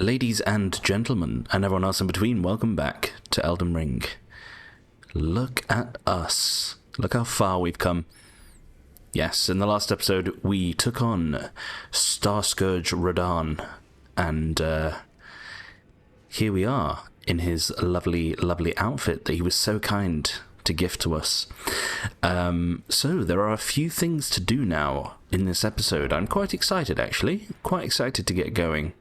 Ladies and gentlemen, and everyone else in between, welcome back to Elden Ring. Look at us. Look how far we've come. Yes, in the last episode, we took on Star Scourge Radahn, and here we are in his lovely, lovely outfit that he was so kind to gift to us. So there are a few things to do now in this episode. I'm quite excited, actually. Quite excited to get going.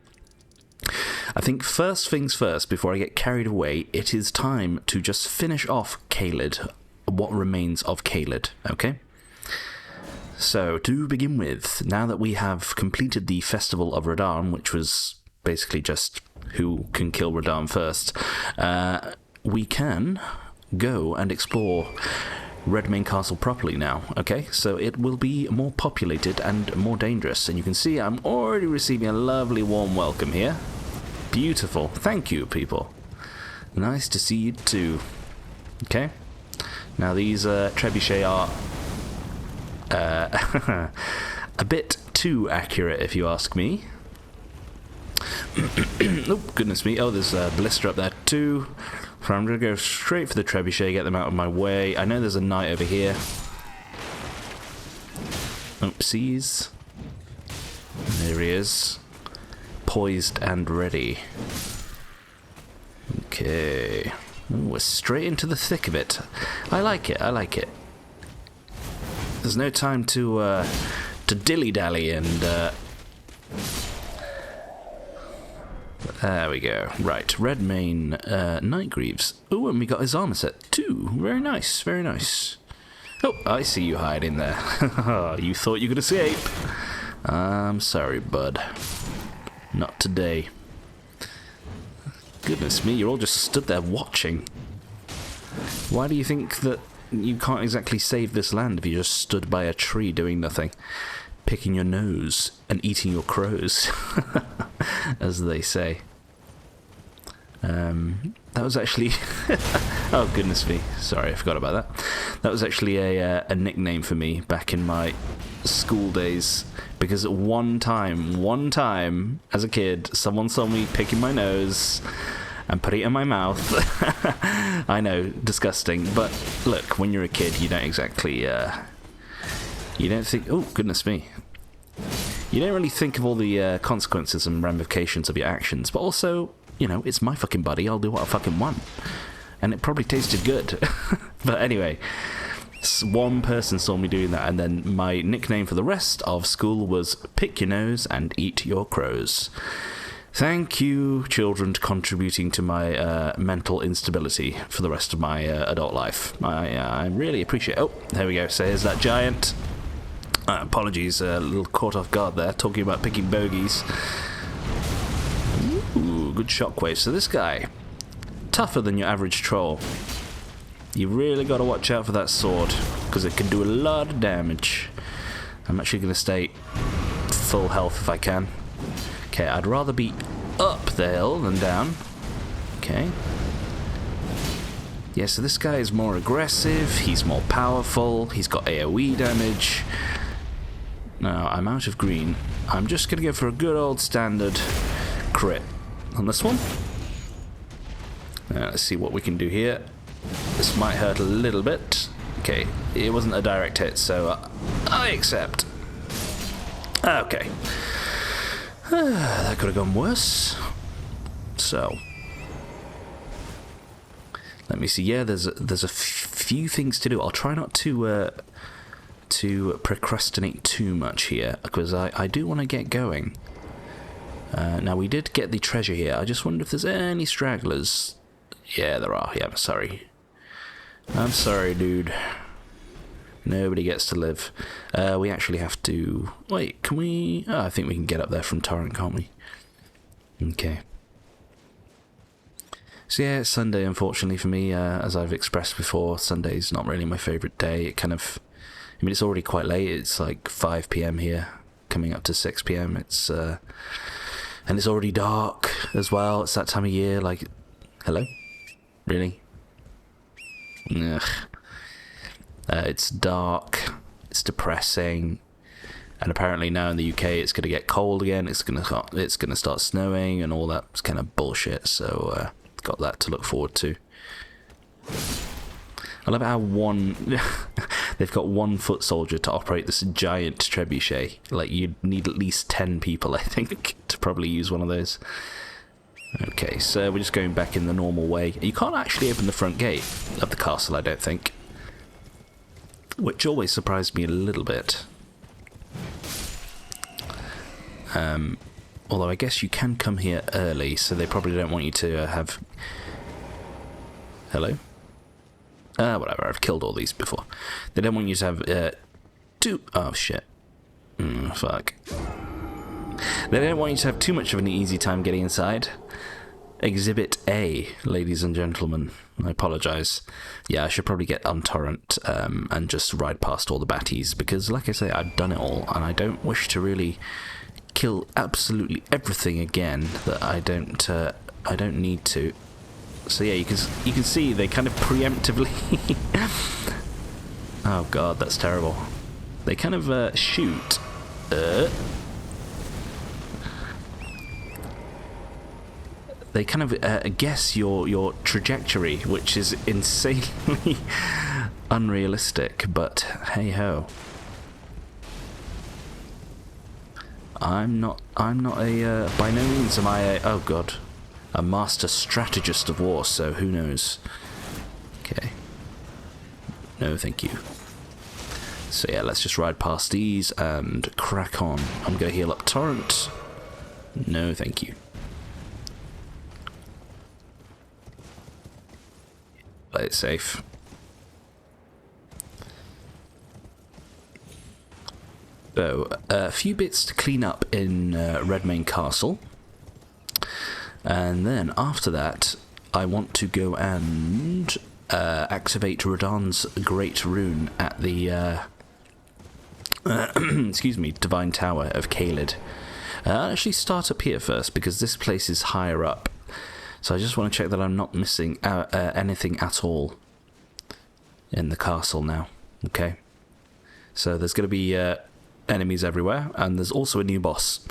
I think first things first, before I get carried away, it is time to just finish off Caelid, what remains of Caelid, okay? So, to begin with, now that we have completed the Festival of Radahn, which was basically just who can kill Radahn first, we can go and explore Redmane Castle properly now, okay? So it will be more populated and more dangerous, and you can see I'm already receiving a lovely warm welcome here. Beautiful. Thank you, people. Nice to see you too. Okay? Now these trebuchet are a bit too accurate, if you ask me. Oh, goodness me. Oh, there's a blister up there too. So I'm going to go straight for the trebuchet, get them out of my way. I know there's a knight over here. Oopsies. There he is. Poised and ready. Okay. Ooh, we're straight into the thick of it. I like it, I like it. There's no time to dilly-dally and... There we go. Right, Redmane Nightgreaves. Oh, and we got his armor set too. Very nice, very nice. Oh, I see you hiding there. You thought you could escape. I'm sorry, bud. Not today. Goodness me, you're all just stood there watching. Why do you think that you can't exactly save this land if you just stood by a tree doing nothing? Picking your nose and eating your crows, as they say. That was actually... oh, goodness me. Sorry, I forgot about that. That was actually a nickname for me back in my school days, because one time, as a kid, someone saw me picking my nose and put it in my mouth. I know, disgusting, but look, when you're a kid, you don't exactly... you don't think... Oh, goodness me. You don't really think of all the consequences and ramifications of your actions, but also, you know, it's my fucking buddy, I'll do what I fucking want. And it probably tasted good. But anyway, one person saw me doing that, and then my nickname for the rest of school was Pick Your Nose and Eat Your Crows. Thank you, children, contributing to my mental instability for the rest of my adult life. I really appreciate it. Oh, there we go. So here's that giant. Apologies, a little caught off guard there, talking about picking bogeys. Ooh, good shockwave. So this guy, tougher than your average troll. You really got to watch out for that sword, because it can do a lot of damage. I'm actually going to stay full health if I can. Okay, I'd rather be up the hill than down. Okay. Yeah, so this guy is more aggressive, he's more powerful, he's got AoE damage. Now, I'm out of green. I'm just going to go for a good old standard crit on this one. Let's see what we can do here. This might hurt a little bit. Okay, it wasn't a direct hit, so I accept. Okay. That could have gone worse. So, let me see. Yeah, there's a few things to do. I'll try not to procrastinate too much here, because I do want to get going. Now, we did get the treasure here. I just wonder if there's any stragglers. Yeah, there are. Yeah, I'm sorry. I'm sorry, dude. Nobody gets to live. We actually have to... Wait, can we... Oh, I think we can get up there from Torrent, can't we? Okay. So yeah, it's Sunday, unfortunately, for me. As I've expressed before, Sunday's not really my favourite day. It kind of... I mean, it's already quite late. It's like 5 p.m. here, coming up to 6 p.m. It's... and it's already dark as well. It's that time of year, like... Hello? Really? Ugh. It's dark, it's depressing, And apparently now in the UK it's going to get cold again. It's going to start snowing and all that kind of bullshit. So got that to look forward to. I love how they've got 1 foot soldier to operate this giant trebuchet. Like, you'd need at least 10 people, I think, to probably use one of those. Okay, so we're just going back in the normal way. You can't actually open the front gate of the castle, I don't think. Which always surprised me a little bit. Although I guess you can come here early, so they probably don't want you to have... Hello? Whatever, I've killed all these before. They don't want you to have, oh, shit. Fuck. They don't want you to have too much of an easy time getting inside. Exhibit A, ladies and gentlemen. I apologise. Yeah, I should probably get on torrent, and just ride past all the baddies, because, like I say, I've done it all, and I don't wish to really kill absolutely everything again that I don't need to. So yeah, you can see they kind of preemptively... Oh god, that's terrible. They kind of shoot. They kind of guess your trajectory, which is insanely unrealistic. But hey ho. I'm not a by no means am I a, oh god, a master strategist of war, so who knows. Okay. No, thank you. So yeah, let's just ride past these and crack on. I'm gonna heal up torrent. No, thank you. Play it safe. So, a few bits to clean up in Redmane Castle. And then, after that, I want to go and activate Radahn's Great Rune at the excuse me, Divine Tower of Caelid. I'll actually start up here first, because this place is higher up. So I just want to check that I'm not missing anything at all in the castle now. Okay. So there's going to be enemies everywhere, and there's also a new boss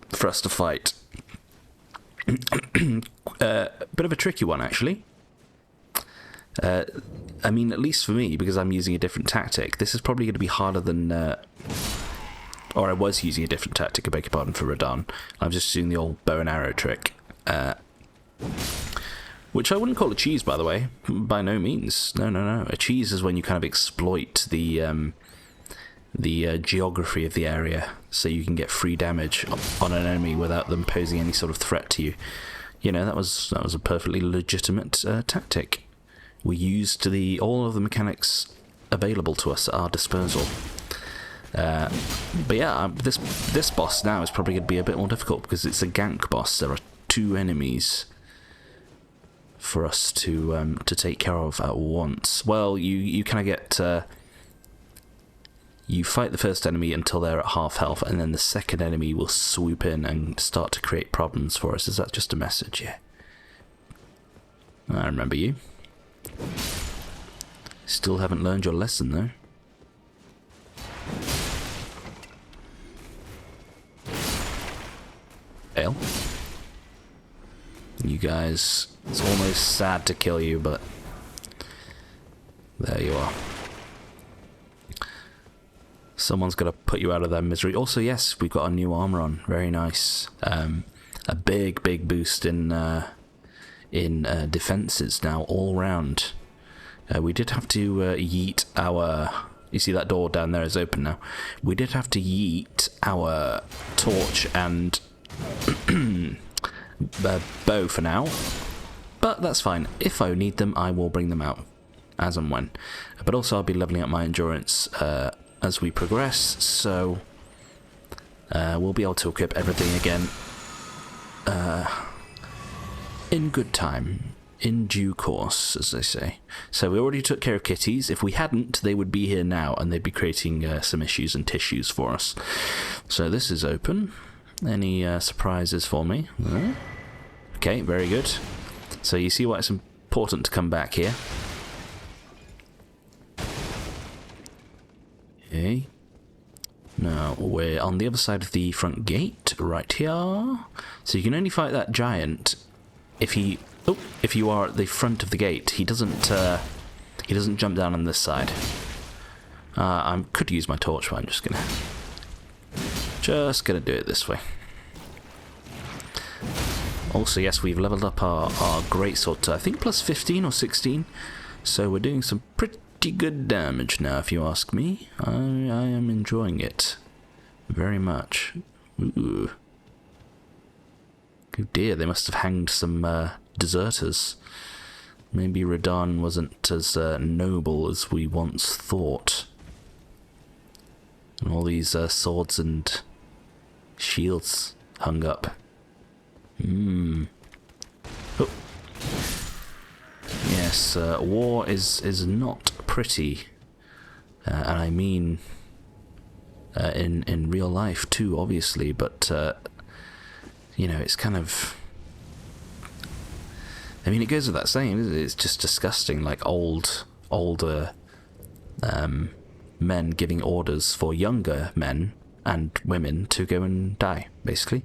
for us to fight. Bit of a tricky one, actually. I mean, at least for me, because I'm using a different tactic, this is probably going to be harder than... or I was using a different tactic, I beg your pardon, for Radahn. I'm just using the old bow and arrow trick. Which I wouldn't call a cheese, by the way. By no means. No. A cheese is when you kind of exploit the geography of the area, so you can get free damage on an enemy without them posing any sort of threat to you. You know, that was a perfectly legitimate tactic. We used all of the mechanics available to us at our disposal. But yeah, this boss now is probably going to be a bit more difficult, because it's a gank boss. There are 2 enemies for us to take care of at once. Well, you kind of get... you fight the first enemy until they're at half health, and then the second enemy will swoop in and start to create problems for us. Is that just a message? Yeah. I remember you. Still haven't learned your lesson, though. Fail. You guys, it's almost sad to kill you, but there you are. Someone's got to put you out of their misery. Also, yes, we've got a new armor on. Very nice. A big boost in defenses now, all round. We did have to yeet our... You see that door down there is open now. We did have to yeet our torch and bow for now. But that's fine. If I need them, I will bring them out as and when. But also, I'll be leveling up my endurance as we progress, so we'll be able to equip everything again in good time, in due course, as they say. So we already took care of kitties. If we hadn't, they would be here now, and they'd be creating some issues and tissues for us. So this is open. Any surprises for me? No? Okay, very good. So you see why it's important to come back here. Okay. No, We're on the other side of the front gate, right here. So you can only fight that giant if he... Oh, if you are at the front of the gate. He doesn't jump down on this side. I could use my torch, but I'm just gonna do it this way. Also, yes, we've leveled up our greatsword to, I think, plus 15 or 16. So we're doing some pretty good damage now, if you ask me. I am enjoying it very much. Ooh. Oh dear, they must have hanged some deserters. Maybe Radahn wasn't as noble as we once thought. And all these swords and shields hung up. Oh. Yes, war is not pretty. And I mean in real life too, obviously, but you know, it's kind of... I mean, it goes with that saying, isn't it? It's just disgusting, like older men giving orders for younger men and women to go and die, basically.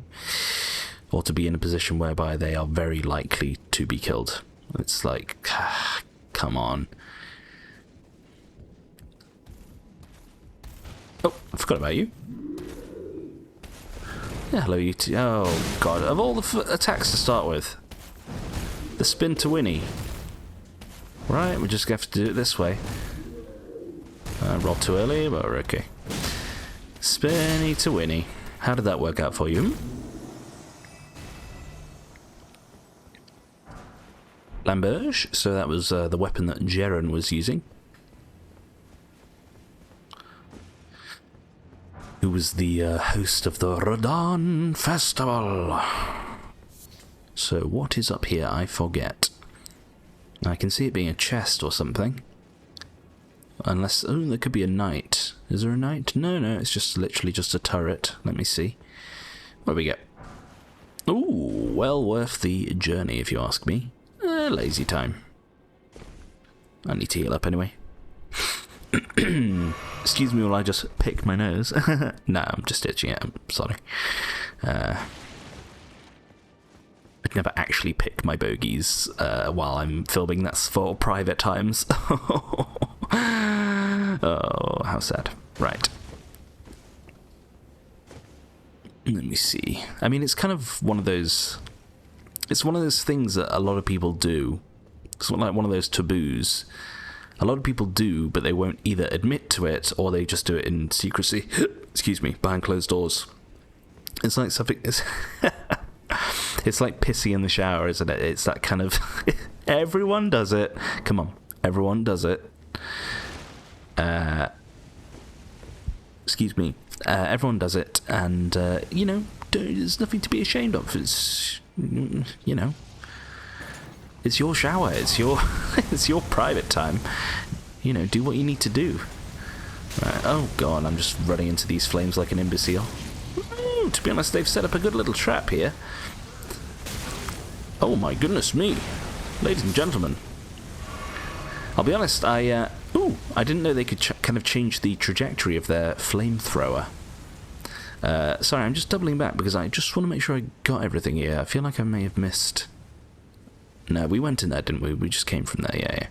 Or to be in a position whereby they are very likely to be killed. It's like, come on. Oh, I forgot about you. Yeah, hello you two. Oh god, of all the attacks to start with. The spin to Winnie. Right, we just have to do it this way. Rolled too early, but we're okay. Spinny to Winnie. How did that work out for you? Lamberge, so that was the weapon that Jeren was using. Who was the host of the Radahn Festival. So what is up here? I forget. I can see it being a chest or something. Unless... oh, there could be a knight. Is there a knight? No, it's just literally just a turret. Let me see. What do we get? Ooh, well worth the journey if you ask me. Lazy time. I need to heal up anyway. Excuse me while I just pick my nose. No, I'm just itching it. I'm sorry. I'd never actually pick my bogies while I'm filming. That's for private times. Oh, how sad. Right. Let me see. I mean, it's kind of one of those... it's one of those things that a lot of people do. It's like one of those taboos. A lot of people do, but they won't either admit to it or they just do it in secrecy. Excuse me, behind closed doors. It's like something... it's like pissing in the shower, isn't it? It's that kind of... everyone does it. Come on, everyone does it. Excuse me. Everyone does it, and, you know, there's nothing to be ashamed of. It's... you know, it's your shower, it's your it's your private time, you know, do what you need to do. Right. Oh god, I'm just running into these flames like an imbecile. To be honest, they've set up a good little trap here. Oh my goodness me, ladies and gentlemen, I'll be honest, I didn't know they could kind of change the trajectory of their flamethrower. Sorry, I'm just doubling back because I just want to make sure I got everything here. I feel like I may have missed... no, we went in there, didn't we? We just came from there, yeah.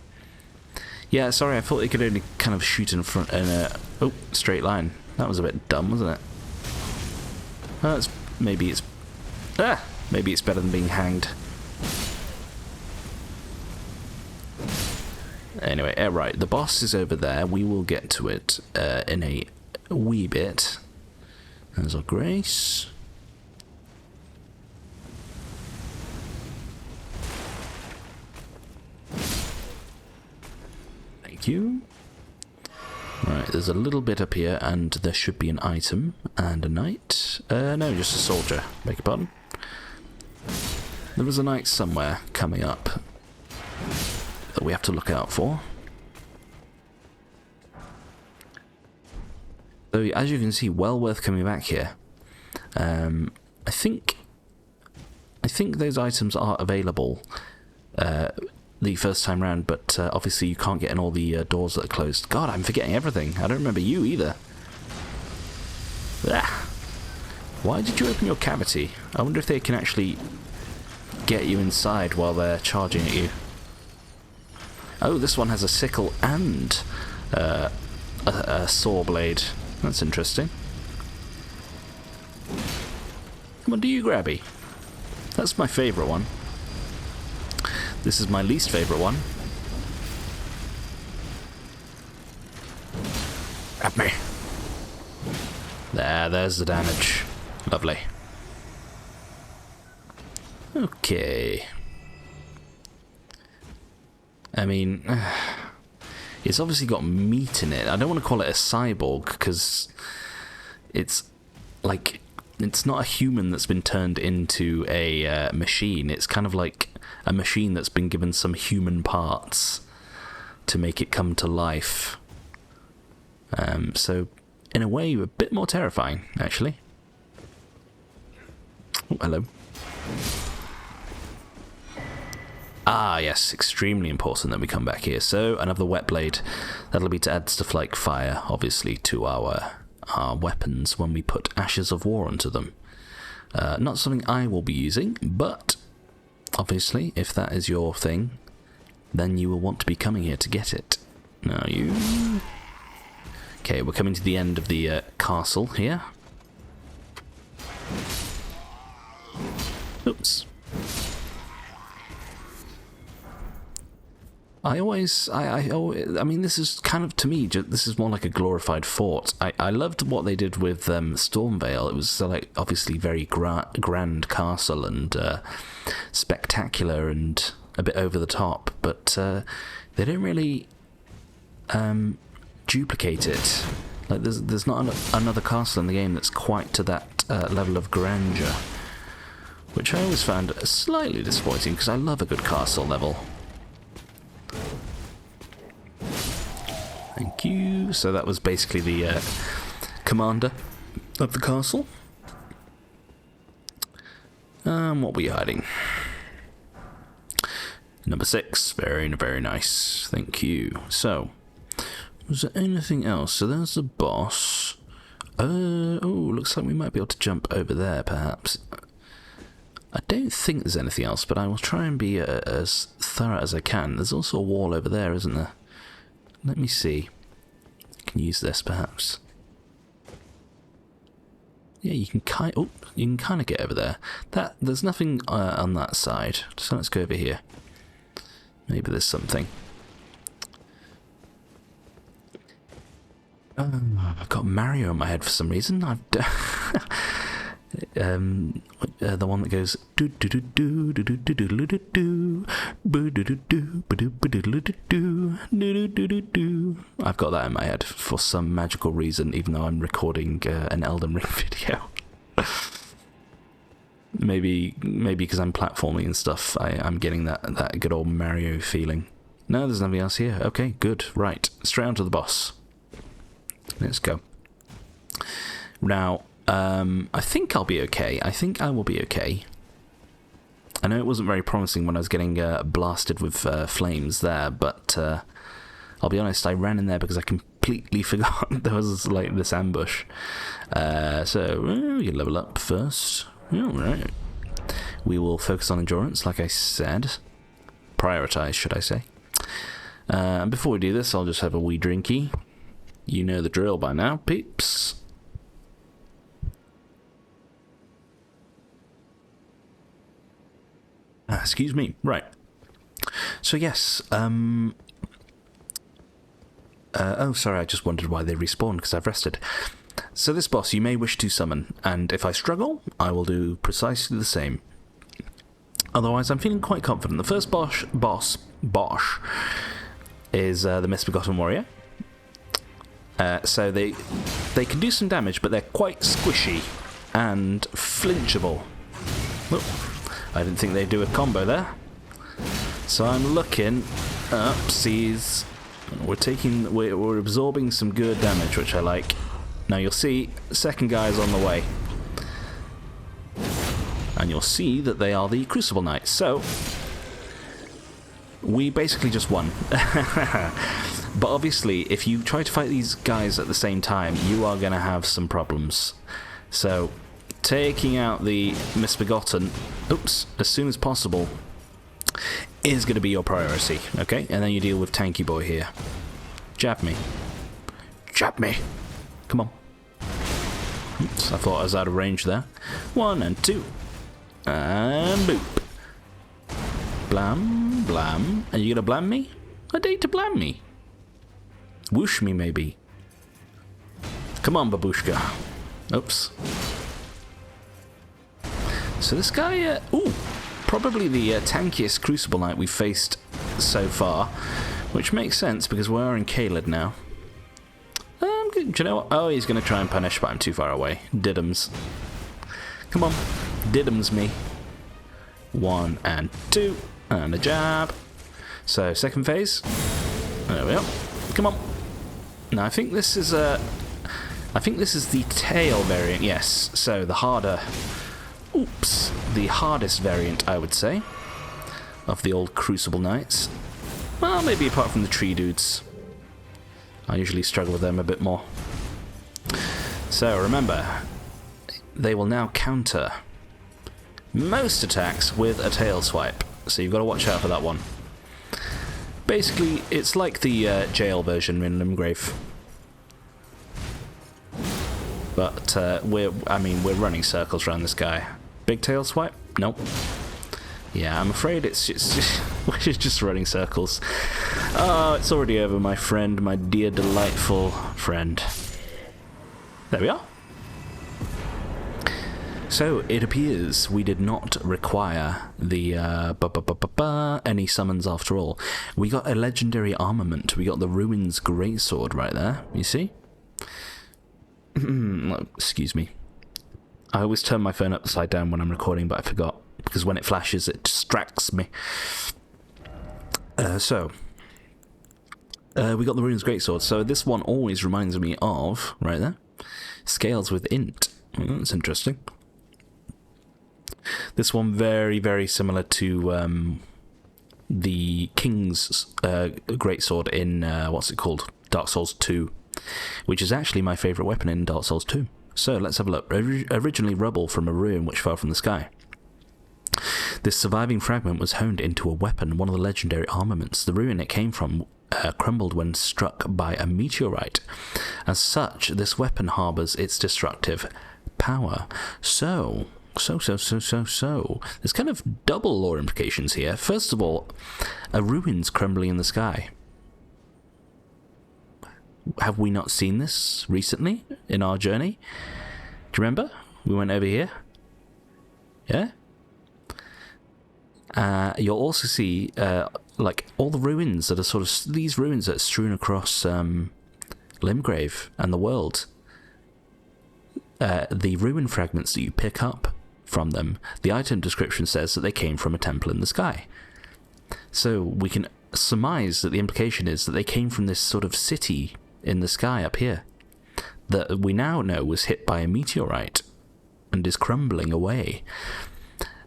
Yeah, sorry, I thought they could only kind of shoot in front in a... oh, straight line. That was a bit dumb, wasn't it? Maybe it's better than being hanged. Anyway, right, the boss is over there. We will get to it in a wee bit. There's our grace. Thank you. Right, there's a little bit up here, and there should be an item and a knight. No, just a soldier. Beg your pardon. There was a knight somewhere coming up that we have to look out for. So, as you can see, well worth coming back here. I think those items are available the first time round, but obviously you can't get in all the doors that are closed. God, I'm forgetting everything. I don't remember you either. Ah. Why did you open your cavity? I wonder if they can actually get you inside while they're charging at you. Oh, this one has a sickle and a saw blade. That's interesting. Come on, do you grabby? That's my favourite one. This is my least favourite one. Grab me. There's the damage. Lovely. Okay. I mean, it's obviously got meat in it. I don't want to call it a cyborg because it's like, it's not a human that's been turned into a machine. It's kind of like a machine that's been given some human parts to make it come to life. So, in a way, a bit more terrifying, actually. Oh, hello. Ah, yes, extremely important that we come back here. So, another wet blade. That'll be to add stuff like fire, obviously, to our weapons when we put Ashes of War onto them. Not something I will be using, but obviously, if that is your thing, then you will want to be coming here to get it. Now you... Okay, we're coming to the end of the castle here. Oops. I mean, this is kind of, to me, this is more like a glorified fort. I loved what they did with Stormvale. It was like obviously very grand castle and spectacular and a bit over the top, but they don't really duplicate it. Like there's not another castle in the game that's quite to that level of grandeur, which I always found slightly disappointing because I love a good castle level. Thank you. So that was basically the commander of the castle. What were you hiding? Number 6. Very, very nice. Thank you. So, was there anything else? So there's the boss. Oh, looks like we might be able to jump over there, perhaps. I don't think there's anything else, but I will try and be as thorough as I can. There's also a wall over there, isn't there? Let me see. I can use this, perhaps. Yeah, you can kind of get over there. There's nothing on that side. So let's go over here. Maybe there's something. I've got Mario in my head for some reason. The one that goes do do do do do do do do do do do do do do do. I've got that in my head for some magical reason, even though I'm recording an Elden Ring video. maybe because I'm platforming and stuff, I'm getting that good old Mario feeling. No, there's nothing else here. Okay, good. Right, straight on to the boss. Let's go. Now, I think I'll be okay. I think I will be okay. I know it wasn't very promising when I was getting blasted with flames there, but I'll be honest, I ran in there because I completely forgot there was like this ambush. So, you level up first. Alright. We will focus on endurance, like I said. Prioritize, should I say. Before we do this, I'll just have a wee drinky. You know the drill by now, peeps. Excuse me. Right. So yes. Oh, sorry. I just wondered why they respawned because I've rested. So this boss you may wish to summon, and if I struggle, I will do precisely the same. Otherwise, I'm feeling quite confident. The first boss is the Misbegotten Warrior. So they can do some damage, but they're quite squishy and flinchable. Oh, I didn't think they'd do a combo there. So I'm looking. Oopsies. We're absorbing some good damage, which I like. Now you'll see the second guy is on the way. And you'll see that they are the Crucible Knights. So we basically just won. But obviously, if you try to fight these guys at the same time, you are going to have some problems. So, taking out the Misbegotten, as soon as possible, is going to be your priority, okay? And then you deal with Tanky Boy here. Jab me. Jab me. Come on. Oops, I thought I was out of range there. 1 and 2. And boop. Blam, blam. Are you going to blam me? I dare to blam me. Whoosh me, maybe. Come on, babushka. Oops. So this guy, probably the tankiest Crucible Knight we've faced so far, which makes sense because we're in Caelid now. Do you know what? Oh, he's going to try and punish, but I'm too far away. Diddums. Come on. Diddums me. 1 and 2. And a jab. So, second phase. There we go. Come on. Now, I think this is the tail variant, yes. So, the hardest variant, I would say, of the old Crucible Knights. Well, maybe apart from the tree dudes. I usually struggle with them a bit more. So, remember, they will now counter most attacks with a tail swipe. So, you've got to watch out for that one. Basically, it's like the jail version in Limgrave. But we're running circles around this guy. Big tail swipe? Nope. Yeah, I'm afraid we're just running circles. Oh, it's already over, my friend, my dear, delightful friend. There we are. So, it appears we did not require the any summons after all. We got a legendary armament. We got the Ruins Greatsword right there, you see? Excuse me. I always turn my phone upside down when I'm recording, but I forgot, because when it flashes, it distracts me. We got the Ruins Greatsword. So this one always reminds me of, right there, Scales with Int. That's interesting. This one very, very similar to the King's Greatsword in, what's it called? Dark Souls 2, which is actually my favourite weapon in Dark Souls 2. So, let's have a look. Originally rubble from a ruin which fell from the sky. This surviving fragment was honed into a weapon, one of the legendary armaments. The ruin it came from crumbled when struck by a meteorite. As such, this weapon harbours its destructive power. So, there's kind of double lore implications here. First of all, a ruin's crumbling in the sky. Have we not seen this recently in our journey? Do you remember? We went over here. Yeah? You'll also see, like, all the ruins that are sort of... These ruins that are strewn across Limgrave and the world. The ruin fragments that you pick up from them, the item description says that they came from a temple in the sky. So we can surmise that the implication is that they came from this sort of city in the sky up here that we now know was hit by a meteorite and is crumbling away.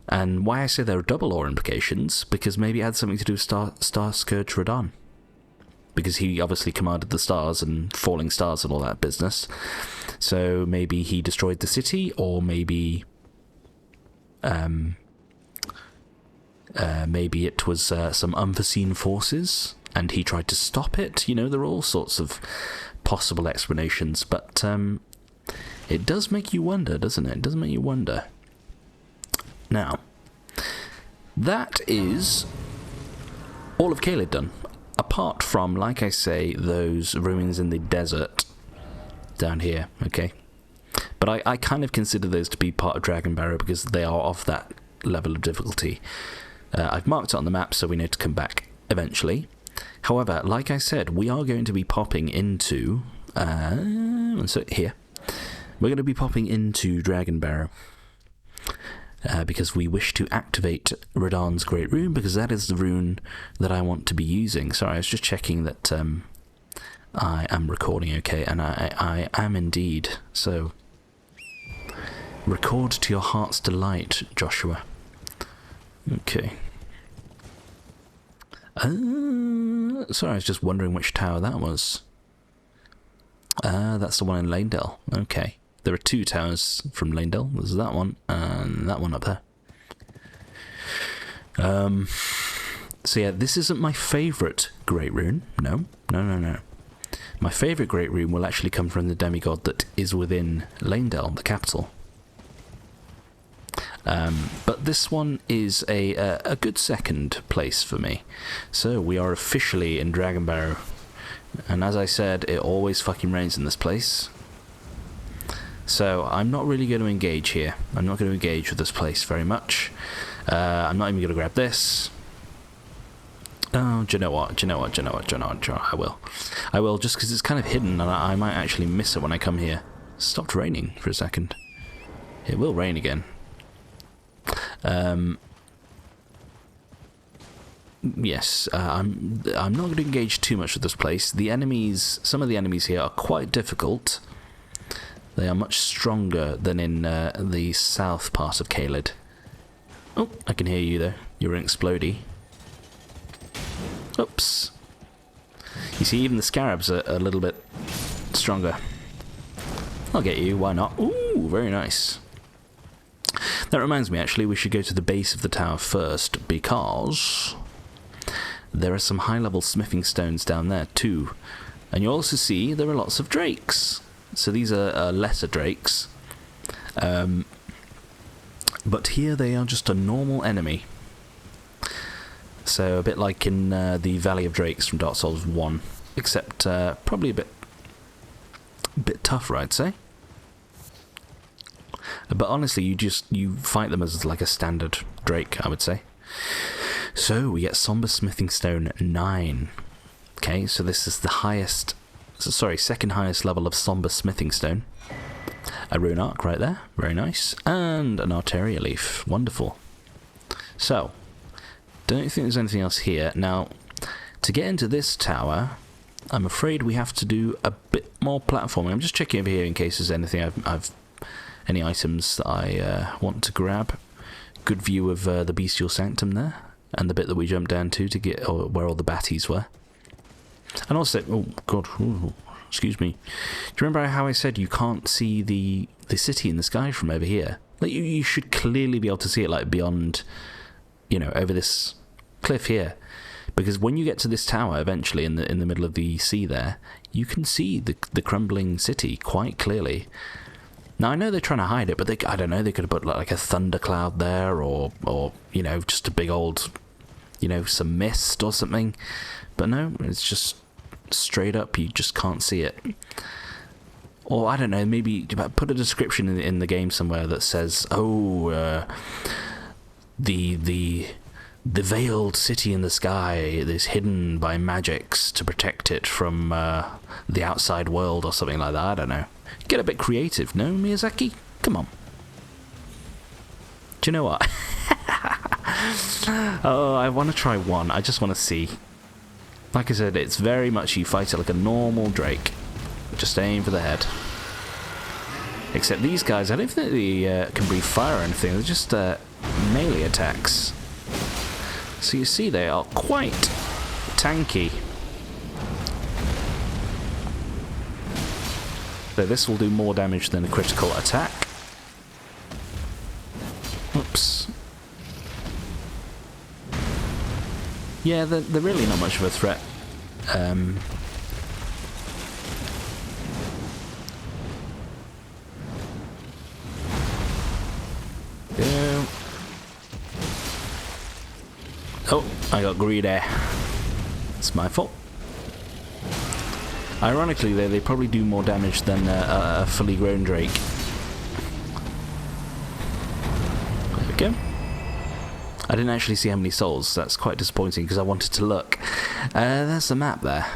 And why I say there are double lore implications, because maybe it had something to do with Star Scourge Radahn, because he obviously commanded the stars and falling stars and all that business. So maybe he destroyed the city, or maybe maybe it was some unforeseen forces and he tried to stop it. You know, there are all sorts of possible explanations, but it does make you wonder, doesn't it? It does make you wonder. Now, that is all of Caelid done, apart from, like I say, those ruins in the desert down here, okay? But I kind of consider those to be part of Dragon Barrow because they are of that level of difficulty. I've marked it on the map, so we need to come back eventually. However, like I said, we are going to be popping into... so here. We're going to be popping into Dragon Barrow. Because we wish to activate Radahn's Great Rune, because that is the rune that I want to be using. Sorry, I was just checking that I am recording okay, and I am indeed. So, record to your heart's delight, Joshua. Okay. Sorry, I was just wondering which tower that was. That's the one in Lanedale. Okay. There are 2 towers from Lanedale. There's that one, and that one up there. So yeah, this isn't my favourite Great Rune. No. My favourite Great Rune will actually come from the demigod that is within Lanedale, the capital. But this one is a good second place for me. So we are officially in Dragonbarrow. And as I said, it always fucking rains in this place. So I'm not really going to engage here. I'm not going to engage with this place very much. I'm not even going to grab this. Oh, do you know what? I will. I will, just because it's kind of hidden and I might actually miss it when I come here. It stopped raining for a second. It will rain again. Yes, I'm not going to engage too much with this place. The enemies, some of the enemies here are quite difficult. They are much stronger than in the south part of Caelid. Oh, I can hear you though. You're an explodey. Oops. You see, even the scarabs are a little bit stronger. I'll get you, why not? Ooh, very nice. That reminds me, actually, we should go to the base of the tower first, because there are some high-level smithing stones down there too. And you also see there are lots of drakes. So these are lesser drakes. But here they are just a normal enemy. So a bit like in the Valley of Drakes from Dark Souls 1, except probably a bit tougher, I'd say. But honestly, you fight them as like a standard Drake, I would say. So we get Somber Smithing Stone 9. Okay, so this is the highest, second highest level of Somber Smithing Stone. A rune arc right there, very nice, and an Arteria leaf, wonderful. So, don't think there's anything else here. Now, to get into this tower, I'm afraid we have to do a bit more platforming. I'm just checking over here in case there's anything any items that I want to grab. Good view of the Bestial Sanctum there, and the bit that we jumped down to get where all the batties were. And also, oh god, ooh, excuse me. Do you remember how I said you can't see the city in the sky from over here? Like you should clearly be able to see it like beyond, you know, over this cliff here. Because when you get to this tower eventually in the middle of the sea there, you can see the crumbling city quite clearly. Now I know they're trying to hide it, but I don't know, they could have put like a thundercloud there, or you know, just a big old, you know, some mist or something. But no, it's just straight up, you just can't see it. Or I don't know, maybe put a description in the game somewhere that says, oh, the veiled city in the sky is hidden by magics to protect it from the outside world or something like that. I don't know. Get a bit creative, no, Miyazaki? Come on. Do you know what? Oh, I want to try one. I just want to see. Like I said, it's very much you fight it like a normal Drake. Just aim for the head. Except these guys, I don't think they can breathe fire or anything. They're just melee attacks. So you see they are quite tanky. So this will do more damage than a critical attack. Oops. Yeah, they're really not much of a threat. Yeah. Oh, I got greedy. It's my fault. Ironically, they probably do more damage than a fully grown Drake. There we go. I didn't actually see how many souls. That's quite disappointing because I wanted to look. There's the map there.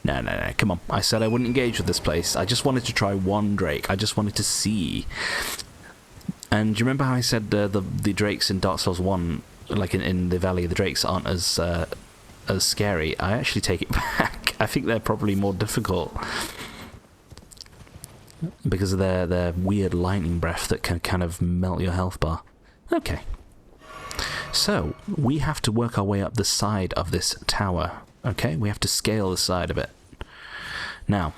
No, come on. I said I wouldn't engage with this place. I just wanted to try one Drake. I just wanted to see. And do you remember how I said the Drakes in Dark Souls 1, like in the Valley of the Drakes, aren't as scary? I actually take it back. I think they're probably more difficult because of their weird lightning breath that can kind of melt your health bar. Okay. So, we have to work our way up the side of this tower. Okay, we have to scale the side of it. Now,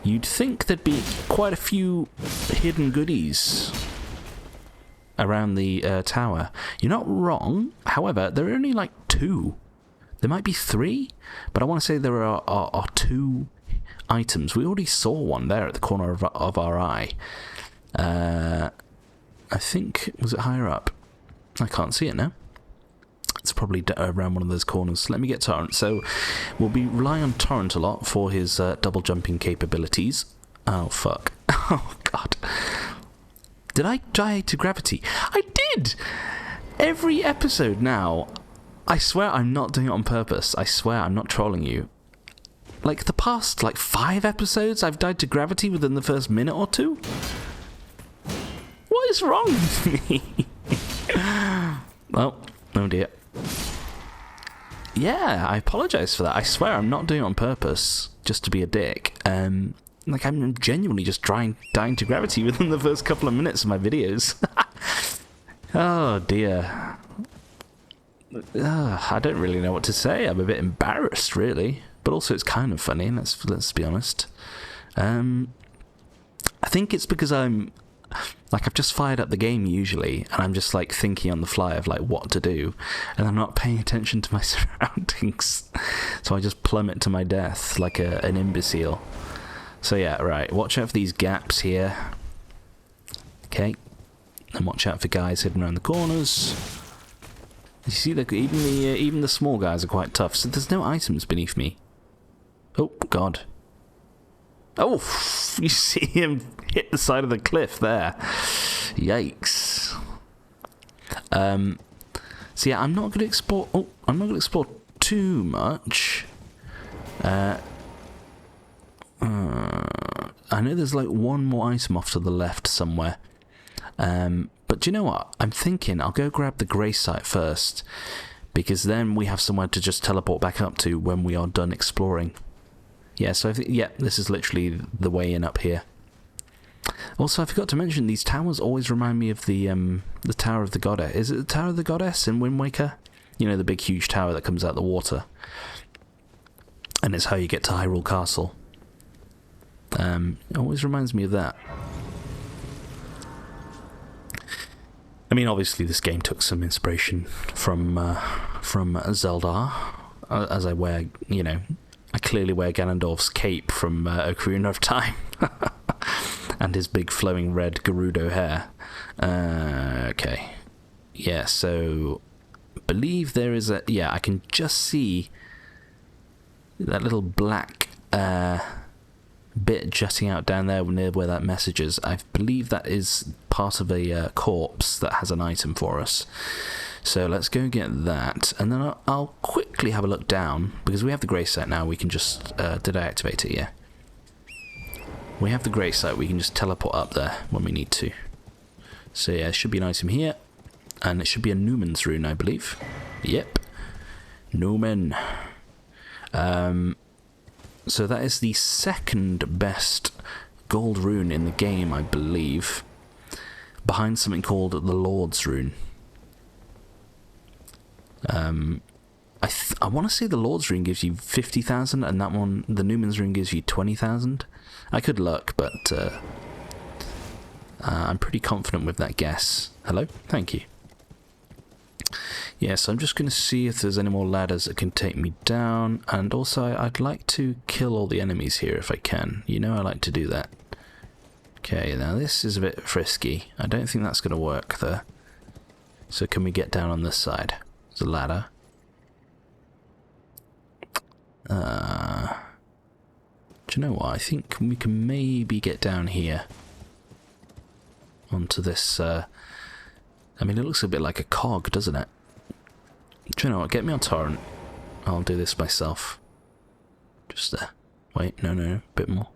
you'd think there'd be quite a few hidden goodies around the tower. You're not wrong. However, there are only like 2. There might be 3, but I want to say there are 2 items. We already saw one there at the corner of our eye. I think, was it higher up? I can't see it now. It's probably around one of those corners. Let me get Torrent. So we'll be relying on Torrent a lot for his double jumping capabilities. Oh, fuck. Oh, God. Did I die to gravity? I did! Every episode now, I swear I'm not doing it on purpose. I swear I'm not trolling you. Like, the past, 5 episodes, I've died to gravity within the first minute or 2? What is wrong with me? Well, oh dear. Yeah, I apologise for that. I swear I'm not doing it on purpose, just to be a dick. I'm genuinely just dying to gravity within the first couple of minutes of my videos. Oh dear. I don't really know what to say. I'm a bit embarrassed, really. But also it's kind of funny, let's be honest. I think it's because I've just fired up the game usually, and I'm just thinking on the fly of what to do, and I'm not paying attention to my surroundings, so I just plummet to my death like an imbecile. So yeah, right, watch out for these gaps here. Okay, and watch out for guys hidden around the corners. You see, even the small guys are quite tough, so there's no items beneath me. Oh, God. Oh, you see him hit the side of the cliff there. Yikes. So yeah, I'm not going to explore. Oh, I'm not going to explore too much. I know there's one more item off to the left somewhere. But do you know what? I'm thinking I'll go grab the grey site first, because then we have somewhere to just teleport back up to when we are done exploring. Yeah, so this is literally the way in up here. Also, I forgot to mention, these towers always remind me of the Tower of the Goddess. Is it the Tower of the Goddess in Wind Waker? You know, the big, huge tower that comes out the water. And it's how you get to Hyrule Castle. It always reminds me of that. I mean, obviously, this game took some inspiration from Zelda, as I wear, I clearly wear Ganondorf's cape from Ocarina of Time. And his big flowing red Gerudo hair. Okay. Yeah, so I believe there is a... Yeah, I can just see that little black bit jutting out down there near where that message is. I believe that is part of a corpse that has an item for us. So let's go get that, and then I'll quickly have a look down, because we have the grey site now. We can just... did I activate it? Yeah. We have the grey site. We can just teleport up there when we need to. So yeah, there should be an item here, and it should be a Newman's rune, I believe. Yep. Newman. So that is the second best gold rune in the game, I believe, behind something called the Lord's rune. I want to say the Lord's rune gives you 50,000, and that one, the Newman's rune, gives you 20,000. I could look, but I'm pretty confident with that guess. Hello? Thank you. Yes, I'm just going to see if there's any more ladders that can take me down, and also I'd like to kill all the enemies here if I can. You know I like to do that. Okay, now this is a bit frisky. I don't think that's going to work there. So can we get down on this side? There's a ladder. Do you know what? I think we can maybe get down here. Onto this, I mean, it looks a bit like a cog, doesn't it? Do you know what? Get me on torrent. I'll do this myself. Just there. Wait, no, a bit more.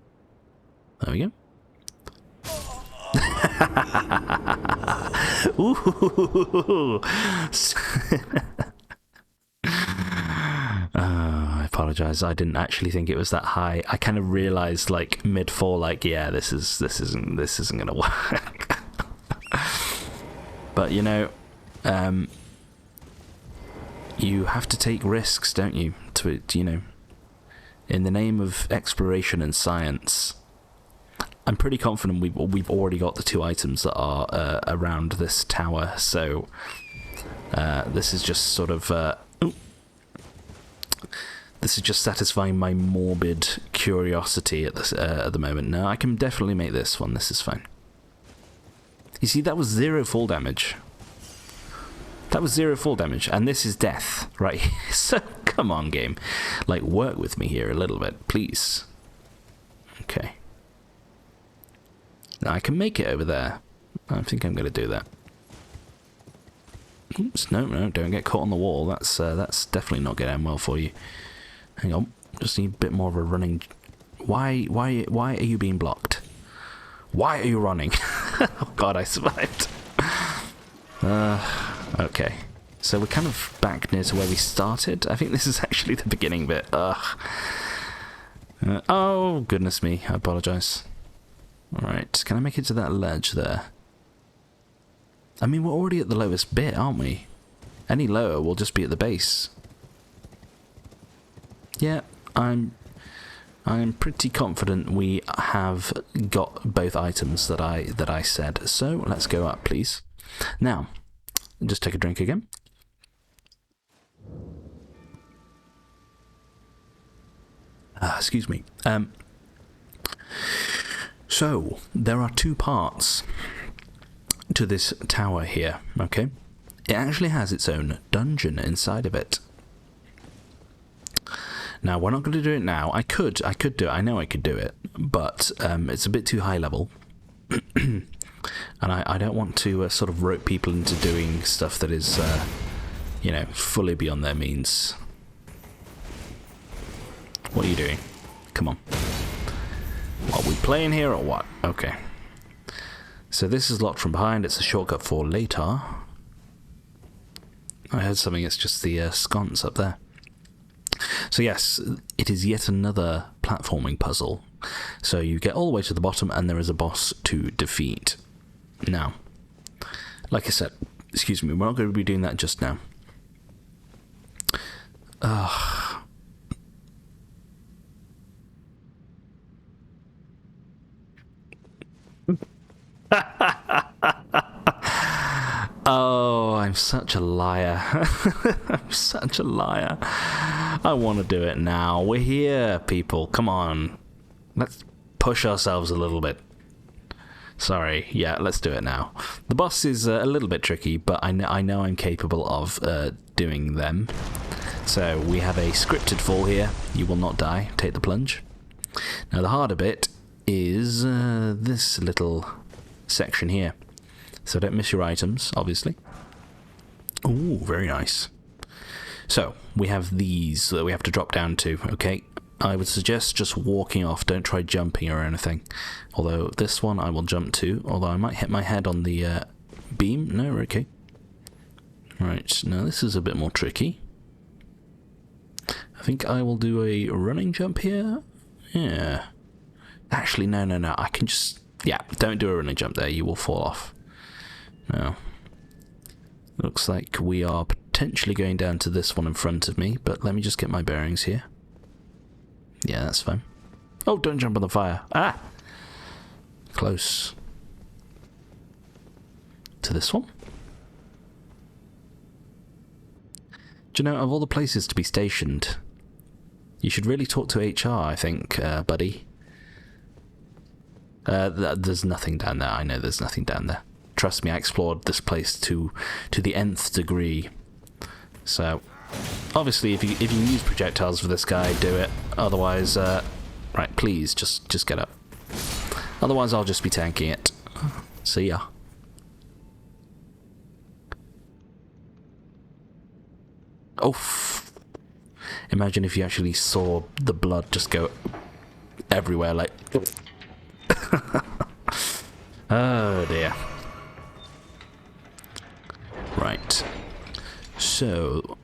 There we go. Ooh. I apologise. I didn't actually think it was that high. I kind of realised, like, mid-fall, like, yeah, this isn't gonna work. But you know, you have to take risks, don't you? To, you know, in the name of exploration and science. I'm pretty confident we've already got the 2 items that are around this tower, so this is just sort of this is just satisfying my morbid curiosity at the moment. No, I can definitely make this one. This is fine. You see, that was 0 fall damage. That was 0 fall damage, and this is death, right? So, come on, game. Like, work with me here a little bit, please. Okay. Now, I can make it over there. I think I'm going to do that. Oops, no, don't get caught on the wall. That's definitely not going to end well for you. Hang on, just need a bit more of a running... Why are you being blocked? Why are you running? Oh god, I survived. Okay. So we're kind of back near to where we started. I think this is actually the beginning bit. Oh, goodness me. I apologise. Alright, can I make it to that ledge there? I mean, we're already at the lowest bit, aren't we? Any lower, we'll just be at the base. Yeah, I'm pretty confident we have got both items that I said. So let's go up, please. Now, just take a drink again. Excuse me. So there are 2 parts to this tower here. Okay, it actually has its own dungeon inside of it. Now, we're not going to do it now. I could do it. I know I could do it, but it's a bit too high level. And I don't want to sort of rope people into doing stuff that is, you know, fully beyond their means. What are you doing? Come on. Are we playing here or what? Okay. So this is locked from behind. It's a shortcut for later. I heard something. It's just the sconce up there. So yes, it is yet another platforming puzzle. So you get all the way to the bottom and there is a boss to defeat. Now, like I said, excuse me, we're not going to be doing that just now. Oh, I'm such a liar. I'm such a liar. I want to do it now. We're here, people. Come on. Let's push ourselves a little bit. Sorry. Yeah, let's do it now. The boss is a little bit tricky, but I know I'm capable of doing them. So we have a scripted fall here. You will not die. Take the plunge. Now the harder bit is this little section here. So don't miss your items, obviously. Ooh, very nice. So, we have these that we have to drop down to, okay? I would suggest just walking off, don't try jumping or anything. Although, this one I will jump to, although I might hit my head on the beam. No, okay. Right, now this is a bit more tricky. I think I will do a running jump here. Yeah. Actually, no, I can just... Yeah, don't do a running jump there, you will fall off. Now, looks like we are potentially going down to this one in front of me, but let me just get my bearings here. Yeah, that's fine. Oh, don't jump on the fire. Ah! Close. To this one. Do you know, of all the places to be stationed, you should really talk to HR, I think, buddy. There's nothing down there. I know there's nothing down there. Trust me, I explored this place to the nth degree. So, obviously, if you can use projectiles for this guy, do it. Otherwise, right, please, just get up. Otherwise, I'll just be tanking it. See ya. Oh, imagine if you actually saw the blood just go everywhere, like... Oh, dear. Right, so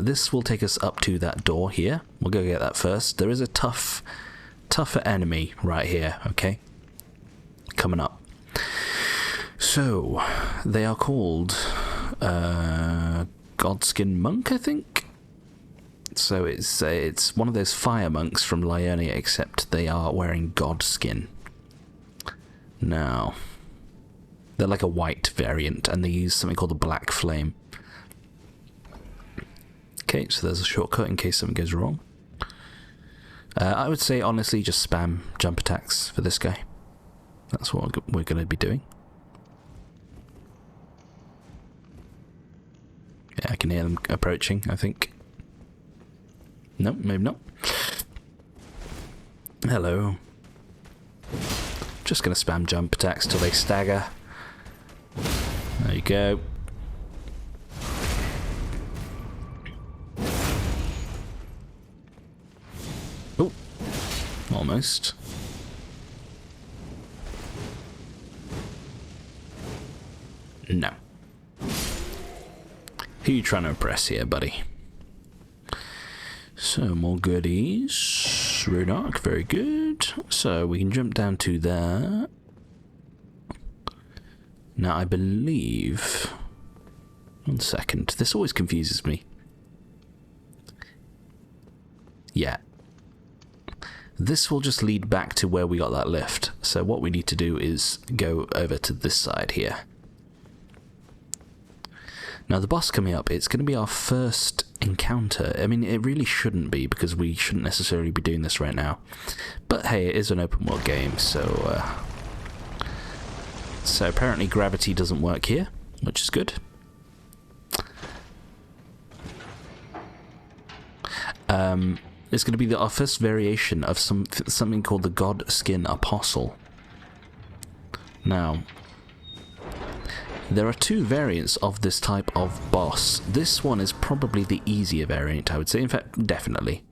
this will take us up to that door here. We'll go get that first. There is a tougher enemy right here, okay? Coming up. So, they are called Godskin monk, I think. So it's one of those fire monks from Liurnia, except they are wearing god skin. Now, they're like a white variant, and they use something called the Black Flame. Okay, so there's a shortcut in case something goes wrong. I would say, honestly, just spam jump attacks for this guy. That's what we're going to be doing. Yeah, I can hear them approaching, I think. No, maybe not. Hello. Just going to spam jump attacks till they stagger. There you go. Oh, almost. No. Who you trying to impress here, buddy? So, more goodies. Rune Arc, very good. So, we can jump down to there. Now, I believe... 1 second. This always confuses me. Yeah. This will just lead back to where we got that lift. So, what we need to do is go over to this side here. Now, the boss coming up, it's going to be our first encounter. I mean, it really shouldn't be, because we shouldn't necessarily be doing this right now. But hey, it is an open world game, so... So apparently gravity doesn't work here, which is good. It's going to be our first variation of something called the God Skin Apostle. Now... There are 2 variants of this type of boss. This one is probably the easier variant, I would say. In fact, definitely.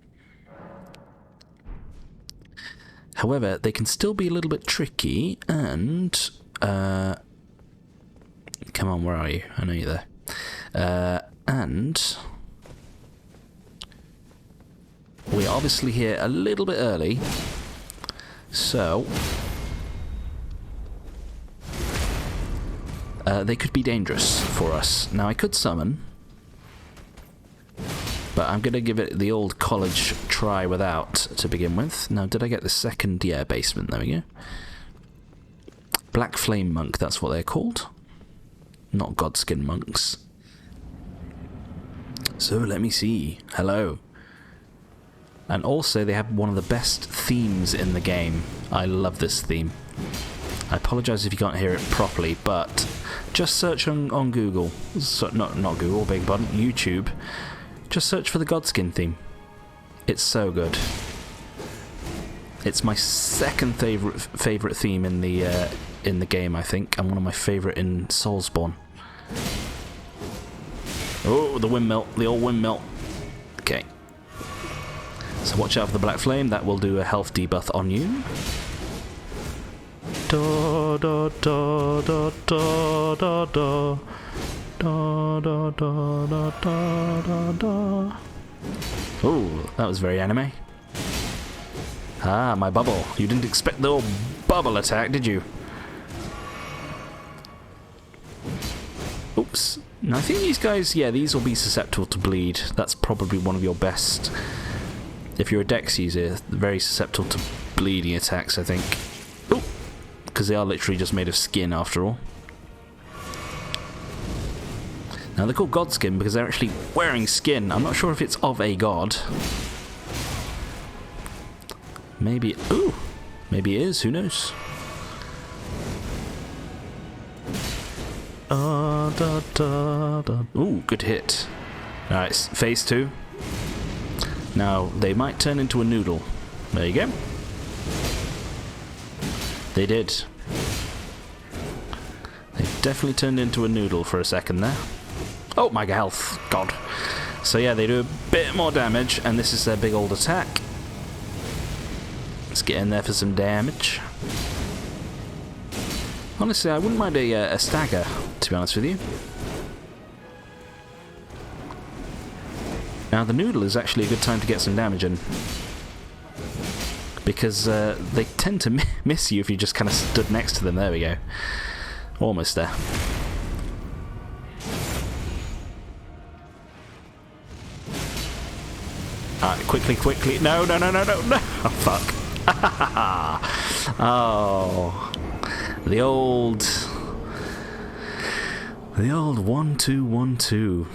However, they can still be a little bit tricky, and... come on, where are you? I know you're there. And... we're obviously here a little bit early. So... they could be dangerous for us. Now, I could summon, but I'm going to give it the old college try without to begin with. Now, did I get the second? Yeah, basement. There we go. Black Flame Monk, that's what they're called. Not Godskin Monks. So, let me see. Hello. And also, they have one of the best themes in the game. I love this theme. I apologise if you can't hear it properly, but just search on Google. So, not Google, beg your pardon, YouTube. Just search for the Godskin theme. It's so good. It's my second favourite theme in the game, I think, and one of my favourite in Soulsborne. Oh, the windmill, the old windmill. Okay. So watch out for the Black Flame. That will do a health debuff on you. Da da da da da da da da da da da da da. Oh, that was very anime. Ah, my bubble. You didn't expect the old bubble attack, did you? Oops. Now, I think these guys, yeah, these will be susceptible to bleed. That's probably one of your best. If you're a Dex user, very susceptible to bleeding attacks, I think. Oh, because they are literally just made of skin after all. Now, they're called Godskin because they're actually wearing skin. I'm not sure if it's of a god. Maybe... Ooh! Maybe it is. Who knows? Ooh, good hit. Alright, phase 2. Now, they might turn into a noodle. There you go. They did. They definitely turned into a noodle for a second there. Oh, my health. God. So yeah, they do a bit more damage, and this is their big old attack. Let's get in there for some damage. Honestly, I wouldn't mind a stagger, to be honest with you. Now, the noodle is actually a good time to get some damage in. Because they tend to miss you if you just kind of stood next to them. There we go. Almost there. Quickly, quickly. No, no, no, no, no, no. Oh, fuck. Oh. The old 1-2-1-2.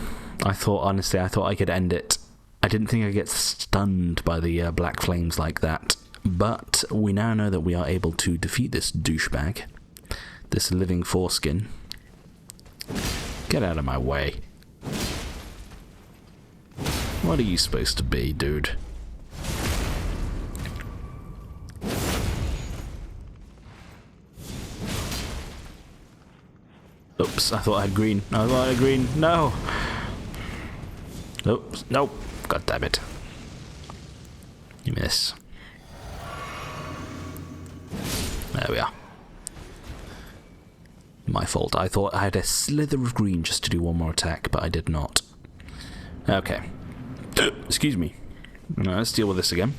Honestly, I thought I could end it. I didn't think I'd get stunned by the black flames like that. But we now know that we are able to defeat this douchebag. This living foreskin. Get out of my way. What are you supposed to be, dude? Oops, I thought I had green. No! Oops, nope. God damn it. Give me this. There we are. My fault. I thought I had a slither of green just to do one more attack, but I did not. Okay. Excuse me. Let's deal with this again.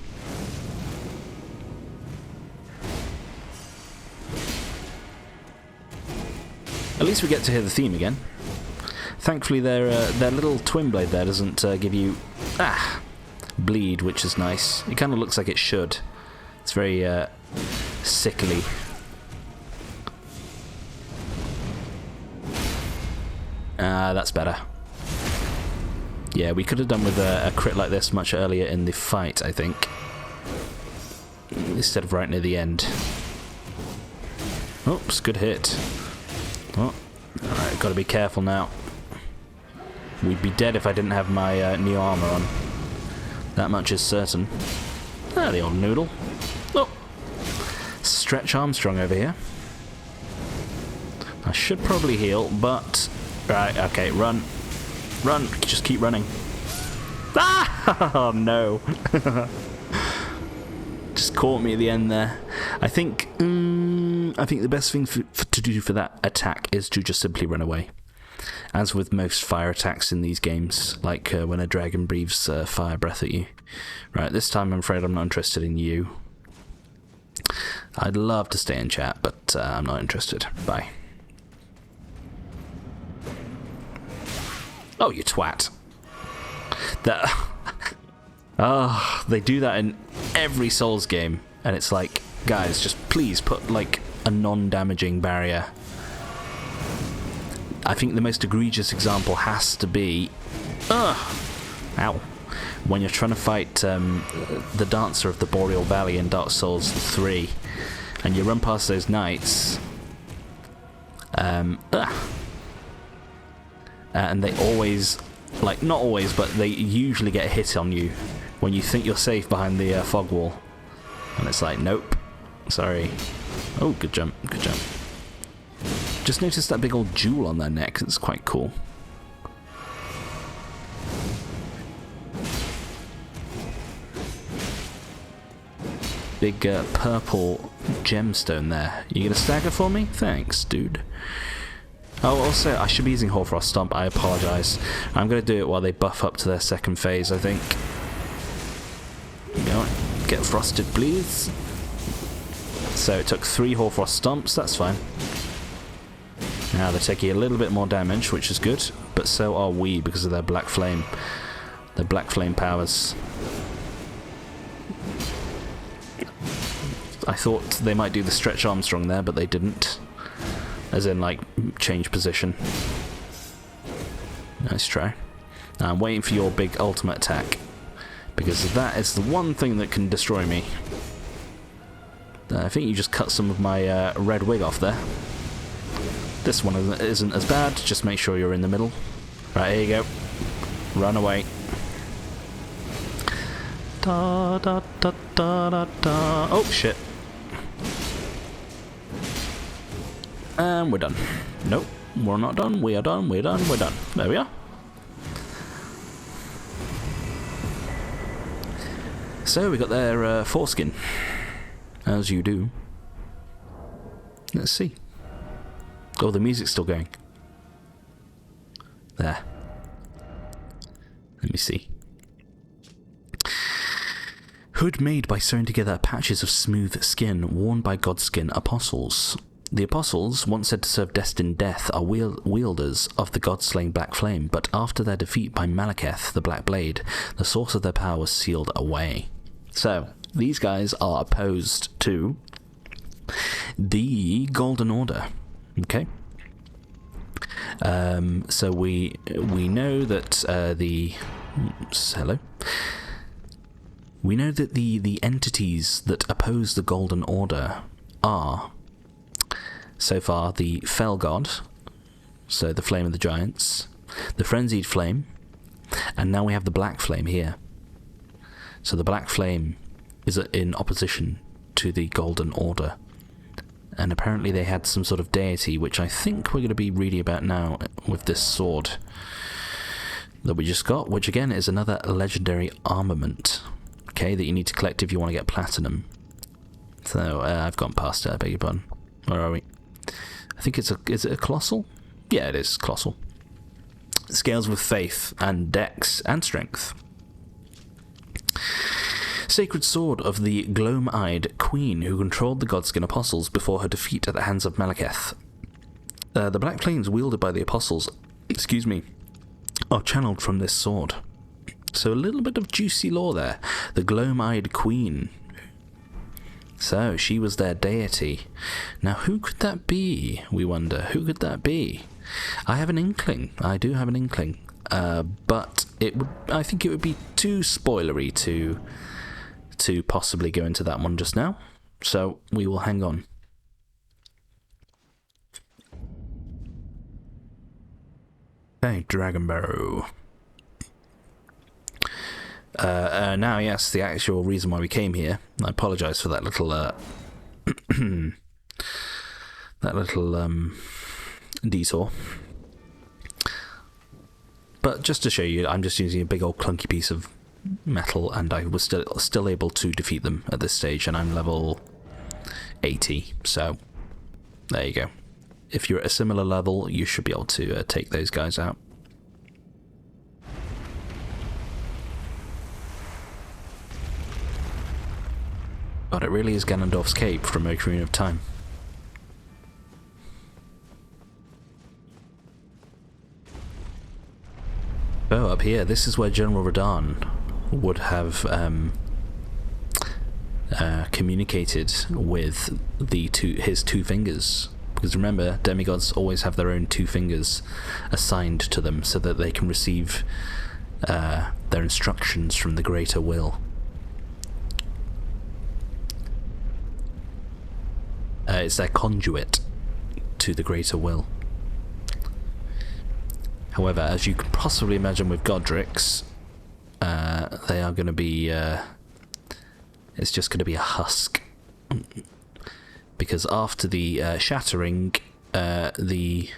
At least we get to hear the theme again. Thankfully, their little twin blade there doesn't give you bleed, which is nice. It kind of looks like it should. It's very sickly. That's better. Yeah, we could have done with a crit like this much earlier in the fight, I think. Instead of right near the end. Oops, good hit. Oh, alright, gotta be careful now. We'd be dead if I didn't have my new armor on. That much is certain. Ah, the old noodle. Oh! Stretch Armstrong over here. I should probably heal, but... Right, okay, run. Run, just keep running. Ah! Oh, no. Just caught me at the end there. I think the best thing to do for that attack is to just simply run away. As with most fire attacks in these games, like when a dragon breathes fire breath at you. Right, this time I'm afraid I'm not interested in you. I'd love to stay in chat, but I'm not interested. Bye. Oh, you twat. They do that in every Souls game, and it's like, guys, just please put, like, a non-damaging barrier. I think the most egregious example has to be... Ow. When you're trying to fight the Dancer of the Boreal Valley in Dark Souls 3, and you run past those knights... and they always, like, not always, but they usually get a hit on you when you think you're safe behind the fog wall. And it's like, nope, sorry. Oh, good jump, good jump. Just noticed that big old jewel on their neck. It's quite cool. Big purple gemstone there. You gonna stagger for me? Thanks, dude. Oh, also, I should be using Hoarfrost Stomp. I apologise. I'm going to do it while they buff up to their second phase, I think. You know, get frosted, please. So it took 3 Hoarfrost Stomps. That's fine. Now they're taking a little bit more damage, which is good. But so are we because of their Black Flame. Their Black Flame powers. I thought they might do the Stretch Armstrong there, but they didn't. As in, like, change position. Nice try. Now I'm waiting for your big ultimate attack. Because that is the one thing that can destroy me. I think you just cut some of my red wig off there. This one isn't as bad. Just make sure you're in the middle. Right, here you go. Run away. Da da da da da da. Oh, shit. And we're done. Nope, we're not done. We are done. We're done. We're done. There we are. So we got their foreskin, as you do. Let's see. Oh, the music's still going. There. Let me see. Hood made by sewing together patches of smooth skin worn by Godskin apostles. The apostles, once said to serve destined death, are wielders of the god-slaying Black Flame, but after their defeat by Malekith, the Black Blade, the source of their power was sealed away. So, these guys are opposed to the Golden Order. Okay? So we know that we know that the entities that oppose the Golden Order are, so far, the Fell God, so the Flame of the Giants, the Frenzied Flame, and now we have the Black Flame here. So the Black Flame is in opposition to the Golden Order. And apparently they had some sort of deity, which I think we're going to be reading about now with this sword that we just got, which again is another legendary armament, okay, that you need to collect if you want to get platinum. So, I've gone past it, I beg your pardon. Where are we? I think is it a colossal? Yeah, it is colossal. Scales with faith and dex and strength. Sacred sword of the gloam-eyed queen who controlled the Godskin apostles before her defeat at the hands of Malekith. The black flames wielded by the apostles, are channeled from this sword. So a little bit of juicy lore there. The gloam-eyed queen. So she was their deity. Now who could that be, we wonder? Who could that be? I have an inkling. I do have an inkling. But I think it would be too spoilery to possibly go into that one just now. So we will hang on. Okay, Dragon Barrow. Now, yes, the actual reason why we came here. I apologise for that little detour. But just to show you, I'm just using a big old clunky piece of metal, and I was still able to defeat them at this stage, and I'm level 80. So there you go. If you're at a similar level, you should be able to take those guys out. God, it really is Ganondorf's cape from Ocarina of Time. Oh, up here, this is where General Radahn would have communicated with his two fingers. Because remember, demigods always have their own two fingers assigned to them so that they can receive their instructions from the greater will. It's their conduit to the greater will. However, as you can possibly imagine with Godric's, they are going to be... it's just going to be a husk. Because after the shattering, the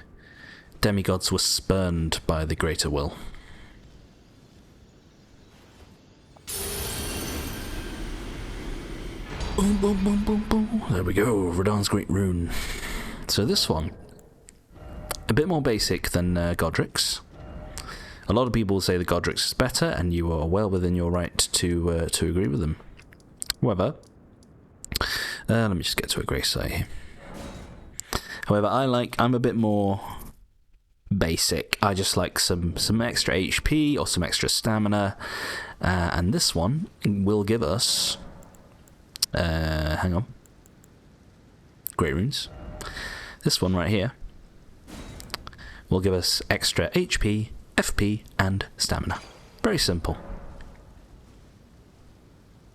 demigods were spurned by the greater will. Boom, boom, boom, boom, boom. There we go, Radahn's Great Rune. So this one, a bit more basic than Godric's. A lot of people say the Godric's is better, and you are well within your right to agree with them. However, let me just get to a grace site here. However, I'm a bit more basic. I just like some extra HP or some extra stamina, and this one will give us... hang on. Great runes. This one right here will give us extra HP, FP, and stamina. Very simple.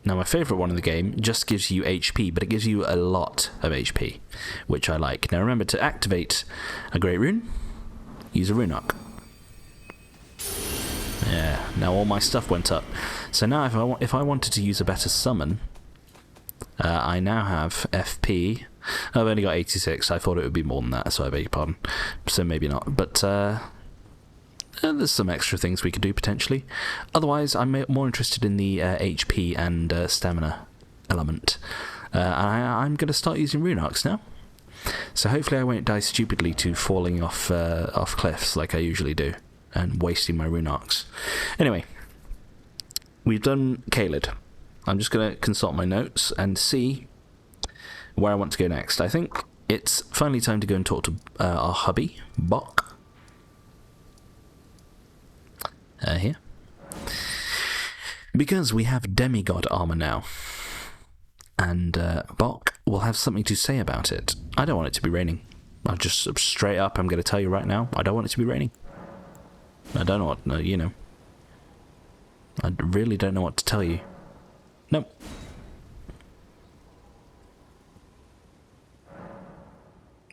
Now, my favourite one in the game just gives you HP, but it gives you a lot of HP, which I like. Now, remember, to activate a Great Rune, use a Rune Arc. Yeah, now all my stuff went up. So now if I wanted to use a better summon, I now have FP. I've only got 86. I thought it would be more than that, so I beg your pardon. So maybe not. But there's some extra things we could do potentially. Otherwise, I'm more interested in the HP and stamina element. I'm going to start using Rune Arcs now. So hopefully I won't die stupidly to falling off cliffs like I usually do and wasting my Rune Arcs. Anyway, we've done Caelid. I'm just going to consult my notes and see where I want to go next. I think it's finally time to go and talk to our hubby, Bok. Here. Because we have demigod armor now. And Bok will have something to say about it. I don't want it to be raining. I'm just straight up, I'm going to tell you right now, I don't want it to be raining. I don't know what, no, you know. I really don't know what to tell you. Nope.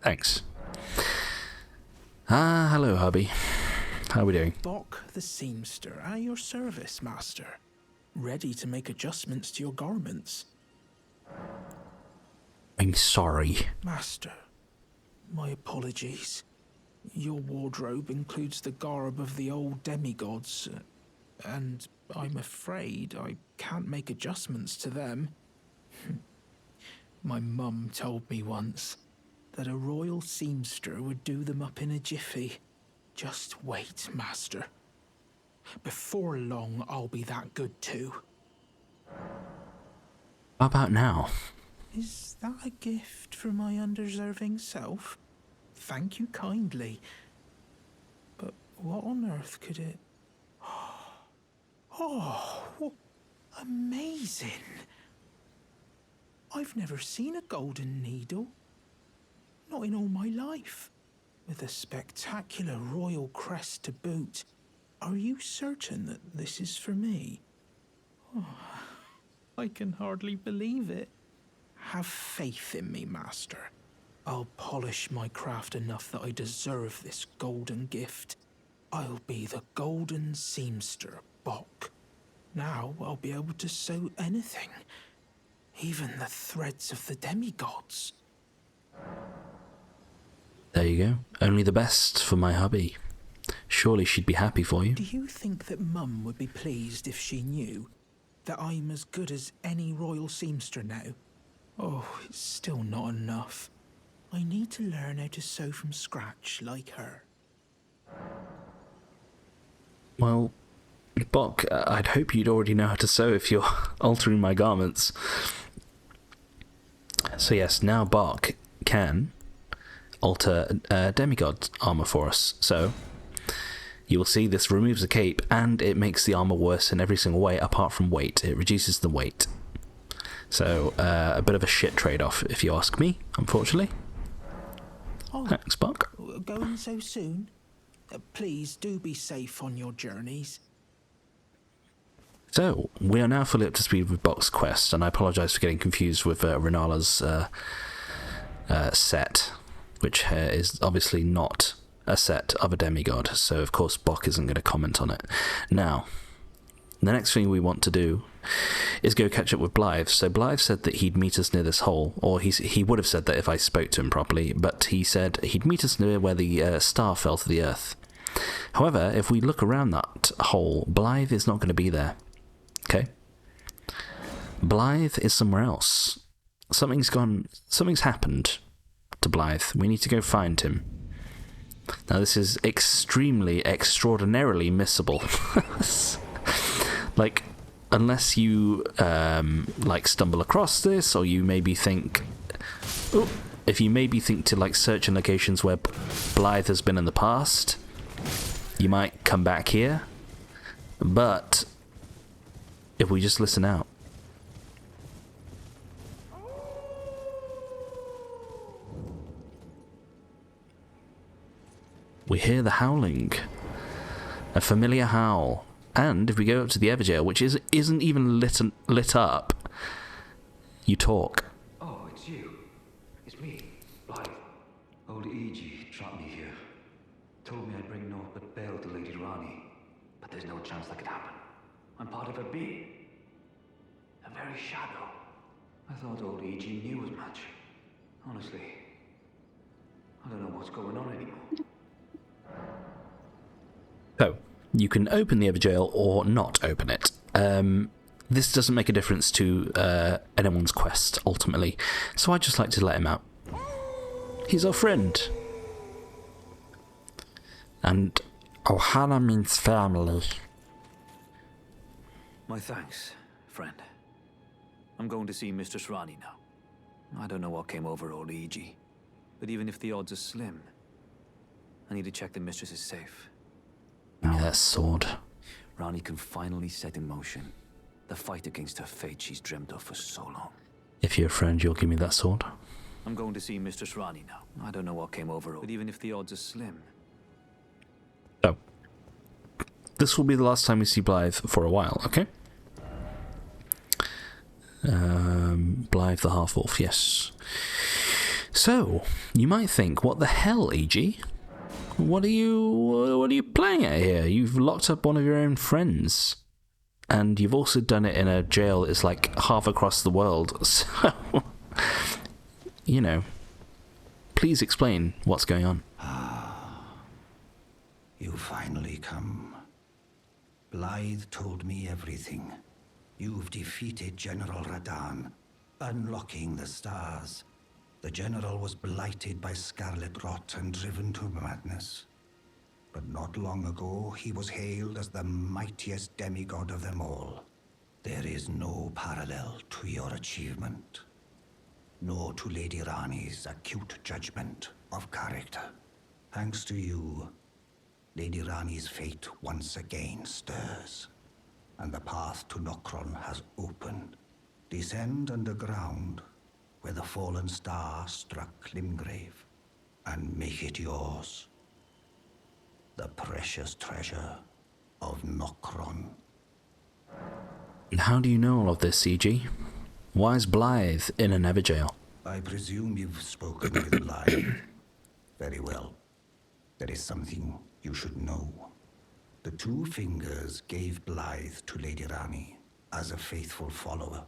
Thanks. Hello, hubby. How are we doing? Bok the seamster, at your service, master. Ready to make adjustments to your garments. I'm sorry. Master, my apologies. Your wardrobe includes the garb of the old demigods, and I'm afraid I can't make adjustments to them. My mum told me once that a royal seamster would do them up in a jiffy. Just wait, master. Before long, I'll be that good too. How about now? Is that a gift for my undeserving self? Thank you kindly. But what on earth could it... Oh, amazing. I've never seen a golden needle. Not in all my life. With a spectacular royal crest to boot. Are you certain that this is for me? Oh, I can hardly believe it. Have faith in me, master. I'll polish my craft enough that I deserve this golden gift. I'll be the golden seamster, Bok. Now I'll be able to sew anything. Even the threads of the demigods. There you go. Only the best for my hubby. Surely she'd be happy for you. Do you think that Mum would be pleased if she knew that I'm as good as any royal seamster now? Oh, it's still not enough. I need to learn how to sew from scratch like her. Well, Bok, I'd hope you'd already know how to sew if you're altering my garments. So yes, now Bok can alter demigod armor for us. So you will see this removes the cape and it makes the armor worse in every single way apart from weight. It reduces the weight. So a bit of a shit trade-off if you ask me, unfortunately. Oh, thanks, Bok. Going so soon? Please do be safe on your journeys. So, we are now fully up to speed with Bok's quest, and I apologise for getting confused with Renala's set, which is obviously not a set of a demigod, so of course Bok isn't going to comment on it. Now, the next thing we want to do is go catch up with Blythe. So Blythe said that he'd meet us near this hole, or he would have said that if I spoke to him properly, but he said he'd meet us near where the star fell to the earth. However, if we look around that hole, Blythe is not going to be there. Okay? Blythe is somewhere else. Something's happened to Blythe. We need to go find him. Now this is extraordinarily missable. Like, unless you stumble across this, or you maybe think, if you maybe think to search in locations where Blythe has been in the past, you might come back here. But if we just listen out, we hear the howling, a familiar howl. And if we go up to the Everjail, which isn't even lit up, you talk. Oh, it's you. It's me, Blythe. Old PEGI trapped me here. Told me I'd bring naught but bale to Lady Rani. But there's no chance that could happen. I'm part of a being. A very shadow. I thought old PEGI knew as much. Honestly, I don't know what's going on anymore. So, you can open the Everjail or not open it. This doesn't make a difference to anyone's quest, ultimately. So I'd just like to let him out. He's our friend. And Ohana means family. My thanks, friend. I'm going to see Mistress Rani now. I don't know what came over old PEGI. But even if the odds are slim, I need to check the mistress is safe. Yeah, that sword. Rani can finally set in motion the fight against her fate she's dreamt of for so long. If you're a friend, you'll give me that sword. I'm going to see Mistress Rani now. I don't know what came over her, but even if the odds are slim... So, this will be the last time we see Blythe for a while, okay? Blythe the Half-Wolf, yes. So, you might think, what the hell, E.G.? What are you playing at here? You've locked up one of your own friends. And you've also done it in a jail that's like half across the world. So, you know, please explain what's going on. You finally come. Blythe told me everything. You've defeated General Radan, unlocking the stars. The general was blighted by scarlet rot and driven to madness. But not long ago, he was hailed as the mightiest demigod of them all. There is no parallel to your achievement, nor to Lady Rani's acute judgment of character. Thanks to you, Lady Rani's fate once again stirs, and the path to Nokron has opened. Descend underground, where the fallen star struck Limgrave, and make it yours. The precious treasure of Nokron. And how do you know all of this, CG? Why is Blythe in a Never jail? I presume you've spoken with Blythe. Very well. There is something you should know. The Two Fingers gave Blythe to Lady Rani as a faithful follower.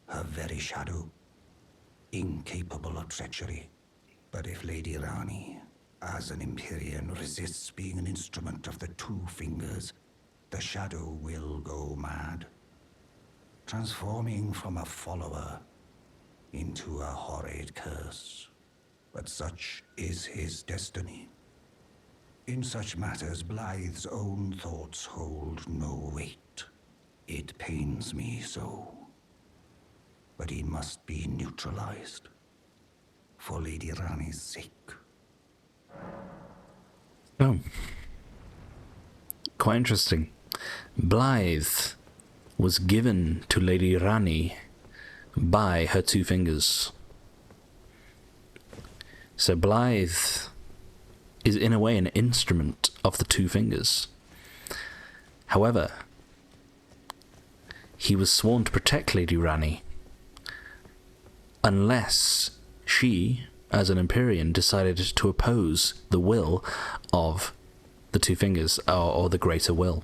Her very shadow, incapable of treachery. But if Lady Rani, as an Empyrean, resists being an instrument of the Two Fingers, the shadow will go mad, transforming from a follower into a horrid curse. But such is his destiny. In such matters, Blythe's own thoughts hold no weight. It pains me so. But he must be neutralized, for Lady Rani's sake. Oh. Quite interesting. Blythe was given to Lady Rani by her Two Fingers. So Blythe is in a way an instrument of the Two Fingers. However, he was sworn to protect Lady Rani unless she, as an Empyrean, decided to oppose the will of the Two Fingers, or the Greater Will.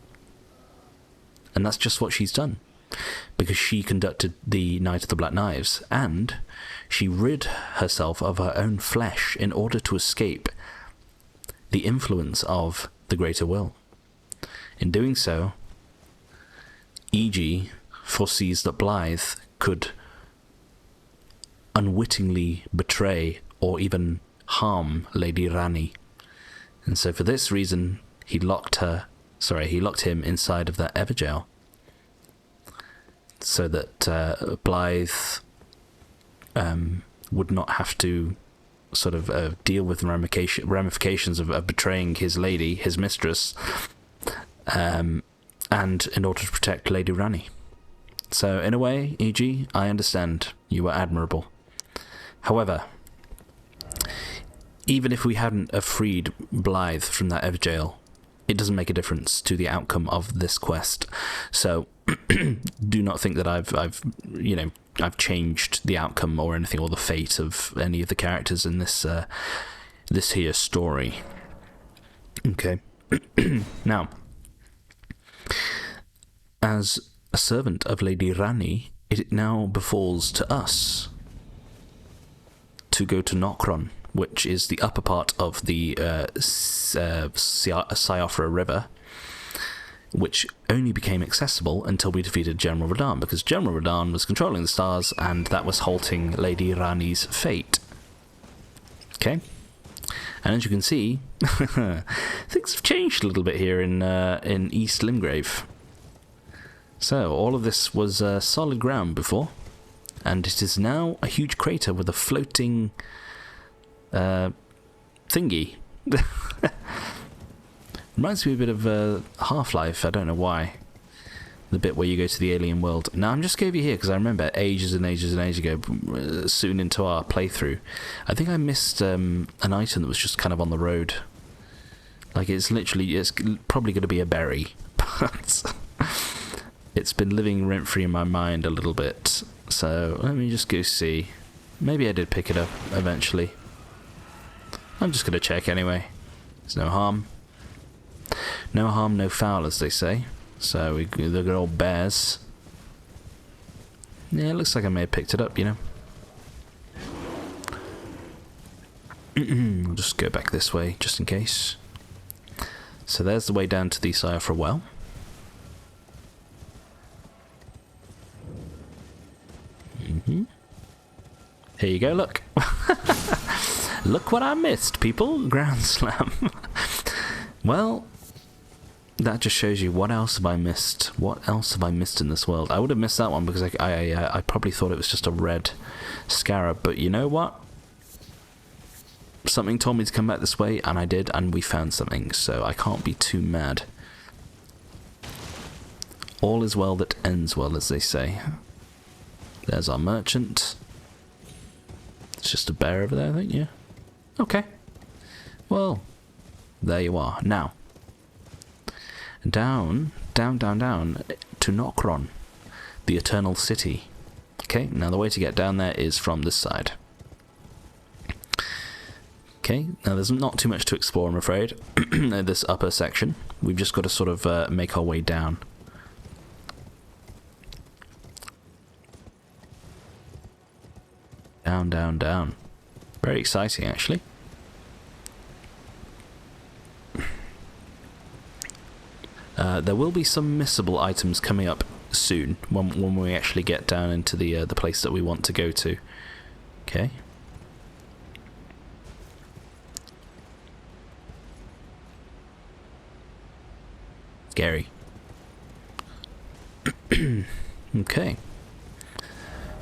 And that's just what she's done, because she conducted the Night of the Black Knives, and she rid herself of her own flesh in order to escape the influence of the Greater Will. In doing so, E.G. foresees that Blythe could unwittingly betray or even harm Lady Rani. And so for this reason, he locked him inside of that Everjail, so that Blythe would not have to sort of deal with the ramifications of betraying his lady, his mistress, and in order to protect Lady Rani. So in a way, E.G., I understand. You were admirable. However, even if we hadn't freed Blythe from that Everjail, it doesn't make a difference to the outcome of this quest. So do not think that I've changed the outcome or anything, or the fate of any of the characters in this here story. Okay. Now, as a servant of Lady Rani, it now befalls to us to go to Nokron, which is the upper part of the Siofra River, which only became accessible until we defeated General Radan, because General Radan was controlling the stars, and that was halting Lady Rani's fate. Okay? And as you can see, things have changed a little bit here in East Limgrave. So, all of this was solid ground before, and it is now a huge crater with a floating thingy. Reminds me a bit of Half-Life, I don't know why. The bit where you go to the alien world. Now, I'm just over here because I remember ages and ages and ages ago, soon into our playthrough, I think I missed an item that was just kind of on the road. Like, it's probably going to be a berry, but it's been living rent-free in my mind a little bit. So, let me just go see. Maybe I did pick it up eventually. I'm just going to check anyway. There's no harm. No harm, no foul, as they say. So, the good old bears. Yeah, it looks like I may have picked it up, you know. I'll just go back this way, just in case. So there's the way down to the Cypher well. Here you go, look. Look what I missed, people. Ground slam. Well, that just shows you what else have I missed. What else have I missed in this world? I would have missed that one because I probably thought it was just a red scarab. But you know what? Something told me to come back this way, and I did, and we found something. So I can't be too mad. All is well that ends well, as they say. There's our merchant. It's just a bear over there, I think, yeah. Okay. Well, there you are. Now, down to Nokron, the Eternal City. Okay, now the way to get down there is from this side. Okay, now there's not too much to explore, I'm afraid, in this upper section. We've just got to sort of make our way down. Down, down, down. Very exciting, actually. There will be some missable items coming up soon when we actually get down into the place that we want to go to. Okay. Scary. Okay.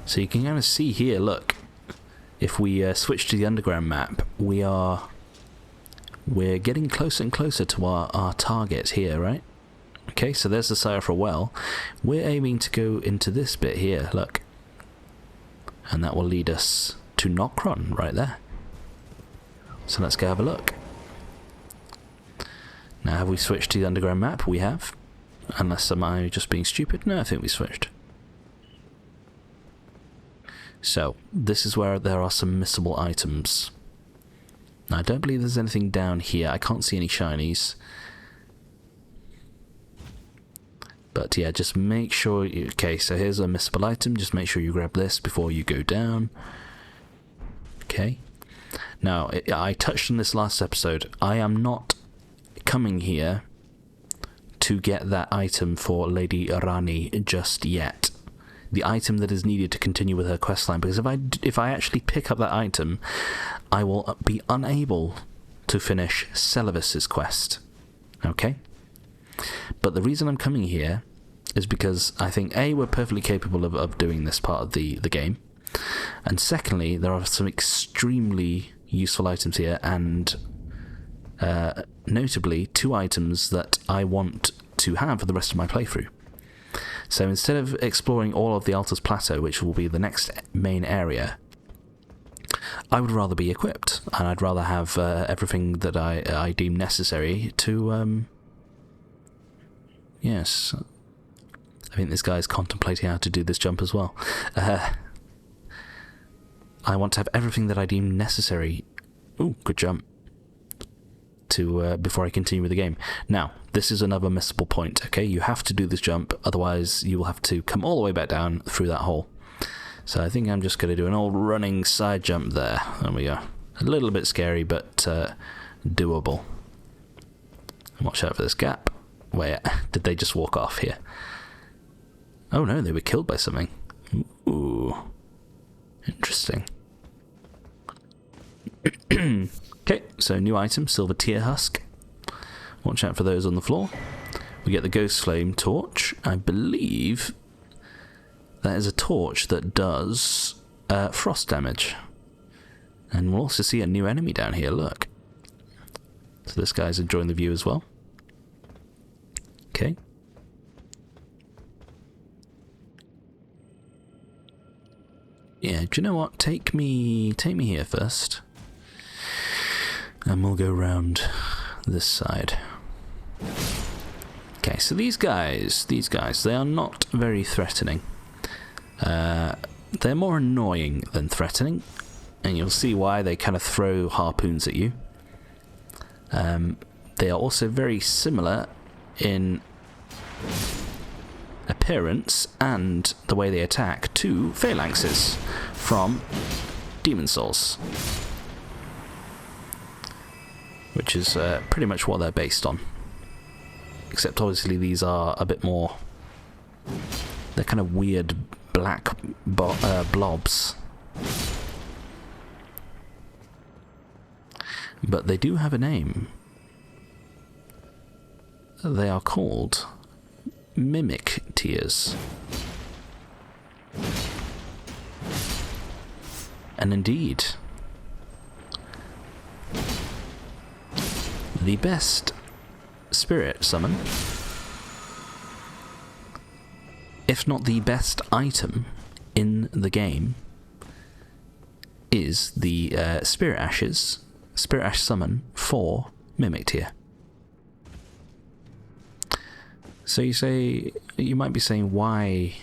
So you can kind of see here, look. If we switch to the underground map, we're getting closer and closer to our target here, right? Okay, so there's the Cypher well. We're aiming to go into this bit here, look. And that will lead us to Nokron, right there. So let's go have a look. Now, have we switched to the underground map? We have. Unless am I just being stupid? No, I think we switched. So, this is where there are some missable items. Now, I don't believe there's anything down here. I can't see any shinies. But yeah, just make sure... Okay, so here's a missable item. Just make sure you grab this before you go down. Okay. Now, I touched on this last episode. I am not coming here to get that item for Lady Rani just yet. The item that is needed to continue with her questline, because if I actually pick up that item, I will be unable to finish Celavis's quest. Okay? But the reason I'm coming here is because I think A, we're perfectly capable of doing this part of the game, and secondly, there are some extremely useful items here, and notably 2 items that I want to have for the rest of my playthrough. So instead of exploring all of the Altus Plateau, which will be the next main area, I would rather be equipped, and I'd rather have everything that I deem necessary to... Yes. I think this guy's contemplating how to do this jump as well. I want to have everything that I deem necessary... Ooh, good jump. To before I continue with the game. Now, this is another missable point, okay? You have to do this jump, otherwise you will have to come all the way back down through that hole. So I think I'm just going to do an old running side jump there. There we go. A little bit scary, but doable. Watch out for this gap. Wait, did they just walk off here? Oh no, they were killed by something. Ooh. Interesting. Okay, so new item, silver tear husk. Watch out for those on the floor. We get the ghost flame torch. I believe that is a torch that does frost damage. And we'll also see a new enemy down here, look. So this guy's enjoying the view as well. Okay. Yeah, do you know what? Take me here first. And we'll go round this side. Okay, so these guys, they are not very threatening. They're more annoying than threatening, and you'll see why. They kind of throw harpoons at you. They are also very similar in appearance and the way they attack to phalanxes from Demon Souls, which is pretty much what they're based on. Except obviously these are a bit more... They're kind of weird black blobs. But they do have a name. They are called Mimic Tears. And indeed, the best spirit summon, if not the best item in the game, is the Spirit Ash summon for Mimic Tear. So you might be saying, why,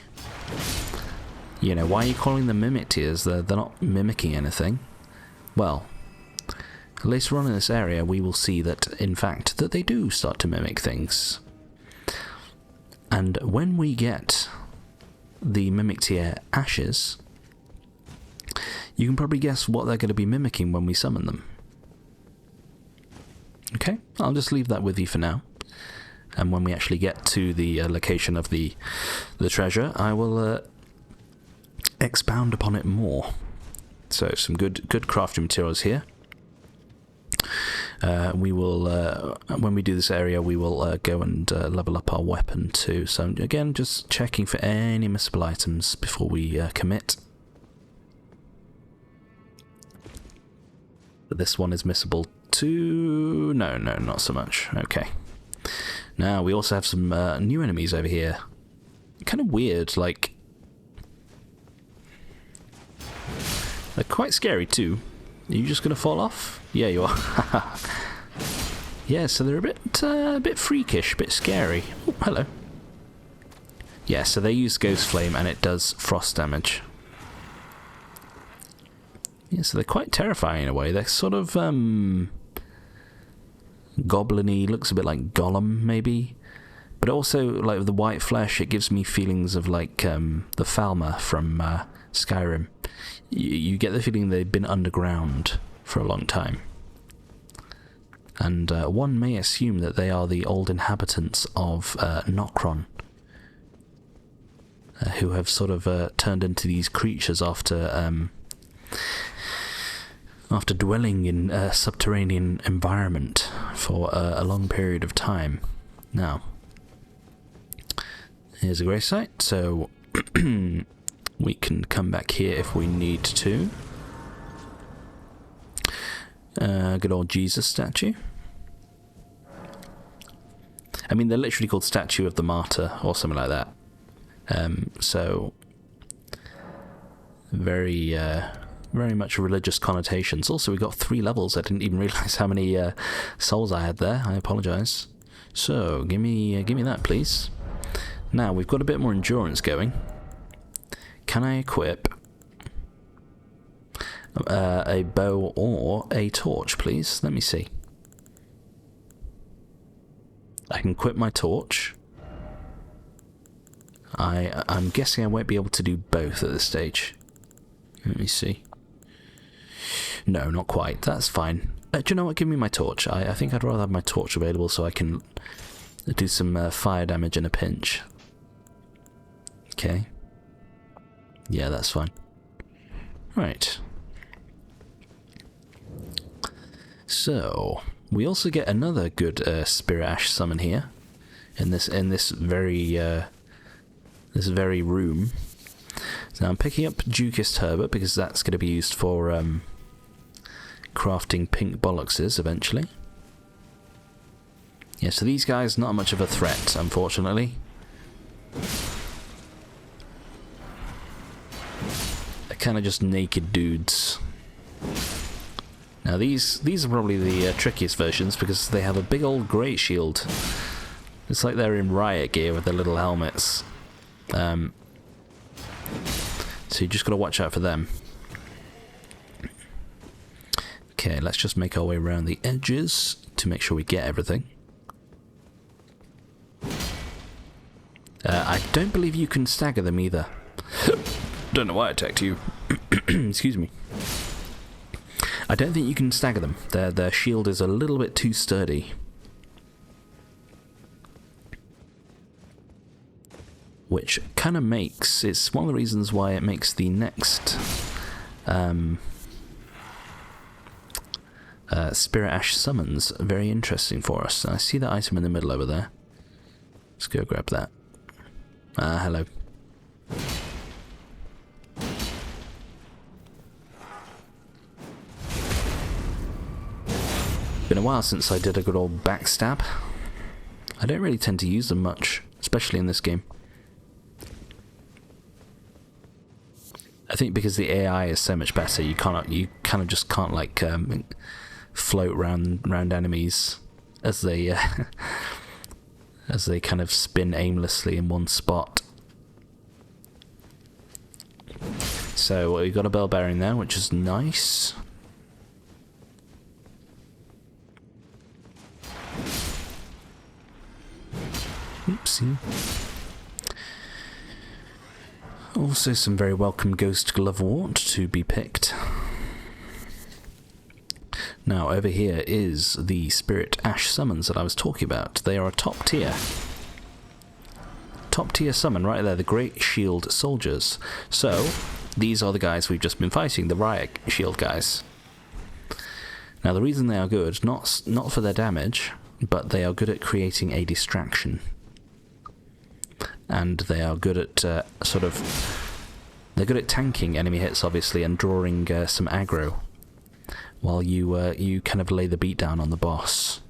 why are you calling them Mimic Tears? They're not mimicking anything. Well, later on in this area we will see that, in fact, that they do start to mimic things. And when we get the Mimic Tear ashes, you can probably guess what they're going to be mimicking when we summon them. Okay, I'll just leave that with you for now. And when we actually get to the location of the treasure, I will expound upon it more. So some good crafting materials here. We will, when we do this area, we will go and level up our weapon too. So again, just checking for any missable items before we commit. But this one is missable too. No, not so much. Okay. Now, we also have some new enemies over here. Kind of weird, like... They're quite scary too. Are you just going to fall off? Yeah, you are. Yeah, so they're a bit freakish, a bit scary. Oh, hello. Yeah, so they use Ghost Flame and it does frost damage. Yeah, so they're quite terrifying in a way. They're sort of... goblin-y, looks a bit like Gollum maybe, but also like with the white flesh it gives me feelings of like the Falmer from Skyrim. You get the feeling they've been underground for a long time, and one may assume that they are the old inhabitants of Nokron, who have sort of turned into these creatures after dwelling in a subterranean environment for a long period of time. Now, here's a grave site, so we can come back here if we need to. Good old Jesus statue. I mean, they're literally called Statue of the Martyr or something like that. So, very much religious connotations. Also, we got 3 levels. I didn't even realise how many souls I had there. I apologise. So, give me that, please. Now, we've got a bit more endurance going. Can I equip a bow or a torch, please? Let me see. I can equip my torch. I'm guessing I won't be able to do both at this stage. Let me see. No, not quite. That's fine. Do you know what? Give me my torch. I think I'd rather have my torch available so I can do some fire damage in a pinch. Okay. Yeah, that's fine. Right. So, we also get another good Spirit Ash summon here in this very room. So I'm picking up Ducus Turbot because that's going to be used for crafting pink bollockses eventually. Yeah, so these guys, not much of a threat, unfortunately. They're kind of just naked dudes. Now these are probably the trickiest versions because they have a big old great shield. It's like they're in riot gear with their little helmets. So you just got to watch out for them. Okay, let's just make our way around the edges to make sure we get everything. I don't believe you can stagger them either. Don't know why I attacked you. Excuse me. I don't think you can stagger them. Their shield is a little bit too sturdy. Which kind of makes... It's one of the reasons why it makes the next... Spirit Ash summons very interesting for us. I see that item in the middle over there. Let's go grab that. Hello. Been a while since I did a good old backstab. I don't really tend to use them much, especially in this game. I think because the AI is so much better, you kind of just can't like float round enemies as they as they kind of spin aimlessly in one spot. So we've got a bell bearing there, which is nice. Oopsie. Also some very welcome ghost glovewort to be picked. Now over here is the Spirit Ash summons that I was talking about. They are a top tier summon right there, the Great Shield Soldiers. So these are the guys we've just been fighting, the Riot Shield guys. Now the reason they are good, not for their damage, but they are good at creating a distraction. And they are good at they're good at tanking enemy hits, obviously, and drawing some aggro while you kind of lay the beat down on the boss.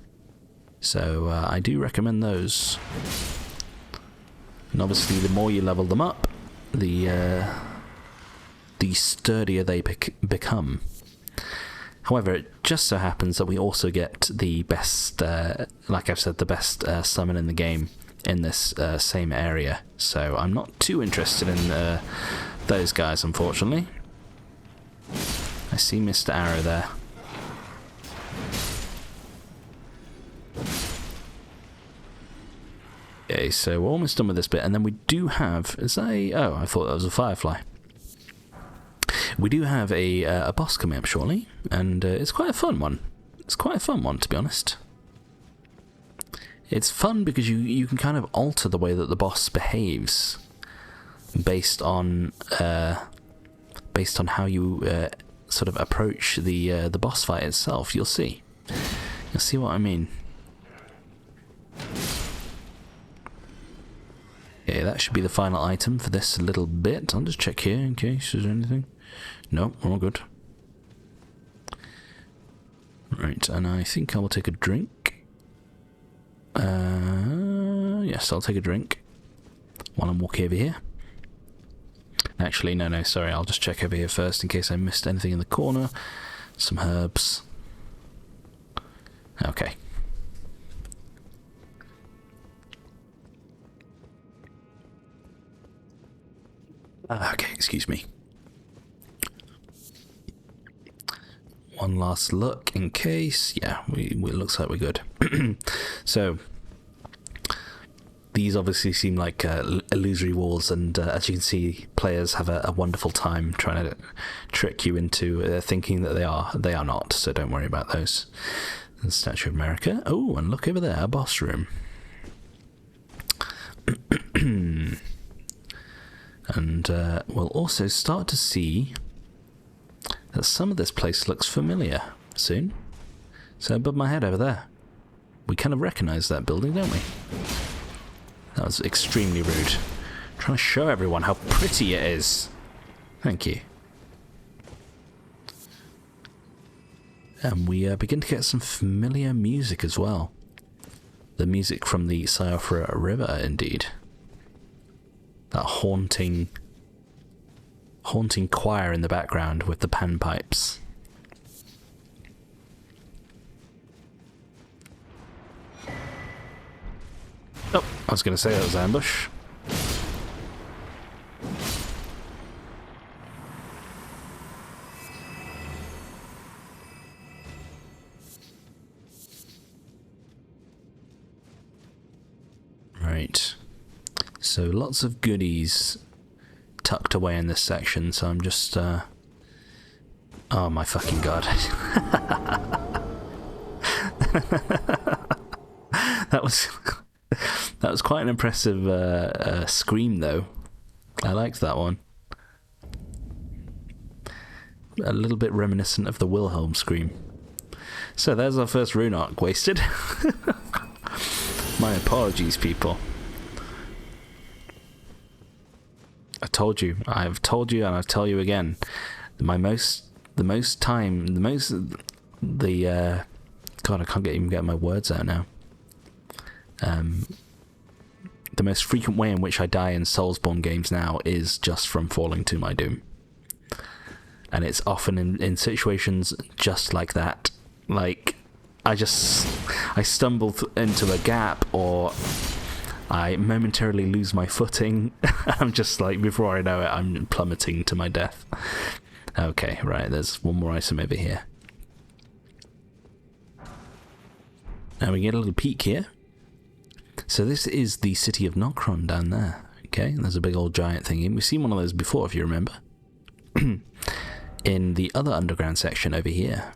So I do recommend those. And obviously, the more you level them up, the sturdier they become. However, it just so happens that we also get the best, like I've said, the best summon in the game in this same area. So I'm not too interested in those guys, unfortunately. I see Mr. Arrow there. Okay, so we're almost done with this bit, and then we do have... Oh, I thought that was a firefly. We do have a boss coming up shortly, and it's quite a fun one. It's quite a fun one, to be honest. It's fun because you can kind of alter the way that the boss behaves based on how you sort of approach the boss fight itself. You'll see what I mean. Okay, that should be the final item for this little bit. I'll just check here in case there's anything. No, we're all good. Right, and I think I will take a drink. Yes, I'll take a drink while I'm walking over here. Actually, no, sorry, I'll just check over here first in case I missed anything in the corner. Some herbs. Okay. Okay, excuse me. One last look in case. Yeah, it looks like we're good. So, these obviously seem like illusory walls, and as you can see, players have a wonderful time trying to trick you into thinking that they are. They are not, so don't worry about those. The Statue of America. Oh, and look over there, a boss room. And we'll also start to see that some of this place looks familiar soon. So above my head over there, we kind of recognise that building, don't we? That was extremely rude. I'm trying to show everyone how pretty it is. Thank you. And we begin to get some familiar music as well. The music from the Siofra River, indeed. That haunting choir in the background with the panpipes. Oh, I was going to say that was ambush. Right. So lots of goodies tucked away in this section, so I'm just oh my fucking god. That was quite an impressive scream though. I liked that one. A little bit reminiscent of the Wilhelm scream. So there's our first rune arc wasted. My apologies, people. I've told you, and I'll tell you again. God, I can't even get my words out now. The most frequent way in which I die in Soulsborne games now is just from falling to my doom. And it's often in situations just like that. Like, I stumble into a gap, or I momentarily lose my footing. I'm just like, before I know it, I'm plummeting to my death. Okay, right, there's one more item over here. Now we get a little peek here. So this is the city of Nokron down there. Okay, there's a big old giant thingy. We've seen one of those before, if you remember. In the other underground section over here,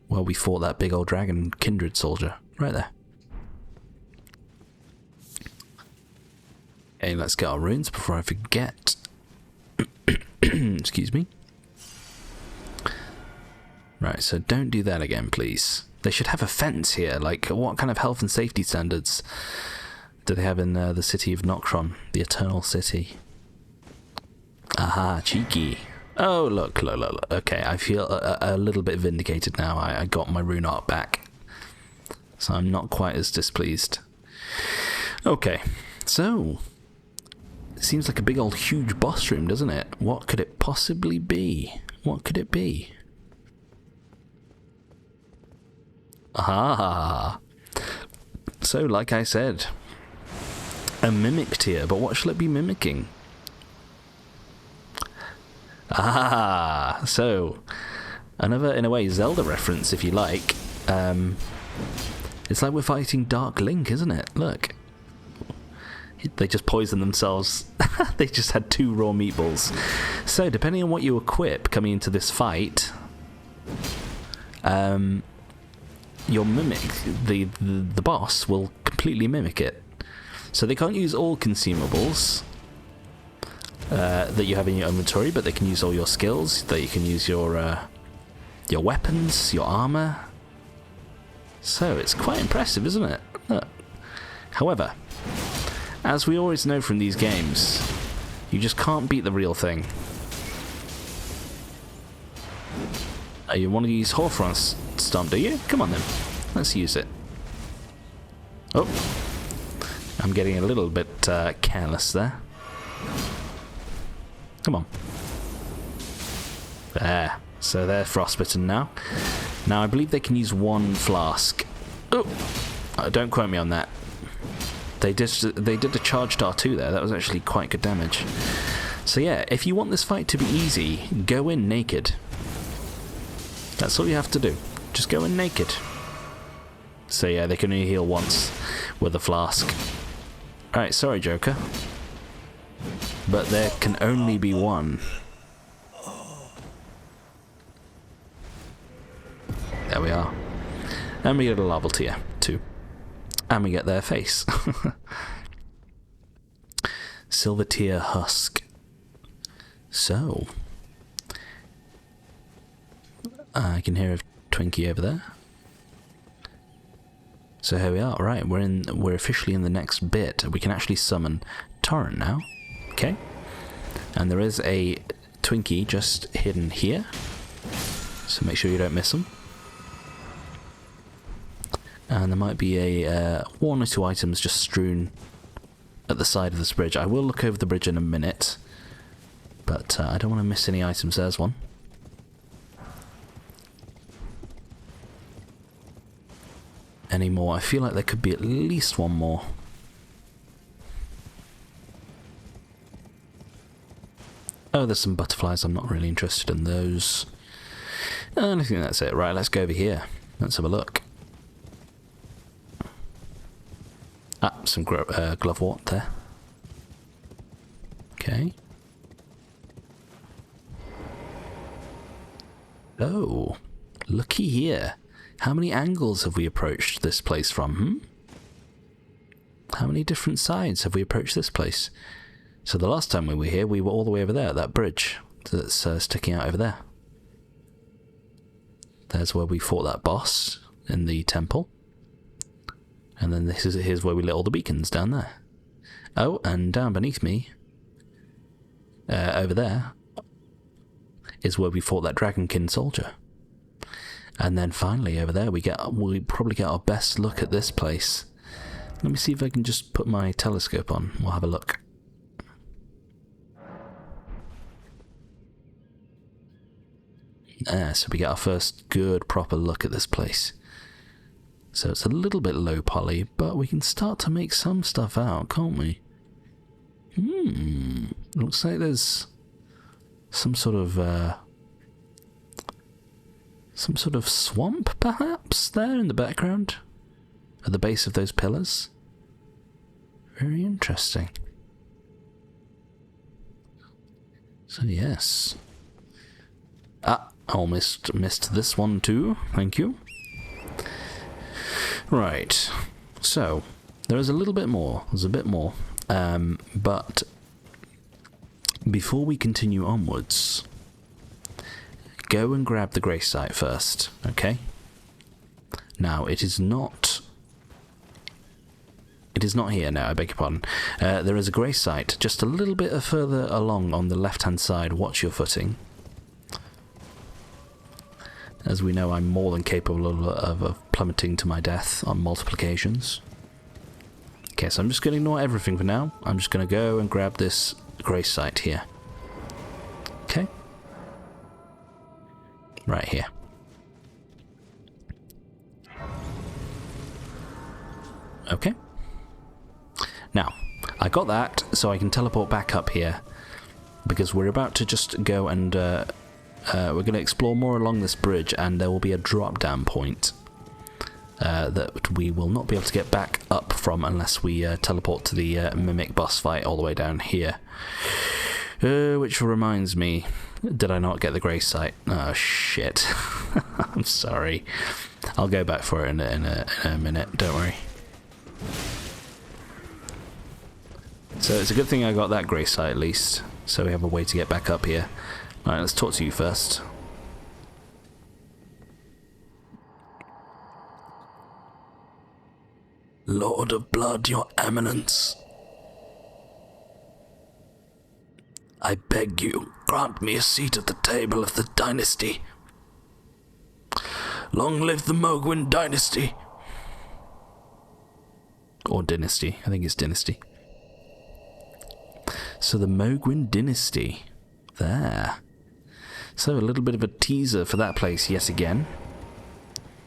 where we fought that big old dragon kindred soldier. Right there. Okay, let's get our runes before I forget. Excuse me. Right, so don't do that again, please. They should have a fence here. Like, what kind of health and safety standards do they have in the city of Nokron, the Eternal City? Aha, cheeky. Oh, look. Okay, I feel a little bit vindicated now. I got my rune art back. So I'm not quite as displeased. Okay, so it seems like a big old huge boss room, doesn't it? What could it possibly be? What could it be? Aha! So, like I said, a mimic tier, but what shall it be mimicking? Ah, so another, in a way, Zelda reference, if you like. It's like we're fighting Dark Link, isn't it? Look. They just poisoned themselves. They just had 2 raw meatballs. So, depending on what you equip coming into this fight, your mimic, the boss, will completely mimic it. So they can't use all consumables that you have in your inventory, but they can use all your skills. That you can use your weapons, your armor. So it's quite impressive, isn't it? Look. However, as we always know from these games, you just can't beat the real thing. You want to use Hawthorne Stomp, do you? Come on then, let's use it. Oh, I'm getting a little bit careless there. Come on. There. So they're frostbitten now. Now I believe they can use 1 flask. Oh, don't quote me on that. They did a charged R2 there. That was actually quite good damage. So yeah, if you want this fight to be easy, go in naked. That's all you have to do. Just go in naked. So yeah, they can only heal once with a flask. Alright, sorry Joker. But there can only be 1. There we are. And we get a level tier 2. And we get their face. Silver tier husk. So I can hear a Twinkie over there. So here we are. Right, we're officially in the next bit. We can actually summon Torrent now. Okay. And there is a Twinkie just hidden here. So make sure you don't miss them. And there might be a one or two items just strewn at the side of this bridge. I will look over the bridge in a minute, but I don't want to miss any items. There's one. Any more? I feel like there could be at least one more. Oh, there's some butterflies. I'm not really interested in those. And I think that's it. Right, let's go over here. Let's have a look. Ah, some glovewort there. Okay. Oh, looky here. How many angles have we approached this place from, How many different sides have we approached this place? So the last time we were here, we were all the way over there, that bridge that's sticking out over there. There's where we fought that boss in the temple. And then here's where we lit all the beacons, down there. Oh, and down beneath me, over there, is where we fought that dragonkin soldier. And then finally over there we probably get our best look at this place. Let me see if I can just put my telescope on. We'll have a look. So we get our first good proper look at this place. So it's a little bit low poly, but we can start to make some stuff out, can't we? Looks like there's some sort of swamp, perhaps, there in the background, at the base of those pillars. Very interesting. So yes. Ah, almost missed this one too. Thank you. Right. So there is a little bit more. There's a bit more. But before we continue onwards, go and grab the grace site first, okay? Now, it is not here now, I beg your pardon. There is a grace site just a little bit further along on the left-hand side. Watch your footing. As we know, I'm more than capable of plummeting to my death on multiple occasions. Okay, so I'm just going to ignore everything for now. I'm just going to go and grab this grace site here. Okay? Right here. Okay. Now, I got that, so I can teleport back up here, because we're about to just go and we're going to explore more along this bridge, and there will be a drop-down point that we will not be able to get back up from unless we teleport to the Mimic boss fight all the way down here. Which reminds me, did I not get the grace site? Oh, shit. I'm sorry. I'll go back for it in a minute, don't worry. So it's a good thing I got that grace site at least, so we have a way to get back up here. Alright, let's talk to you first. Lord of Blood, your eminence. I beg you, grant me a seat at the table of the dynasty. Long live the Mogwin dynasty. Or dynasty, I think it's dynasty. So the Mogwin dynasty. There. So a little bit of a teaser for that place yet again,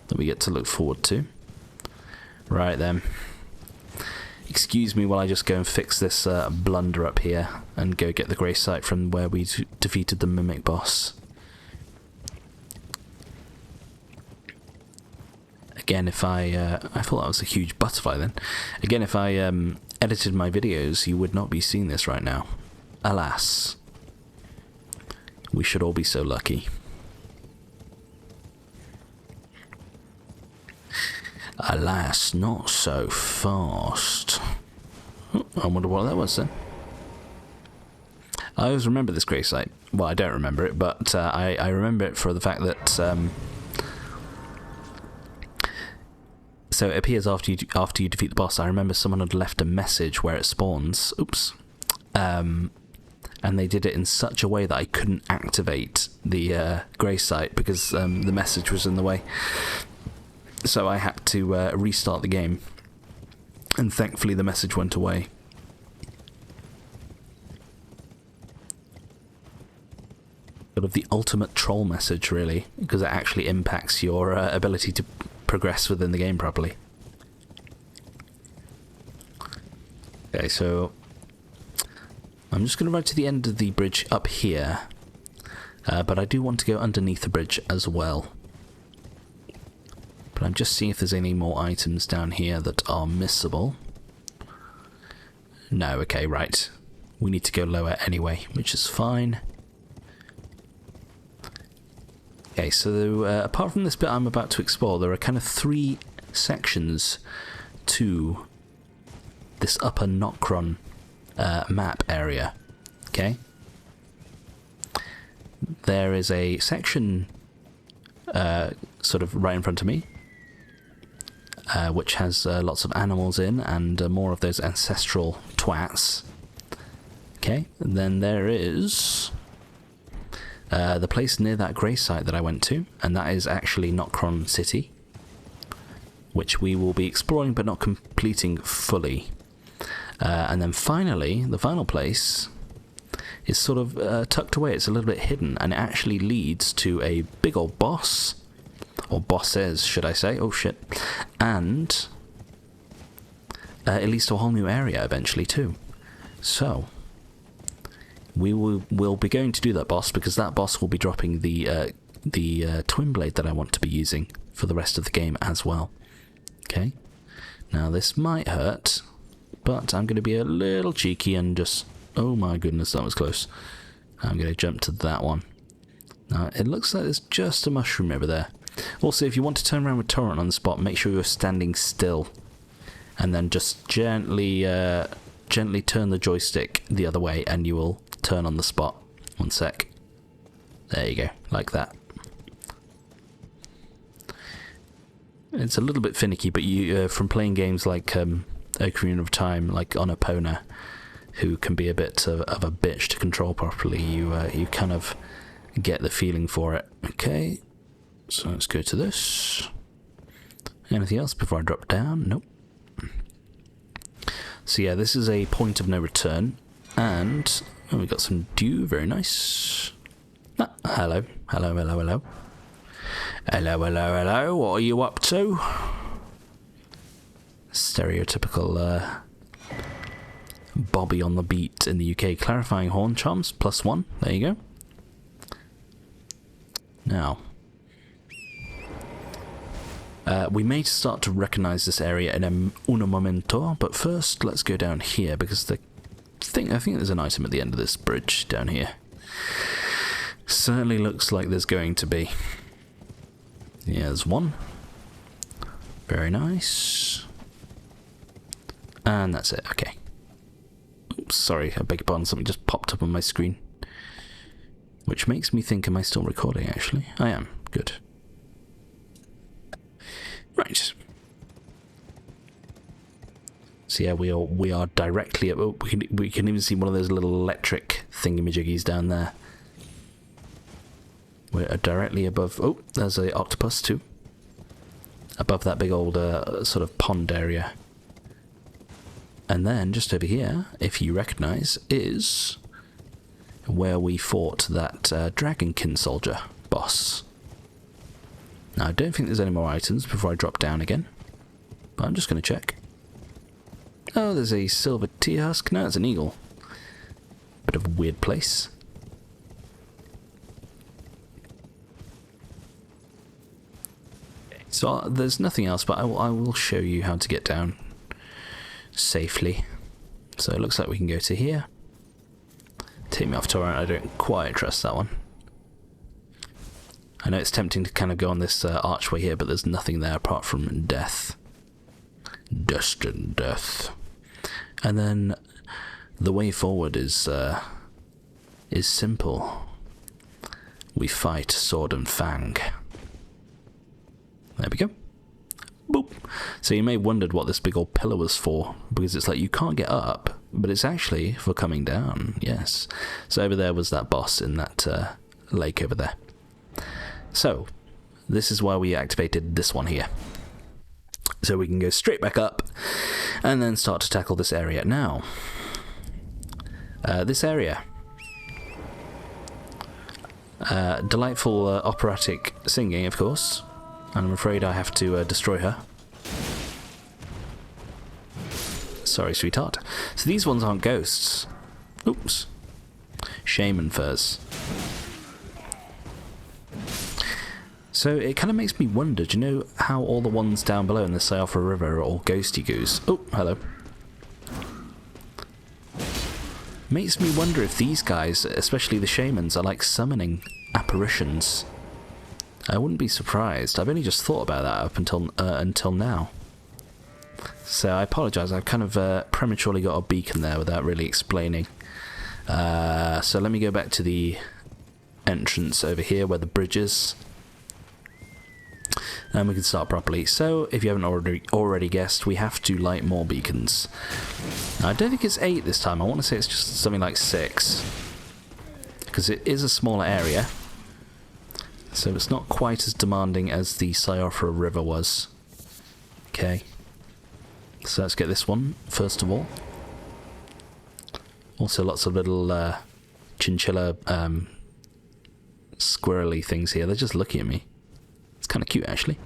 that we get to look forward to. Right then. Excuse me while I just go and fix this blunder up here and go get the grace site from where we defeated the Mimic boss. Again, if I thought that was a huge butterfly then. Again, if I edited my videos, you would not be seeing this right now. Alas. We should all be so lucky. Alas, not so fast. Oh, I wonder what that was then. I always remember this grace site. Well, I don't remember it, but I remember it for the fact that so it appears after you defeat the boss. I remember someone had left a message where it spawns. Oops. And they did it in such a way that I couldn't activate the grace site because the message was in the way. So I had to restart the game. And thankfully the message went away. Sort of the ultimate troll message, really, because it actually impacts your ability to progress within the game properly. Okay, so I'm just going to ride to the end of the bridge up here, but I do want to go underneath the bridge as well. But I'm just seeing if there's any more items down here that are missable. No, okay, right. We need to go lower anyway, which is fine. Okay, so apart from this bit I'm about to explore, there are kind of 3 sections to this upper Nokron map area. Okay? There is a section sort of right in front of me, which has lots of animals in and more of those ancestral twats. Okay, and then there is the place near that grey site that I went to, and that is actually Nokron City, which we will be exploring but not completing fully. And then finally, the final place is sort of tucked away. It's a little bit hidden, and it actually leads to a big old boss, or bosses, should I say? Oh shit! And it leads to a whole new area eventually too. So we'll be going to do that boss, because that boss will be dropping the twin blade that I want to be using for the rest of the game as well. Okay. Now this might hurt, but I'm going to be a little cheeky and just... Oh my goodness, that was close. I'm going to jump to that one. Now, it looks like there's just a mushroom over there. Also, if you want to turn around with Torrent on the spot, make sure you're standing still. And then just gently turn the joystick the other way and you will turn on the spot. One sec. There you go, like that. It's a little bit finicky, but you from playing games like Ocarina of Time, like on Epona, who can be a bit of a bitch to control properly, you kind of get the feeling for it. Okay, so let's go to this. Anything else before I drop down? Nope. So yeah, this is a point of no return, and we got some dew, very nice. Ah, hello, hello, hello, hello. Hello, hello, hello, what are you up to? Stereotypical Bobby on the beat in the UK. Clarifying horn charms, +1, there you go. Now, we may start to recognise this area in un momento, but first let's go down here, because I think there's an item at the end of this bridge down here. Certainly looks like there's going to be. Yeah, there's one. Very nice. And that's it, okay. Oops, sorry, I beg your pardon, something just popped up on my screen. Which makes me think, am I still recording, actually? I am, good. Right. So yeah, we are directly at, we can even see one of those little electric thingamajiggies down there. We're directly above, oh, there's a octopus too. Above that big old sort of pond area. And then just over here, if you recognise, is where we fought that Dragonkin soldier boss. Now I don't think there's any more items before I drop down again, but I'm just going to check. Oh, there's a silver tea husk. No, it's an eagle. Bit of a weird place. So there's nothing else, but I will show you how to get down safely. So it looks like we can go to here. Take me off torrent. I don't quite trust that one. I know it's tempting to kind of go on this archway here, but there's nothing there apart from death. Dust and death. And then the way forward is simple. We fight sword and fang. There we go. Boop. So you may have wondered what this big old pillar was for, because it's like you can't get up, but it's actually for coming down, yes. So over there was that boss in that lake over there. So, this is why we activated this one here. So we can go straight back up and then start to tackle this area. Now, this area. Delightful operatic singing, of course. And I'm afraid I have to destroy her. Sorry, sweetheart. So these ones aren't ghosts. Oops. Shaman furs. So it kind of makes me wonder, do you know how all the ones down below in the Siofra River are all ghosty goos? Oh, hello. Makes me wonder if these guys, especially the shamans, are like summoning apparitions. I wouldn't be surprised. I've only just thought about that up until now. So I apologise, I've kind of prematurely got a beacon there without really explaining. So let me go back to the entrance over here where the bridge is. And we can start properly. So, if you haven't already guessed, we have to light more beacons. Now, I don't think it's 8 this time. I want to say it's just something like 6. Because it is a smaller area. So it's not quite as demanding as the Siofra River was. Okay. So let's get this one, first of all. Also lots of little chinchilla squirrely things here. They're just looking at me. It's kind of cute, actually.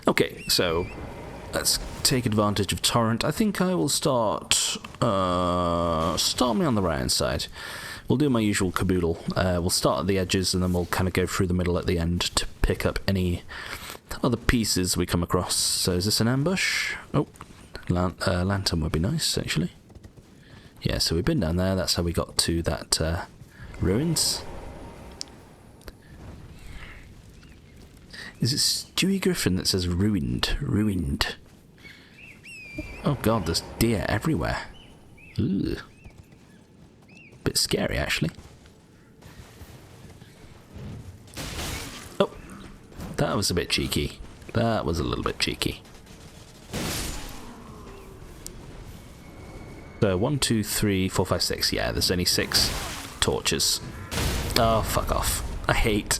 Okay, so let's take advantage of Torrent. I think I will start me on the right-hand side. We'll do my usual caboodle. We'll start at the edges and then we'll kind of go through the middle at the end to pick up any other pieces we come across. So is this an ambush? Oh, lantern would be nice, actually. Yeah, so we've been down there. That's how we got to that ruins. Is it Stewie Griffin that says ruined? Ruined. Oh god, there's deer everywhere. Ooh. Bit scary, actually. Oh, that was a bit cheeky. That was a little bit cheeky. So 1, 2, 3, 4, 5, 6. Yeah, there's only 6 torches. Oh, fuck off. I hate.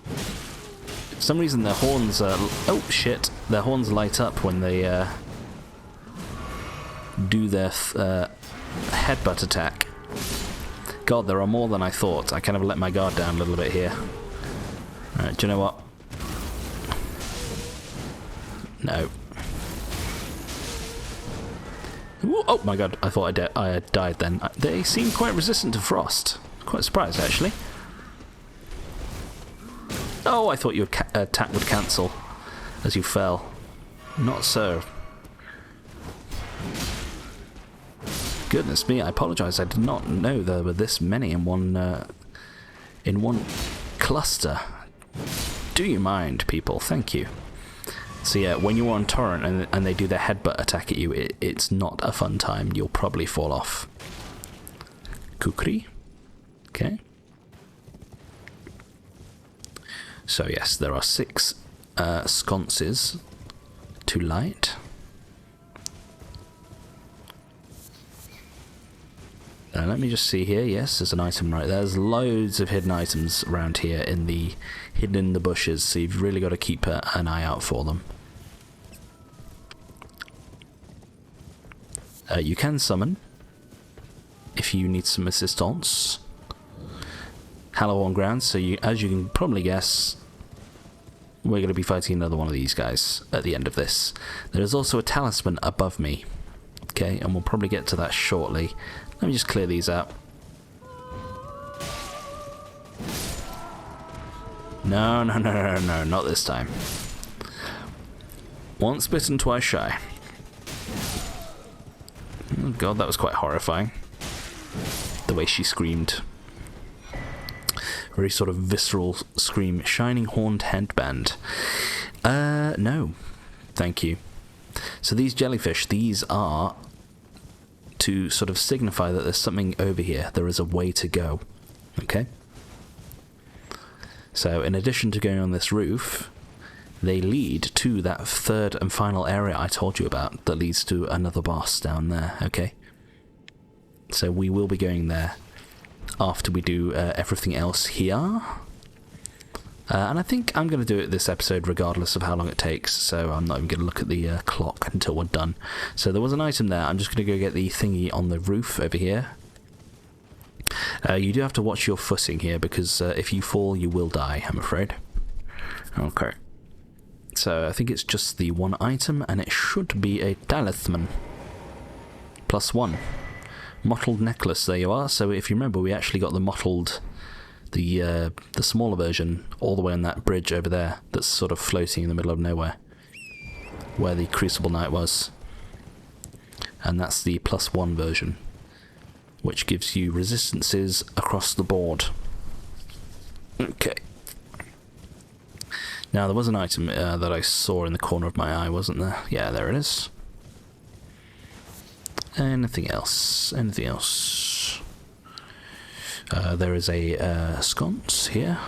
For some reason their horns oh shit, their horns light up when they do their headbutt attack. God, there are more than I thought. I kind of let my guard down a little bit here. Alright, do you know what? No. Ooh, oh my god, I thought I had died then. They seem quite resistant to frost. Quite surprised, actually. Oh, I thought your attack would cancel as you fell. Not so. Goodness me, I apologise. I did not know there were this many in one cluster. Do you mind, people? Thank you. So yeah, when you're on Torrent and they do their headbutt attack at you, it's not a fun time. You'll probably fall off. Kukri. Okay. So yes, there are 6 sconces to light. Let me just see here. Yes, there's an item right there. There's loads of hidden items around here hidden in the bushes, so you've really got to keep an eye out for them. You can summon if you need some assistance. Hallow on ground, so as you can probably guess, we're going to be fighting another one of these guys at the end of this. There is also a talisman above me. Okay, and we'll probably get to that shortly. Let me just clear these out. No, not this time. Once bitten, twice shy. Oh god, that was quite horrifying. The way she screamed. Very sort of visceral scream. Shining horned headband. No. Thank you. So these jellyfish, these are to sort of signify that there's something over here. There is a way to go. Okay? So in addition to going on this roof, they lead to that 3rd and final area I told you about that leads to another boss down there. Okay? So we will be going there after we do everything else here. And I think I'm going to do it this episode regardless of how long it takes, so I'm not even going to look at the clock until we're done. So there was an item there. I'm just going to go get the thingy on the roof over here. You do have to watch your footing here, because if you fall, you will die, I'm afraid. Okay. So I think it's just the one item, and it should be a talisman. +1. Mottled necklace, there you are. So if you remember, we actually got the mottled... the smaller version all the way on that bridge over there that's sort of floating in the middle of nowhere, where the Crucible Knight was. And that's the +1 version, which gives you resistances across the board. Okay. Now, there was an item that I saw in the corner of my eye, wasn't there? Yeah, there it is. Anything else? Anything else? There is a sconce here.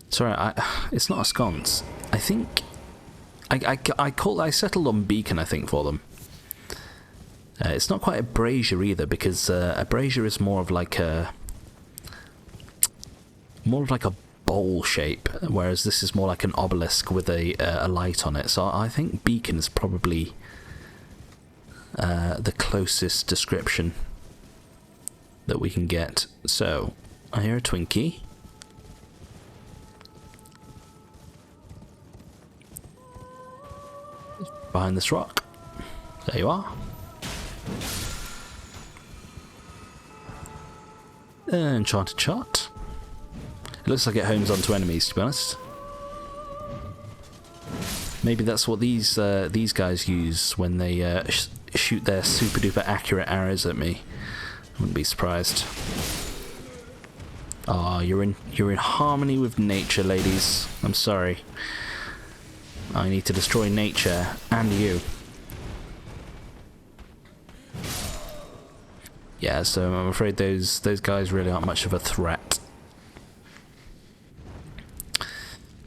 Sorry, it's not a sconce. I think I settled on beacon, I think, for them. It's not quite a brazier either, because a brazier is more of like a bowl shape, whereas this is more like an obelisk with a light on it. So I think beacon is probably the closest description that we can get. So I hear a Twinkie. Behind this rock. There you are. Enchanted chart. It looks like it homes onto enemies, to be honest. Maybe that's what these guys use when they shoot their super duper accurate arrows at me. I wouldn't be surprised. Ah, you're in harmony with nature, ladies. I'm sorry. I need to destroy nature and you. Yeah, so I'm afraid those guys really aren't much of a threat.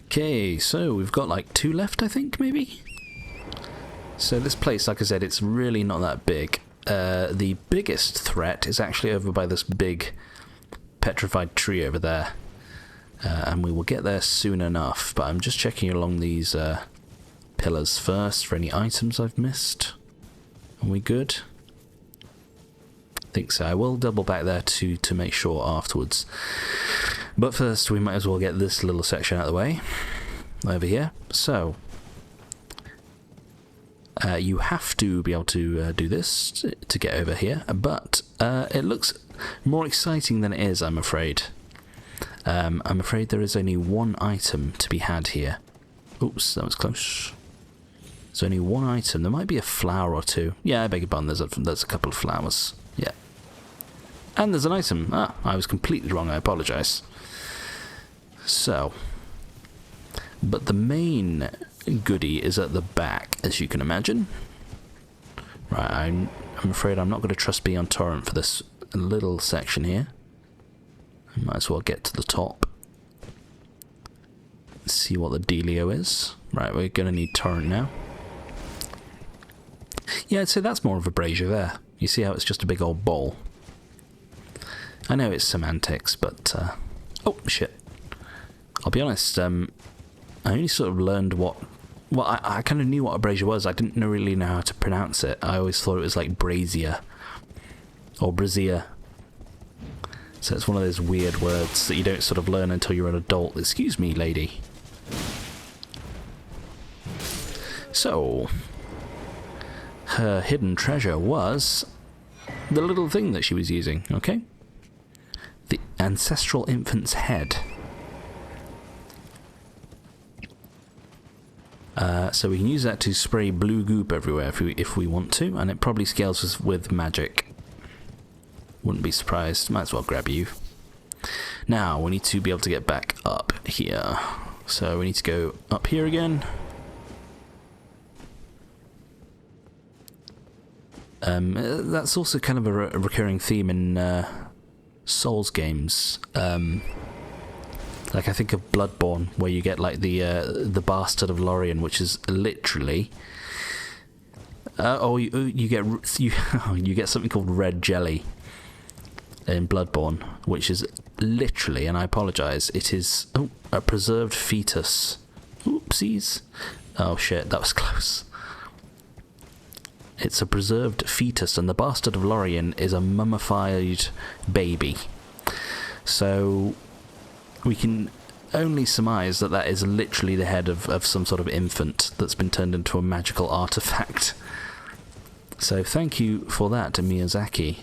Okay, so we've got like 2 left, I think, maybe? So this place, like I said, it's really not that big. The biggest threat is actually over by this big petrified tree over there. And we will get there soon enough, but I'm just checking along these pillars first for any items I've missed. Are we good? I think so. I will double back there to make sure afterwards. But first, we might as well get this little section out of the way. Over here. So, you have to be able to do this to get over here, but it looks more exciting than it is, I'm afraid. I'm afraid there is only one item to be had here. Oops, that was close. There's only one item. There might be a flower or two. Yeah, I beg your pardon, there's a couple of flowers. Yeah. And there's an item. Ah, I was completely wrong, I apologise. So, but the main goodie is at the back, as you can imagine. Right, I'm afraid I'm not going to trust being on torrent for this little section here. I might as well get to the top. See what the dealio is. Right, we're going to need torrent now. Yeah, I'd say that's more of a brazier there. You see how it's just a big old bowl. I know it's semantics, but... oh, shit. I'll be honest, I only sort of learned what... Well, I kind of knew what a brazier was. I didn't really know how to pronounce it. I always thought it was like brazier. Or brazier. So it's one of those weird words that you don't sort of learn until you're an adult. Excuse me, lady. So... her hidden treasure was... the little thing that she was using, okay? The ancestral infant's head. So we can use that to spray blue goop everywhere if we want to, and it probably scales us with magic. Wouldn't be surprised. Might as well grab you. Now, we need to be able to get back up here. So we need to go up here again. That's also kind of a recurring theme in Souls games. Like I think of Bloodborne, where you get like the Bastard of Lorien, which is literally, you get something called red jelly, in Bloodborne, which is literally, and I apologise, it is a preserved fetus. Oopsies. Oh shit, that was close. It's a preserved fetus, and the Bastard of Lorien is a mummified baby. So we can only surmise that that is literally the head of some sort of infant that's been turned into a magical artifact. So thank you for that, Miyazaki.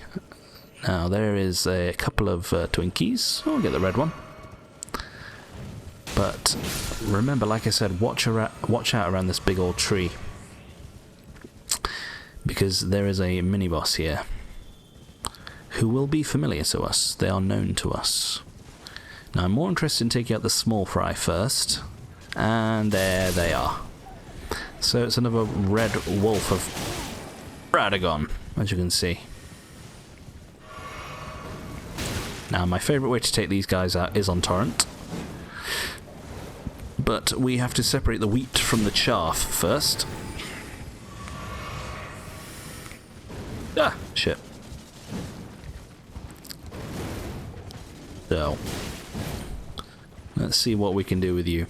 Now there is a couple of Twinkies. I'll get the red one. But remember, like I said, watch out around this big old tree, because there is a mini-boss here who will be familiar to us. They are known to us. Now I'm more interested in taking out the small fry first, and there they are. So it's another red wolf of Radagon, as you can see. Now my favourite way to take these guys out is on torrent, but we have to separate the wheat from the chaff first. Ah, shit. So, let's see what we can do with you.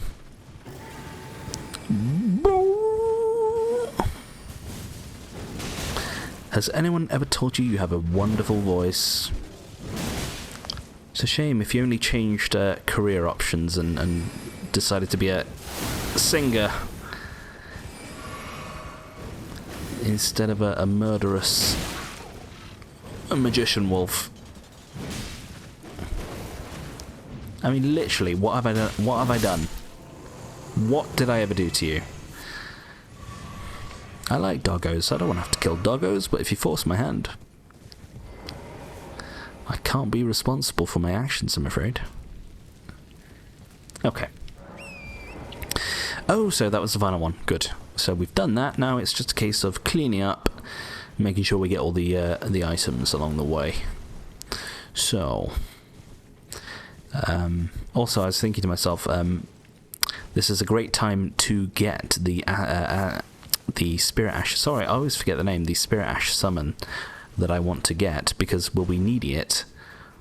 Has anyone ever told you you have a wonderful voice? It's a shame if you only changed career options and decided to be a singer instead of a murderous magician wolf. I mean, literally, what have I done? What have I done? What did I ever do to you? I like doggos. I don't want to have to kill doggos, but if you force my hand, I can't be responsible for my actions, I'm afraid. Okay. Oh, so that was the final one. Good. So we've done that. Now it's just a case of cleaning up, making sure we get all the items along the way. So, also I was thinking to myself, this is a great time to get the Spirit Ash. Sorry, I always forget the name. The Spirit Ash summon that I want to get, because we'll be needing it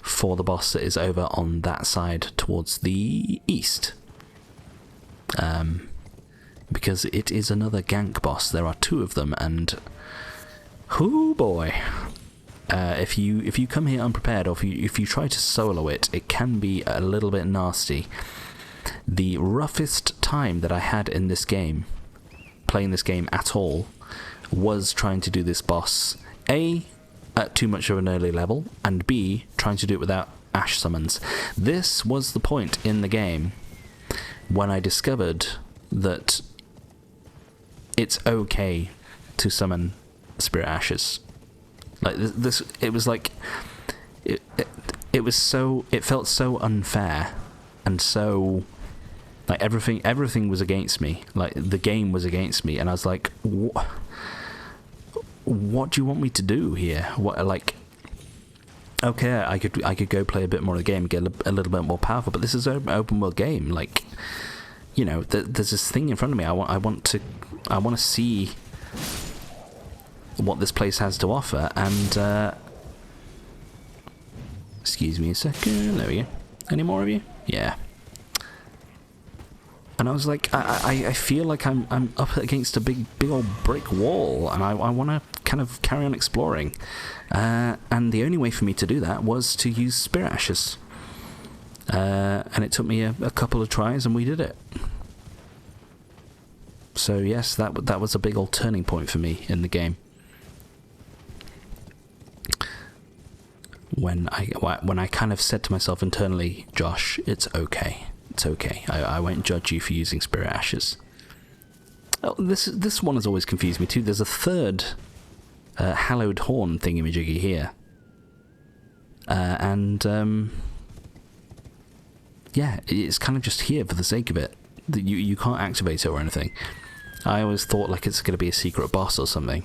for the boss that is over on that side towards the east. Because it is another gank boss. There are two of them, and oh boy, if you come here unprepared, or if you try to solo it, it can be a little bit nasty. The roughest time that I had in this game, playing this game at all, was trying to do this boss A, at too much of an early level, and B, trying to do it without Ash summons. This was the point in the game when I discovered that it's okay to summon Spirit Ashes. Like this, it was like it felt so unfair, and so like everything was against me. Like the game was against me, and I was like, what do you want me to do here? What, like, okay, I could go play a bit more of the game, get a little bit more powerful, but this is an open world game. Like, you know, there's this thing in front of me. I want to see what this place has to offer. And excuse me a second. There we go. Any more of you? Yeah. And I was like, I feel like I'm up against a big old brick wall, and I want to kind of carry on exploring. And the only way for me to do that was to use Spirit Ashes. And it took me a couple of tries, and we did it. So yes, that was a big old turning point for me in the game. When I kind of said to myself internally, Josh, it's okay. It's okay. I won't judge you for using Spirit Ashes. Oh, this one has always confused me too. There's a third hallowed horn thingamajiggy here. Yeah, it's kind of just here for the sake of it. You can't activate it or anything. I always thought like it's going to be a secret boss or something.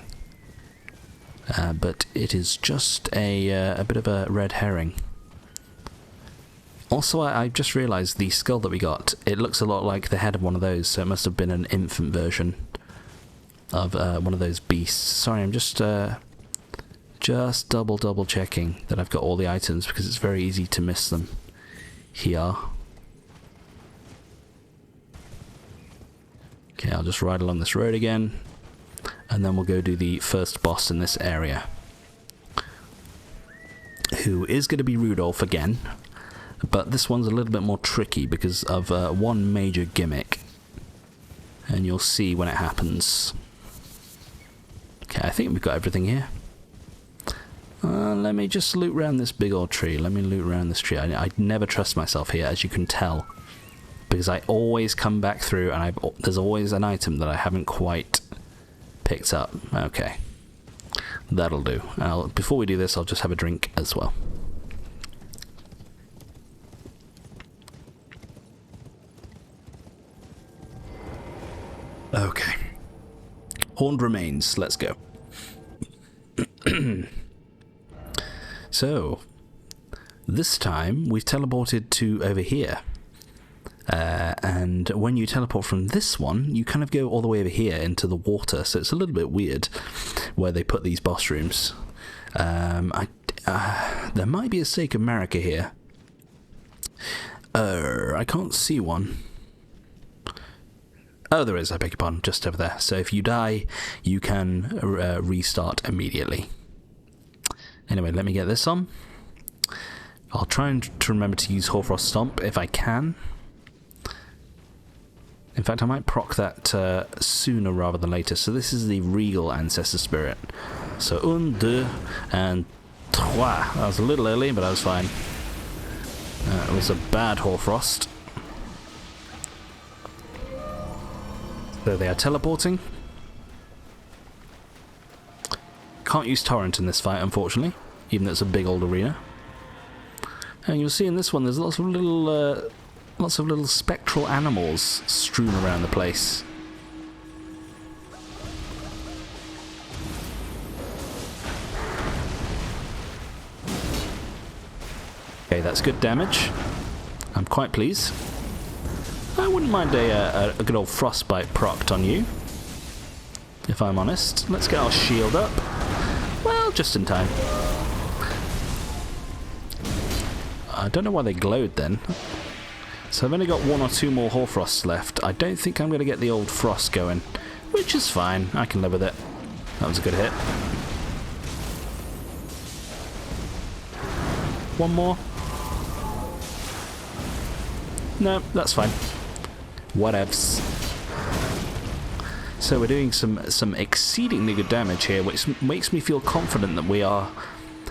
But it is just a bit of a red herring. Also, I just realised the skull that we got, it looks a lot like the head of one of those, so it must have been an infant version of one of those beasts. Sorry, I'm just Just double checking that I've got all the items, because it's very easy to miss them here. Okay, I'll just ride along this road again, and then we'll go do the first boss in this area, who is going to be Rudolph again, but this one's a little bit more tricky because of one major gimmick, and you'll see when it happens. Okay, I think we've got everything here. Let me just loot around this big old tree. Let me loot around this tree. I never trust myself here, as you can tell, because I always come back through and there's always an item that I haven't quite picked up. Okay, that'll do. Before we do this, I'll just have a drink as well. Okay. Horned remains. Let's go. So, this time we've teleported to over here. And when you teleport from this one, you kind of go all the way over here into the water. So it's a little bit weird where they put these boss rooms. There might be a Stake of America here. I can't see one. Oh, there is, I beg your pardon, just over there. So if you die, you can restart immediately. Anyway, let me get this on. I'll try to remember to use Hoarfrost Stomp if I can. In fact, I might proc that sooner rather than later. So this is the Regal Ancestor Spirit. So 1, 2, and 3. That was a little early, but I was fine. It was a bad Hoarfrost. There they are teleporting. Can't use Torrent in this fight, unfortunately, even though it's a big old arena. And you'll see in this one there's lots of little spectral animals strewn around the place. Okay, that's good damage. I'm quite pleased. I wouldn't mind a good old frostbite procced on you, if I'm honest. Let's get our shield up. Well, just in time. I don't know why they glowed then. So I've only got 1 or 2 more Hoarfrosts left. I don't think I'm going to get the old frost going, which is fine. I can live with it. That was a good hit. One more. No, that's fine. Whatevs. So we're doing some exceedingly good damage here, which makes me feel confident that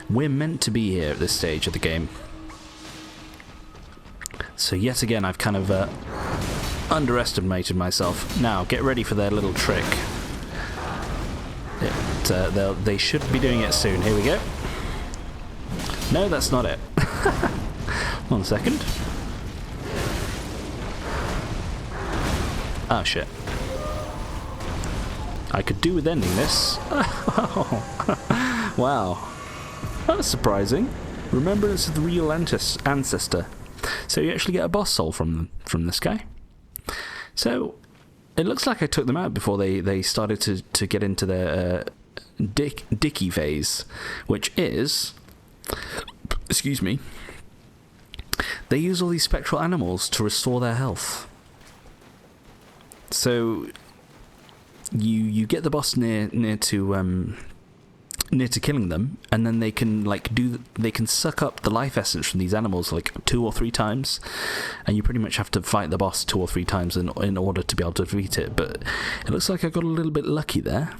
we're meant to be here at this stage of the game. So yet again, I've kind of underestimated myself. Now, get ready for their little trick. They should be doing it soon. Here we go. No, that's not it. 1 second. Oh, shit. I could do with ending this. Wow. That's surprising. Remembrance of the real ancestor. So you actually get a boss soul from this guy. So it looks like I took them out before they started to get into their dicky phase, which is, excuse me, they use all these spectral animals to restore their health. So you get the boss near to killing them, and then they can suck up the life essence from these animals like 2 or 3 times, and you pretty much have to fight the boss 2 or 3 times in order to be able to defeat it. But it looks like I got a little bit lucky there.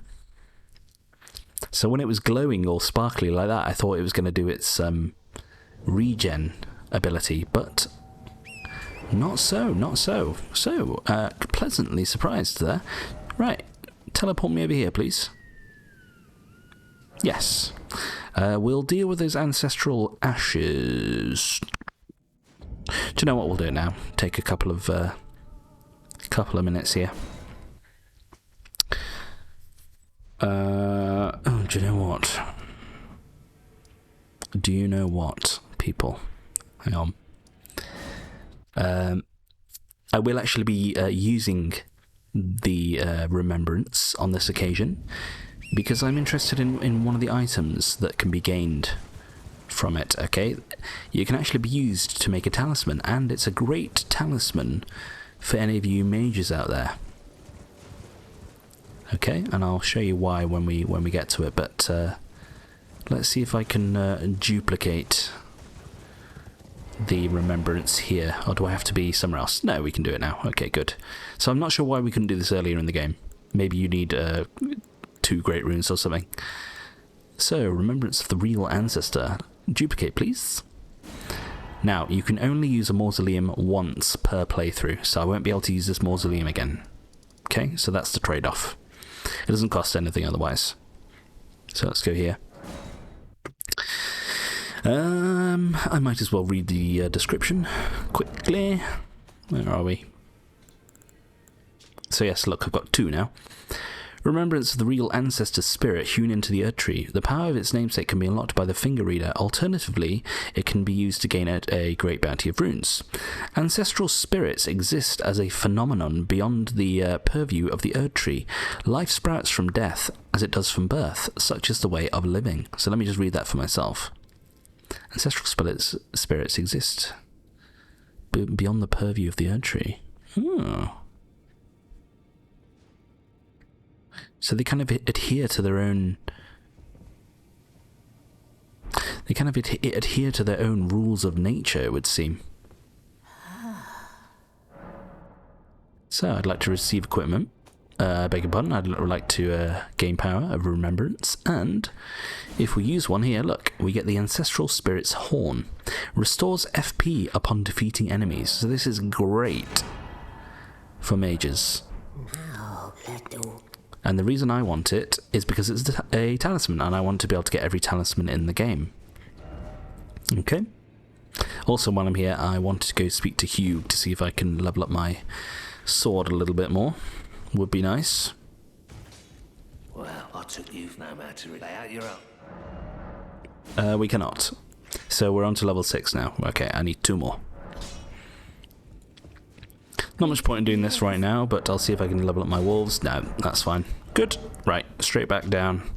So when it was glowing all sparkly like that, I thought it was going to do its regen ability, but not so. So pleasantly surprised there. Right, teleport me over here, please. Yes. We'll deal with those ancestral ashes. Do you know what we'll do now? Take a couple of minutes here. Do you know what? Do you know what, people? Hang on. I will actually be using the remembrance on this occasion, because I'm interested in one of the items that can be gained from it, okay? You can actually be used to make a talisman, and it's a great talisman for any of you mages out there. Okay, and I'll show you why when we get to it, but let's see if I can duplicate the remembrance here. Or do I have to be somewhere else? No, we can do it now. Okay, good. So I'm not sure why we couldn't do this earlier in the game. Maybe you need 2 great runes or something. So, remembrance of the real ancestor. Duplicate, please. Now, you can only use a mausoleum once per playthrough, so I won't be able to use this mausoleum again. Okay, so that's the trade-off. It doesn't cost anything otherwise. So let's go here. I might as well read the description quickly. Where are we? So yes, look, I've got 2 now. Remembrance of the real ancestor's spirit hewn into the Erd Tree. The power of its namesake can be unlocked by the finger reader. Alternatively, it can be used to gain a great bounty of runes. Ancestral spirits exist as a phenomenon beyond the purview of the Erd Tree. Life sprouts from death as it does from birth. Such is the way of living. So let me just read that for myself. Ancestral spirits exist beyond the purview of the Erd Tree. So they kind of adhere to their own... They kind of adhere to their own rules of nature, it would seem. So I'd like to receive equipment. Beg your pardon, I'd like to gain power of remembrance, and if we use one here, look, we get the Ancestral Spirit's Horn. Restores FP upon defeating enemies, so this is great for mages. And the reason I want it is because it's a talisman, and I want to be able to get every talisman in the game. Okay. Also, while I'm here, I wanted to go speak to Hugh to see if I can level up my sword a little bit more. Would be nice. Well, I took you've no matter to lay out your own. We cannot. So we're on to level 6 now. Okay, I need 2 more. Not much point in doing this right now, but I'll see if I can level up my wolves. No, that's fine. Good. Right, straight back down.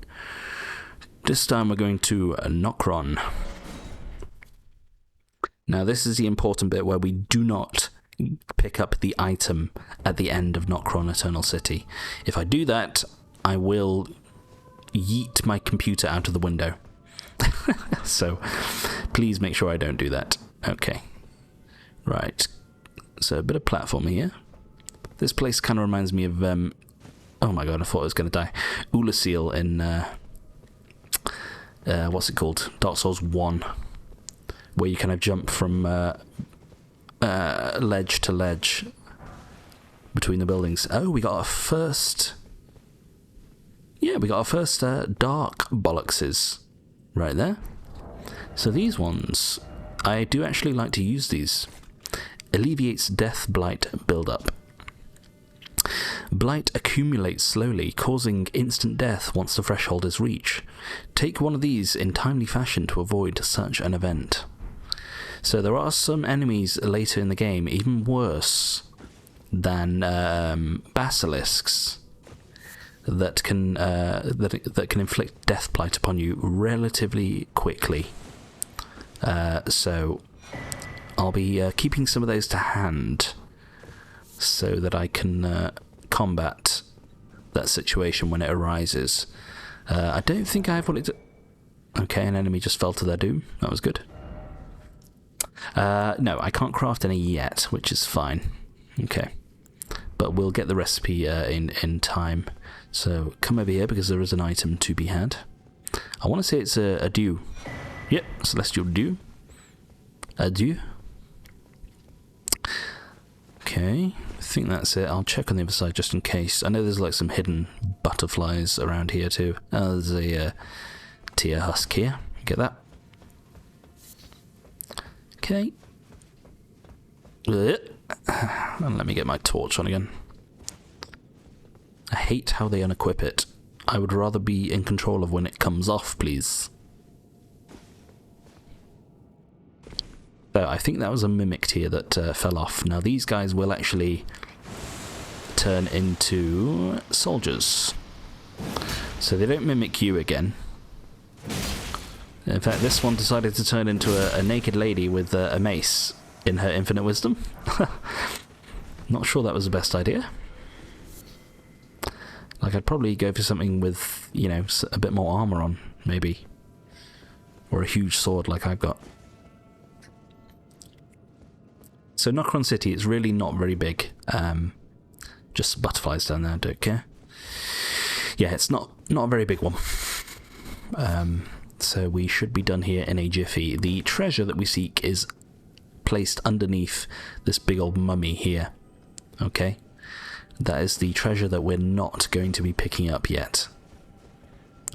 This time we're going to Nokron. Now this is the important bit where we do not pick up the item at the end of Nokron Eternal City. If I do that, I will yeet my computer out of the window. So please make sure I don't do that. Okay. Right. So a bit of platform here. This place kind of reminds me of oh my god, I thought I was going to die. Ulasil in what's it called? Dark Souls 1, where you kind of jump from ledge to ledge between the buildings. Oh, we got our first... Yeah, we got our first dark bollockses right there. So these ones, I do actually like to use these. Alleviates death blight buildup. Blight accumulates slowly, causing instant death once the threshold is reached. Take one of these in timely fashion to avoid such an event. So there are some enemies later in the game, even worse than basilisks, that can inflict death blight upon you relatively quickly. So I'll be keeping some of those to hand so that I can combat that situation when it arises. I don't think I have what it... Okay, an enemy just fell to their doom. That was good. No, I can't craft any yet, which is fine. Okay. But we'll get the recipe in time. So come over here because there is an item to be had. I want to say it's a dew. Yep, celestial dew. A dew. Okay, I think that's it. I'll check on the other side just in case. I know there's like some hidden butterflies around here too. There's a tear husk here. Get that? Okay. And let me get my torch on again. I hate how they unequip it. I would rather be in control of when it comes off, please. So I think that was a mimic here that fell off. Now these guys will actually turn into soldiers. So they don't mimic you again. In fact, this one decided to turn into a naked lady with a mace in her infinite wisdom. Not sure that was the best idea. Like, I'd probably go for something with, you know, a bit more armor on, maybe. Or a huge sword like I've got. So Nokron City is really not very big. Just butterflies down there, don't care. Yeah, it's not a very big one. So we should be done here in a jiffy. The treasure that we seek is placed underneath this big old mummy here. Okay? That is the treasure that we're not going to be picking up yet.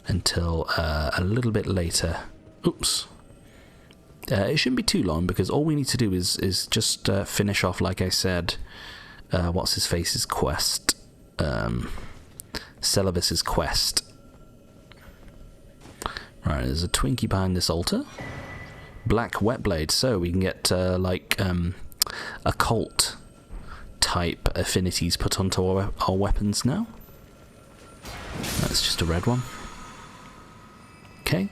Until a little bit later. Oops. It shouldn't be too long, because all we need to do is just finish off, like I said, what's his face's quest. Celibus's quest. Right, there's a Twinkie behind this altar. Black Wetblade, so we can get like occult type affinities put onto our weapons now. That's just a red one. Okay,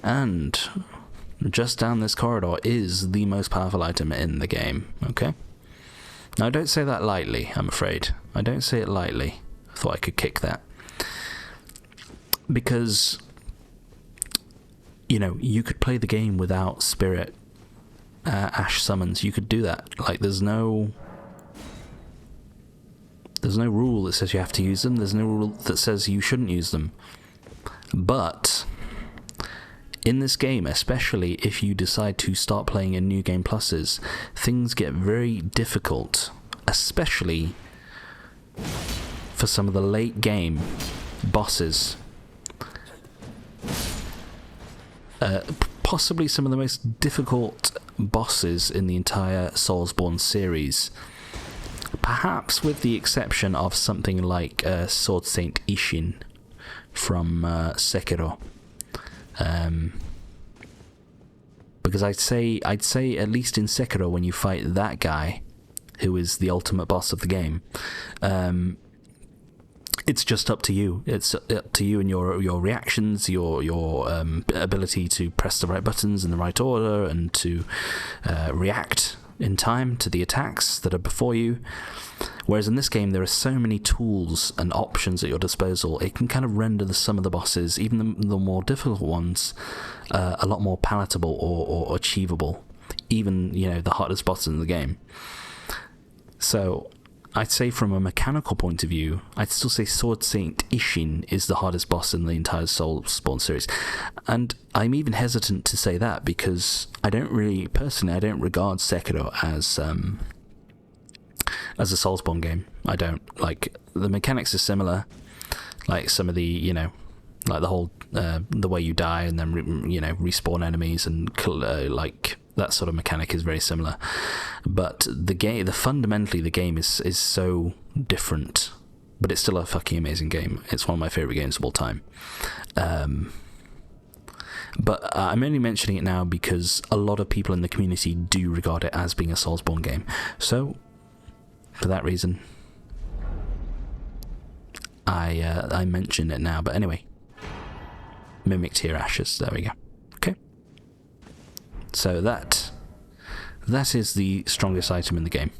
and just down this corridor is the most powerful item in the game. Okay, now I don't say that lightly, I'm afraid. I don't say it lightly. I thought I could kick that. Because, you know, you could play the game without spirit ash summons. You could do that. Like, there's no rule that says you have to use them. There's no rule that says you shouldn't use them. But in this game, especially if you decide to start playing in New Game Pluses, things get very difficult, especially for some of the late game bosses. Possibly some of the most difficult bosses in the entire Soulsborne series. Perhaps with the exception of something like Sword Saint Ishin from Sekiro. Because I'd say at least in Sekiro, when you fight that guy, who is the ultimate boss of the game, it's just up to you. It's up to you and your reactions, your ability to press the right buttons in the right order, and to react in time to the attacks that are before you. Whereas in this game, there are so many tools and options at your disposal, it can kind of render some of the bosses, even the more difficult ones, a lot more palatable or achievable. Even, you know, the hardest bosses in the game. So I'd say from a mechanical point of view, I'd still say Sword Saint Ishin is the hardest boss in the entire Soulsborne series. And I'm even hesitant to say that because I don't regard Sekiro as a Soulsborne game. I don't. Like, the mechanics are similar. Like some of the, you know, like the whole, the way you die and then, respawn enemies and like that sort of mechanic is very similar. But fundamentally the game is so different, but it's still a fucking amazing game. It's one of my favorite games of all time. But I'm only mentioning it now because a lot of people in the community do regard it as being a Soulsborne game. So, for that reason, I mention it now. But anyway, mimicked here ashes. There we go. Okay. So that is the strongest item in the game.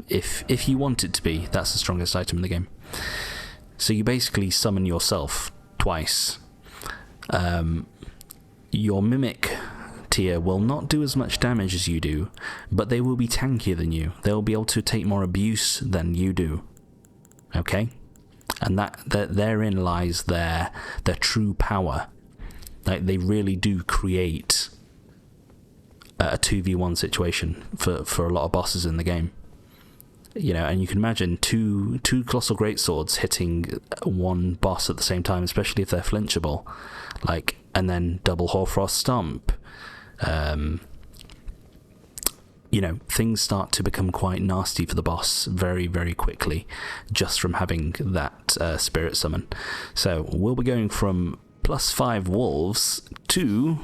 If you want it to be, that's the strongest item in the game. So you basically summon yourself twice. Your mimic tier will not do as much damage as you do, but they will be tankier than you. They'll be able to take more abuse than you do. Okay? And that therein lies their true power. Like, they really do create a 2v1 situation for a lot of bosses in the game. You know, and you can imagine two Colossal Greatswords hitting one boss at the same time, especially if they're flinchable. Like, and then double Hoarfrost Stomp. Things start to become quite nasty for the boss very, very quickly, just from having that spirit summon. So we'll be going from +5 wolves to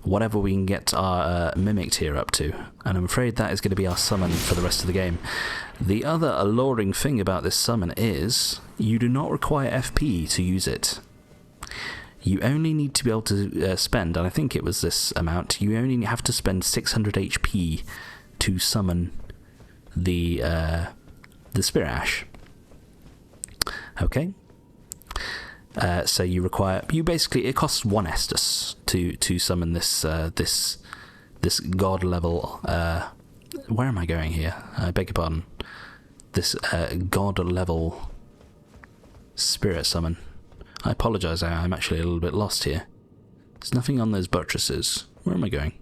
whatever we can get our Mimic tier up to. And I'm afraid that is going to be our summon for the rest of the game. The other alluring thing about this summon is you do not require FP to use it. You only need to be able to spend, and I think it was this amount, you only have to spend 600 HP to summon the Spirit Ash. Okay? So you basically, it costs 1 Estus to summon this god level, where am I going here? I beg your pardon. This god level spirit summon. I apologise, I'm actually a little bit lost here. There's nothing on those buttresses. Where am I going?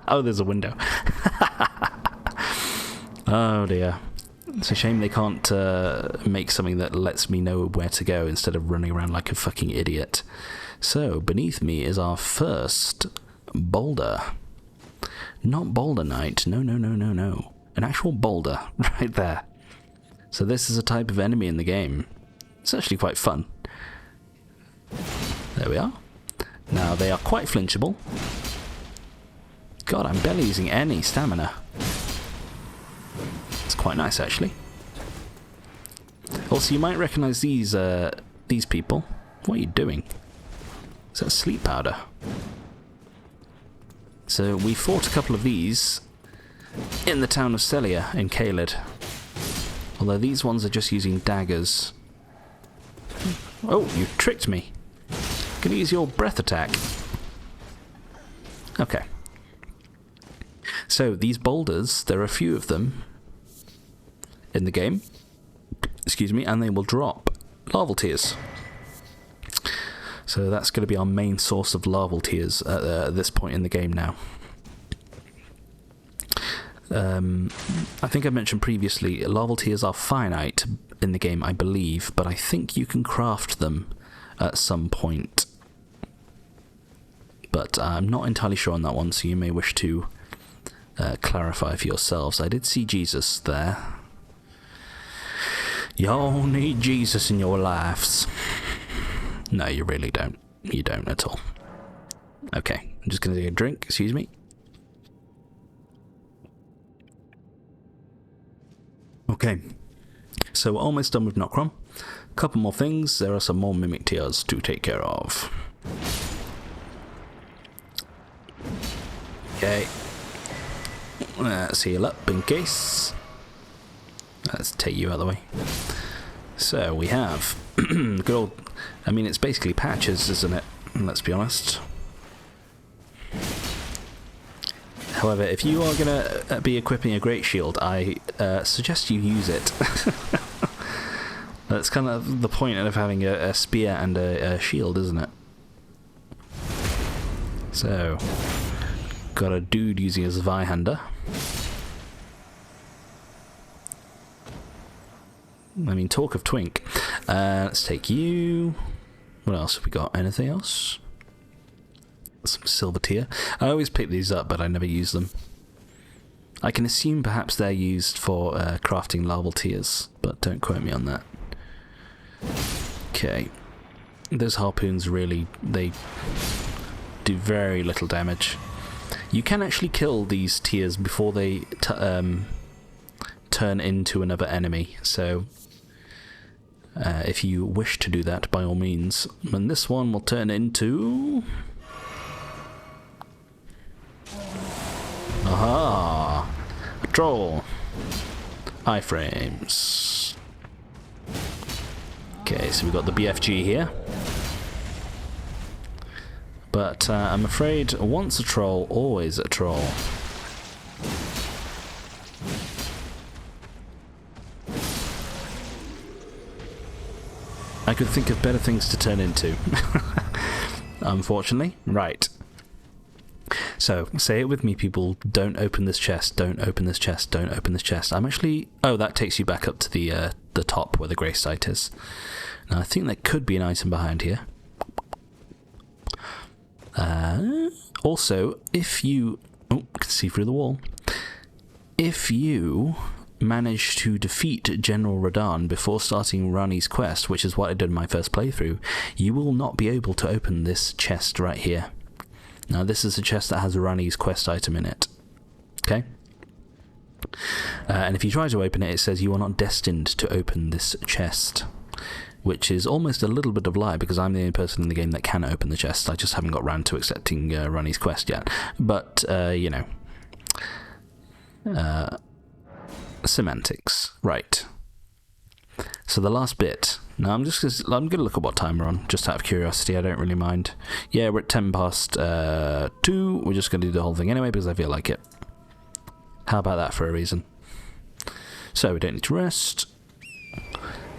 Oh, there's a window. Oh dear. It's a shame they can't make something that lets me know where to go instead of running around like a fucking idiot. So, beneath me is our first boulder. Not Boulder Knight, no. An actual boulder, right there. So this is a type of enemy in the game. It's actually quite fun. There we are. Now, they are quite flinchable. God, I'm barely using any stamina. It's quite nice, actually. Also, you might recognise these people. What are you doing? Is that sleep powder? So we fought a couple of these in the town of Celia in Caelid. Although these ones are just using daggers. Oh, you tricked me. Gonna use your breath attack. Okay. So these boulders, there are a few of them in the game. Excuse me, and they will drop larval tears. So that's going to be our main source of larval tears at this point in the game now. I think I mentioned previously, larval tears are finite in the game, I believe, but I think you can craft them at some point. But I'm not entirely sure on that one, so you may wish to clarify for yourselves. I did see Jesus there. Y'all need Jesus in your lives. No, you really don't. You don't at all. Okay, I'm just going to take a drink, excuse me. Okay, so we're almost done with Nocron. Couple more things. There are some more Mimic Tears to take care of. Okay. Let's heal up in case. Let's take you out of the way. So we have good old, I mean, it's basically patches, isn't it? Let's be honest. However, if you are going to be equipping a Great Shield, I suggest you use it. That's kind of the point of having a spear and a shield, isn't it? So, got a dude using his Zweihander. I mean, talk of twink. Let's take you. What else have we got? Anything else? Some silver tier. I always pick these up, but I never use them. I can assume perhaps they're used for crafting larval tears, but don't quote me on that. Okay. Those harpoons really, they do very little damage. You can actually kill these tears before they turn into another enemy, so if you wish to do that, by all means. And this one will turn into... Aha! A troll! Iframes. Okay, so we've got the BFG here. But I'm afraid once a troll, always a troll. I could think of better things to turn into. Unfortunately. Right. So, say it with me, people. Don't open this chest. Don't open this chest. Don't open this chest. I'm actually... Oh, that takes you back up to the top where the grace site is. Now, I think there could be an item behind here. Also, if you... Oh, I can see through the wall. If you manage to defeat General Radahn before starting Rani's quest, which is what I did in my first playthrough, you will not be able to open this chest right here. Now, this is a chest that has Rani's quest item in it. Okay? And if you try to open it, it says you are not destined to open this chest, which is almost a little bit of a lie, because I'm the only person in the game that can open the chest. I just haven't got round to accepting Rani's quest yet. But, you know. Semantics. Right. So the last bit. Now I'm going to look at what time we're on, just out of curiosity. I don't really mind. Yeah, we're at 10 past 2. We're just going to do the whole thing anyway, because I feel like it. How about that for a reason? So we don't need to rest.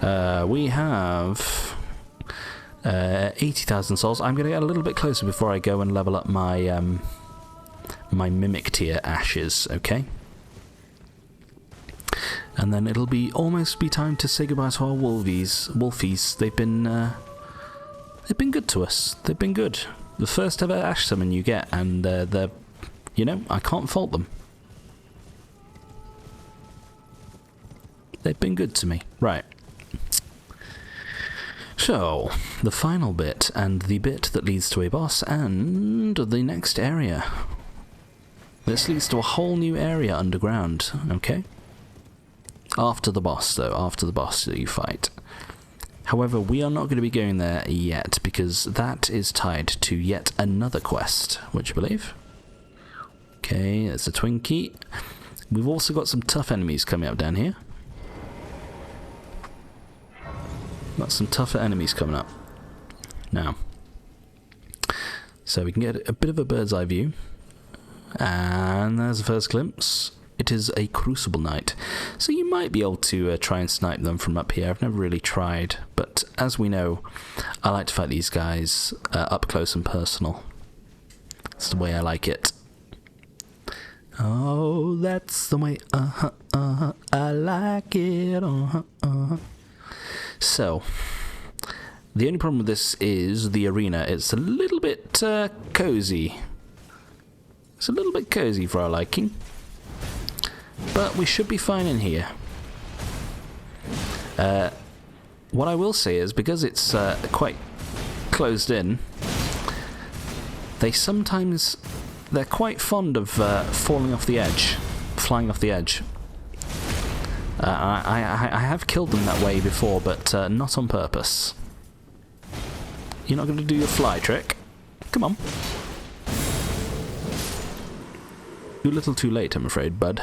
We have 80,000 souls. I'm going to get a little bit closer before I go and level up my my mimic tier ashes, okay? And then it'll almost be time to say goodbye to our wolfies. They've been good to us. They've been good. The first ever ash summon you get, and they're, you know, I can't fault them. They've been good to me. Right. So, the final bit, and the bit that leads to a boss, and the next area. This leads to a whole new area underground, okay? After the boss, though, after the boss that you fight. However, we are not going to be going there yet, because that is tied to yet another quest, would you believe? Okay, it's a Twinkie. We've also got some tough enemies coming up down here. Got some tougher enemies coming up. Now. So we can get a bit of a bird's eye view. And there's the first glimpse. It is a Crucible Knight. So you might be able to try and snipe them from up here. I've never really tried. But as we know, I like to fight these guys up close and personal. That's the way I like it. Oh, that's the way, I like it, So, the only problem with this is the arena. It's a little bit cozy. It's a little bit cozy for our liking. But we should be fine in here. What I will say is, because it's quite closed in, they're quite fond of falling off the edge, flying off the edge. I have killed them that way before, but not on purpose. You're not going to do your fly trick? Come on. Too little too late, I'm afraid, bud.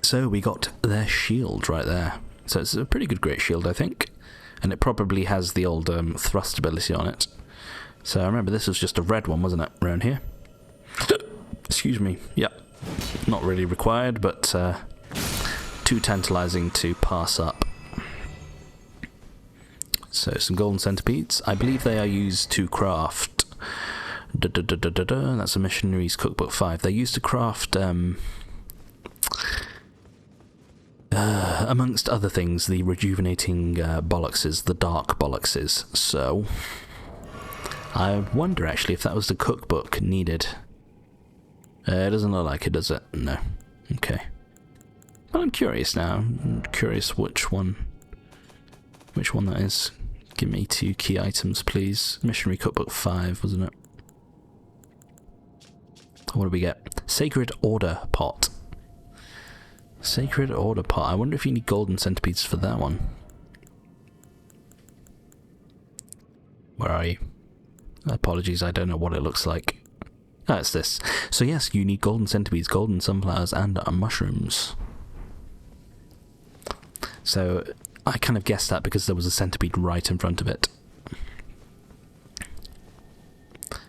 So we got their shield right there. So it's a pretty good great shield, I think. And it probably has the old thrust ability on it. So I remember this was just a red one, wasn't it, around here? Excuse me. Yep. Not really required, but too tantalizing to pass up. So some golden centipedes. I believe they are used to craft... That's a Missionary's Cookbook 5. They're used to craft... amongst other things, the rejuvenating bollockses, the dark bollockses. So, I wonder actually if that was the cookbook needed. It doesn't look like it, does it? No. Okay. But I'm curious now. I'm curious which one that is. Give me 2 key items, please. Missionary Cookbook 5, wasn't it? What do we get? Sacred Order Pot. Sacred Order Pot. I wonder if you need golden centipedes for that one. Where are you? Apologies, I don't know what it looks like. Ah, it's this. So yes, you need golden centipedes, golden sunflowers, and mushrooms. So I kind of guessed that because there was a centipede right in front of it.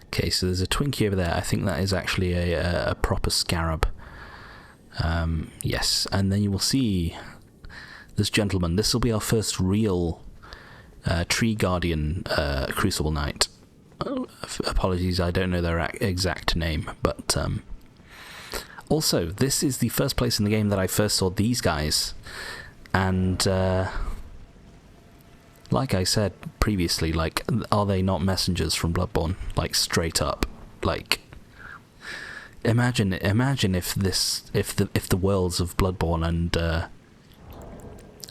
Okay, so there's a Twinkie over there. I think that is actually a proper scarab. Yes, and then you will see this gentleman. This will be our first real Tree Guardian Crucible Knight. Apologies, I don't know their exact name, but also, this is the first place in the game that I first saw these guys, and like I said previously, like, are they not messengers from Bloodborne? Like, straight up. Like, Imagine if the worlds of Bloodborne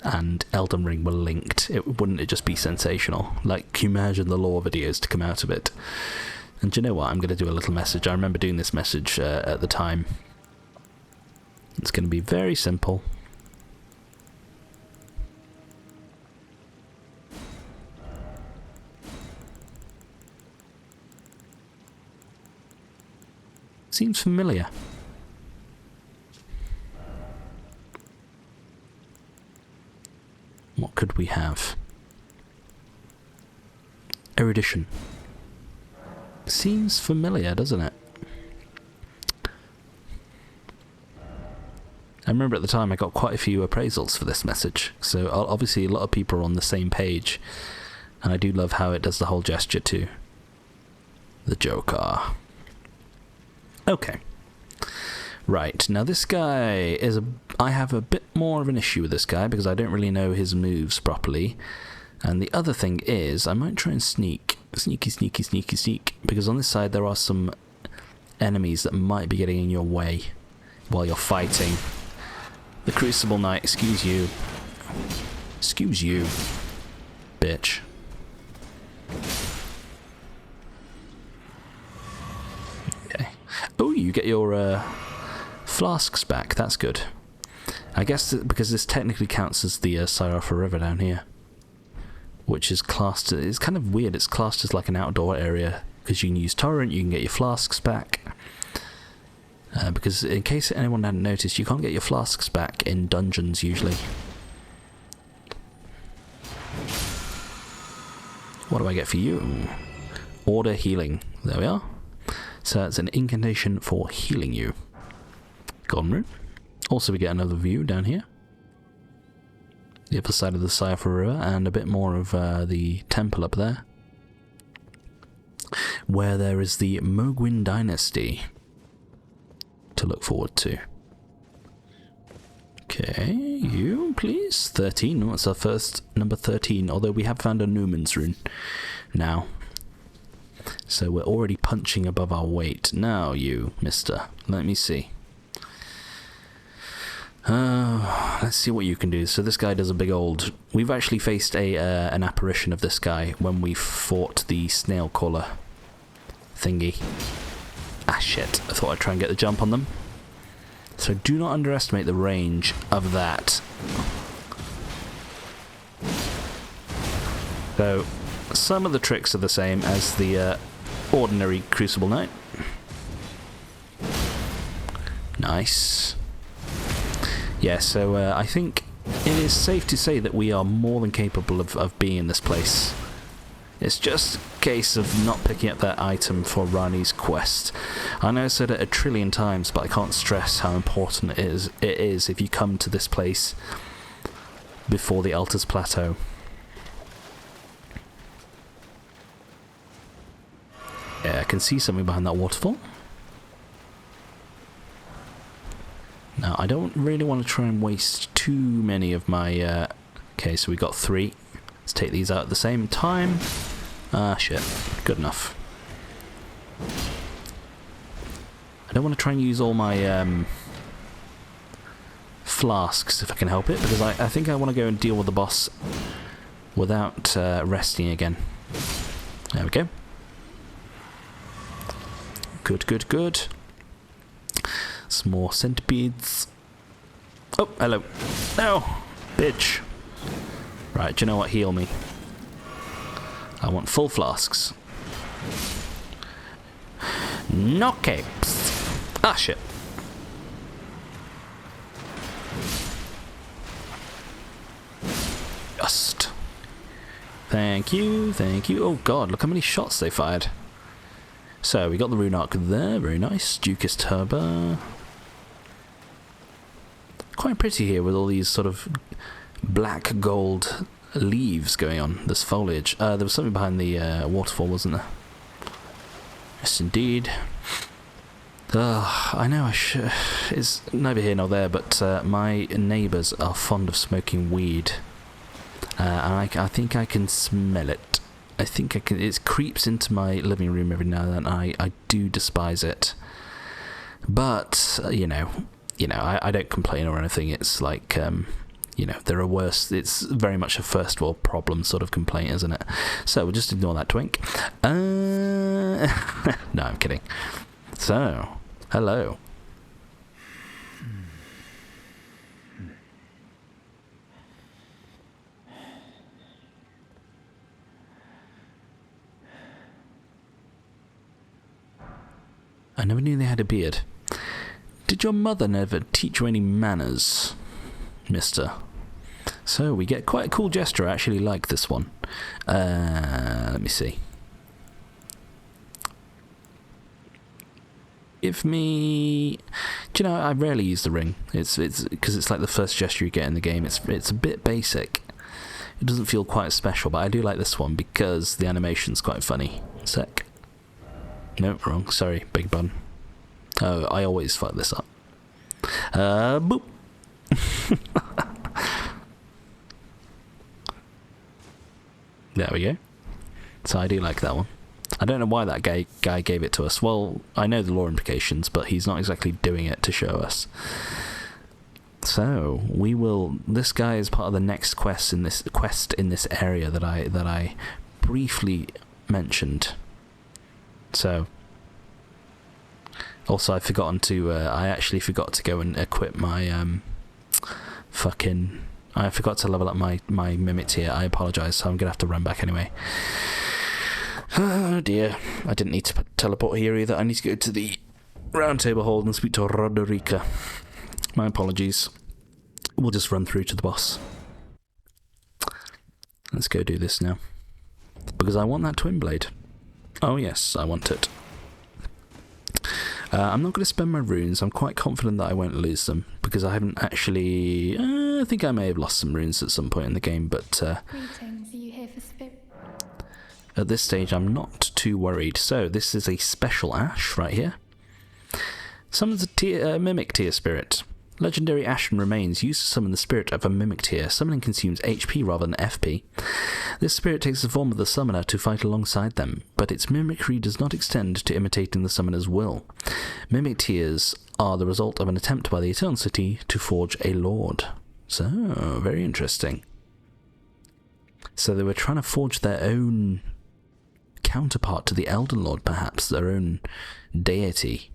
and Elden Ring were linked. Wouldn't it just be sensational? Like, can you imagine the lore videos to come out of it? And do you know what? I'm going to do a little message. I remember doing this message at the time. It's going to be very simple. Seems familiar. What could we have? Erudition. Seems familiar, doesn't it? I remember at the time I got quite a few appraisals for this message, so obviously a lot of people are on the same page, and I do love how it does the whole gesture too. The Joker. Okay. Right, now this guy is I have a bit more of an issue with this guy because I don't really know his moves properly. And the other thing is, I might try and sneak. Sneak. Because on this side there are some enemies that might be getting in your way while you're fighting. The Crucible Knight, excuse you. Excuse you, bitch. Okay. Oh, you get your flasks back. That's good. I guess because this technically counts as the Syropha River down here, which is classed. It's kind of weird. It's classed as like an outdoor area because you can use torrent. You can get your flasks back. Because in case anyone hadn't noticed, you can't get your flasks back in dungeons usually. What do I get for you? Order healing. There we are. So it's an incantation for healing you. Golden Rune. Also we get another view down here. The other side of the Syropha River, and a bit more of the temple up there. Where there is the Mogwin Dynasty to look forward to. Okay, you please. 13. Oh, it's our first number 13, although we have found a Newman's Rune now. So we're already punching above our weight. Now you, mister. Let me see. Let's see what you can do. So this guy does a big old... We've actually faced an apparition of this guy when we fought the snail caller thingy. Ah, shit. I thought I'd try and get the jump on them. So do not underestimate the range of that. So, some of the tricks are the same as the ordinary Crucible Knight. Nice. Yeah, so I think it is safe to say that we are more than capable of being in this place. It's just a case of not picking up that item for Rani's quest. I know I said it 1 trillion times, but I can't stress how important it is if you come to this place before the Altar's Plateau. Yeah, I can see something behind that waterfall. Now, I don't really want to try and waste too many of my... Okay, so we got 3. Let's take these out at the same time. Ah, shit. Good enough. I don't want to try and use all my flasks if I can help it, because I think I want to go and deal with the boss without resting again. There we go. Good. Some more centipedes. Oh, hello. No! Bitch. Right, do you know what? Heal me. I want full flasks. No capes. Ah, shit. Just. Thank you. Oh god, look how many shots they fired. So, we got the rune arc there. Very nice. Ducus Turba. Quite pretty here with all these sort of black gold leaves going on. This foliage. There was something behind the waterfall, wasn't there? Yes, indeed. I know I should... It's neither here nor there, but my neighbours are fond of smoking weed. And I think I can smell it. I think I can... It creeps into my living room every now and then. I do despise it. But I don't complain or anything. It's like there are worse. It's very much a first world problem sort of complaint, isn't it? So we'll just ignore that twink. No, I'm kidding. So, hello. I never knew they had a beard. Did your mother never teach you any manners, mister? So we get quite a cool gesture. I actually like this one. Let me see. Give me... Do you know, I rarely use the ring. It's because it's like the first gesture you get in the game. It's a bit basic. It doesn't feel quite special, but I do like this one because the animation's quite funny. Sec. No, wrong. Sorry, big bun. Oh, I always fuck this up. Boop. There we go. So I do like that one. I don't know why that guy gave it to us. Well, I know the lore implications, but he's not exactly doing it to show us. So we will. This guy is part of the next quest in this area that I briefly mentioned. So. Also, I've forgotten to. I actually forgot to go and equip my I forgot to level up my mimic tier. I apologise. So I'm gonna have to run back anyway. Oh dear, I didn't need to teleport here either. I need to go to the round table hold and speak to Roderica. My apologies. We'll just run through to the boss. Let's go do this now. Because I want that twin blade. Oh yes, I want it. I'm not going to spend my runes. I'm quite confident that I won't lose them. Because I haven't actually... I think I may have lost some runes at some point in the game, but... Greetings, are you here for spirit? At this stage, I'm not too worried. So, this is a special ash right here. Summons a mimic tier spirit. Legendary ashen remains used to summon the spirit of a mimic tier. Summoning consumes HP rather than FP. This spirit takes the form of the summoner to fight alongside them, but its mimicry does not extend to imitating the summoner's will. Mimic tiers are the result of an attempt by the Eternal City to forge a lord. So, very interesting. So they were trying to forge their own counterpart to the Elden Lord, perhaps, their own deity.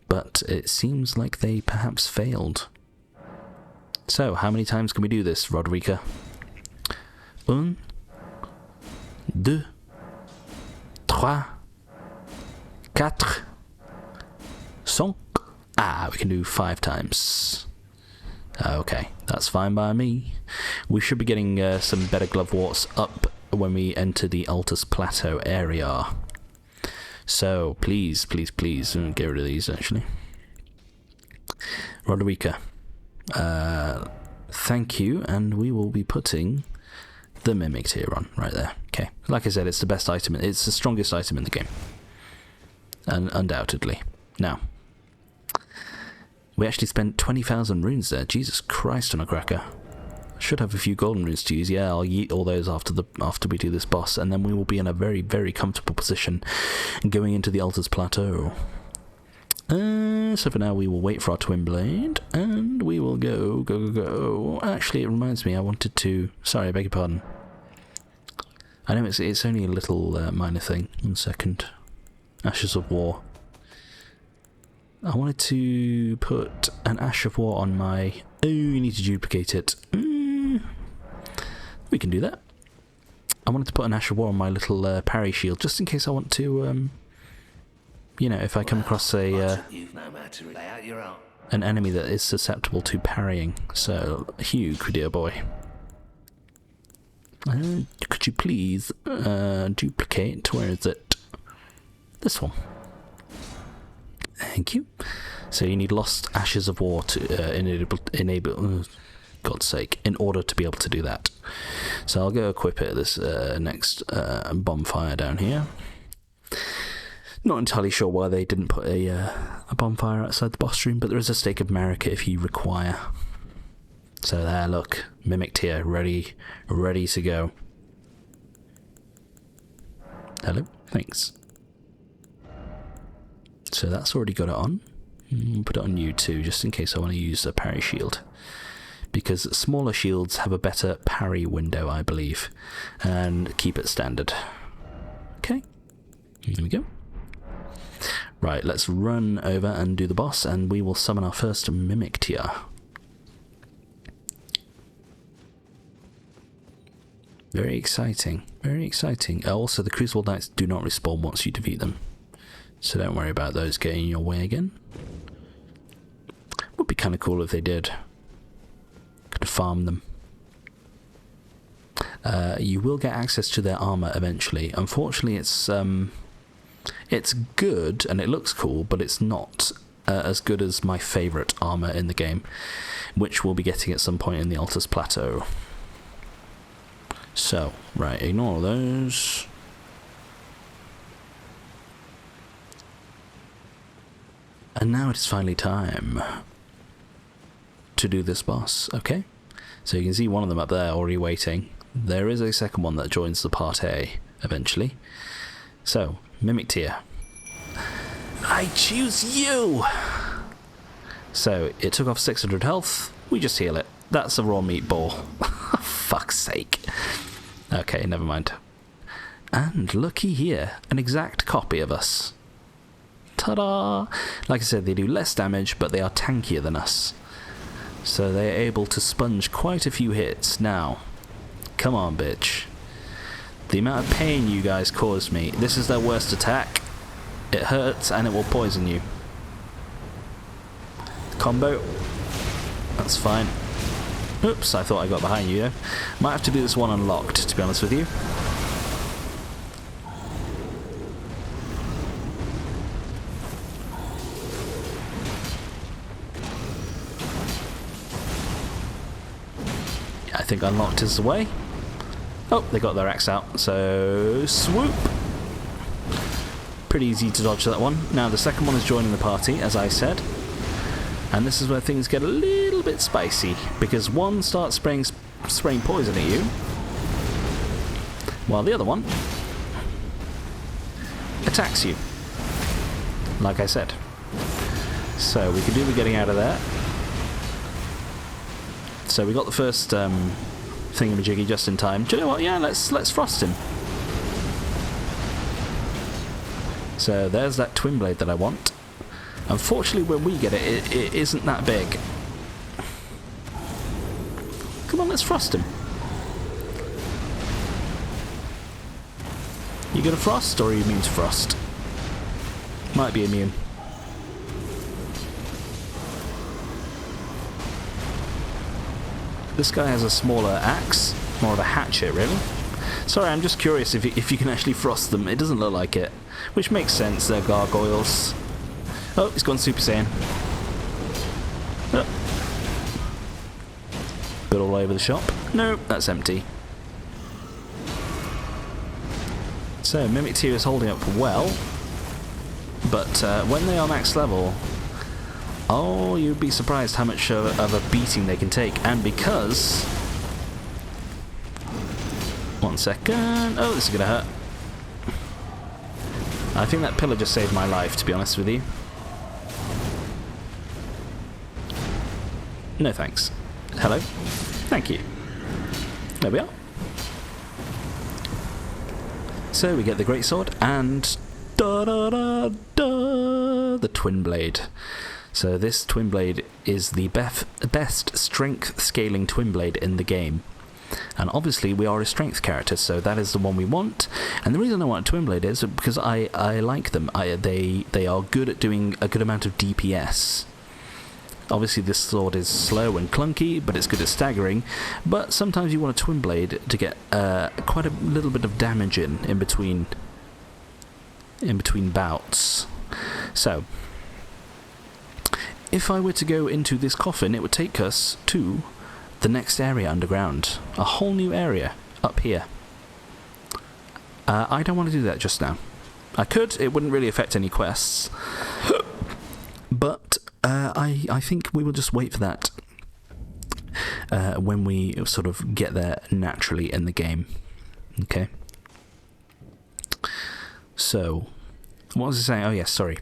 But it seems like they perhaps failed. So, how many times can we do this, Roderica? 1, 2, 3, 4, 5. Ah, we can do 5 times. Okay, that's fine by me. We should be getting some better glove warts up when we enter the Altus Plateau area. So, please, please, please, get rid of these, actually. Roderica, thank you, and we will be putting the Mimic tier on, right there. Okay, like I said, it's the best item, it's the strongest item in the game. And undoubtedly. Now, we actually spent 20,000 runes there, Jesus Christ on a cracker. Should have a few golden runes to use. Yeah, I'll yeet all those after we do this boss, and then we will be in a very, very comfortable position going into the Altus Plateau. So for now, we will wait for our twin blade, and we will go. Actually, it reminds me, I wanted to... Sorry, I beg your pardon. I know it's only a little minor thing. 1 second. Ashes of War. I wanted to put an Ash of War on my... Oh, you need to duplicate it. We can do that. I wanted to put an Ash of War on my little parry shield, just in case I want to, if I come across an enemy that is susceptible to parrying. So, Hugh, dear boy. Could you please duplicate? Where is it? This one. Thank you. So you need Lost Ashes of War to enable God's sake, in order to be able to do that. So I'll go equip it at this next bonfire down here. Not entirely sure why they didn't put a bonfire outside the boss room, but there is a stake of America if you require. So there, look, Mimic tier, ready to go. Hello, thanks. So that's already got it on. Put it on you too, just in case I want to use a parry shield. Because smaller shields have a better parry window, I believe. And keep it standard. Okay. Here we go. Right, let's run over and do the boss, and we will summon our first Mimic tier. Very exciting, very exciting. Also, the Crucible Knights do not respawn once you defeat them. So don't worry about those getting in your way again. Would be kind of cool if they did. Could farm them. You will get access to their armor eventually. Unfortunately, it's good and it looks cool, but it's not as good as my favourite armor in the game, which we'll be getting at some point in the Altus Plateau. So, right, ignore those. And now it is finally time to do this boss, okay? So you can see one of them up there already waiting. There is a second one that joins the Part A eventually. So, Mimic tier. I choose you! So, it took off 600 health. We just heal it. That's a raw meatball. Fuck's sake. Okay, never mind. And looky here, an exact copy of us. Ta-da! Like I said, they do less damage, but they are tankier than us. So they are able to sponge quite a few hits. Now, come on, bitch. The amount of pain you guys caused me. This is their worst attack. It hurts and it will poison you. Combo. That's fine. Oops, I thought I got behind you, though. Might have to do this one unlocked, to be honest with you. Yeah, I think unlocked is the way. Oh, they got their axe out, so swoop. Pretty easy to dodge that one. Now, the second one is joining the party, as I said. And this is where things get a little bit spicy, because one starts spraying poison at you, while the other one attacks you, like I said. So we can do with getting out of there. So we got the first thingamajiggy just in time. Do you know what? Yeah, let's frost him. So there's that twin blade that I want. Unfortunately, when we get it, it isn't that big. Come on, let's frost him. You gonna frost, or are you immune to frost? Might be immune. This guy has a smaller axe, more of a hatchet, really. Sorry, I'm just curious if you can actually frost them. It doesn't look like it, which makes sense. They're gargoyles. Oh, he's gone Super Saiyan. Oh. Bit all over the shop. No, that's empty. So, Mimic tier is holding up well, but when they are max level, oh, you'd be surprised how much of a beating they can take. And because... One second. Oh, this is gonna hurt. I think that pillar just saved my life, to be honest with you. No thanks. Hello. Thank you. There we are. So we get the greatsword and the twin blade. So this twin blade is the best strength scaling twin blade in the game. And obviously we are a strength character, so that is the one we want. And the reason I want a twin blade is because I like them. They are good at doing a good amount of DPS. Obviously this sword is slow and clunky, but it's good at staggering. But sometimes you want a twin blade to get quite a little bit of damage in between bouts. So, if I were to go into this coffin, it would take us to the next area underground. A whole new area up here. I don't want to do that just now. I could, it wouldn't really affect any quests. But I think we will just wait for that when we sort of get there naturally in the game. Okay. So, what was I saying? Oh yes, sorry.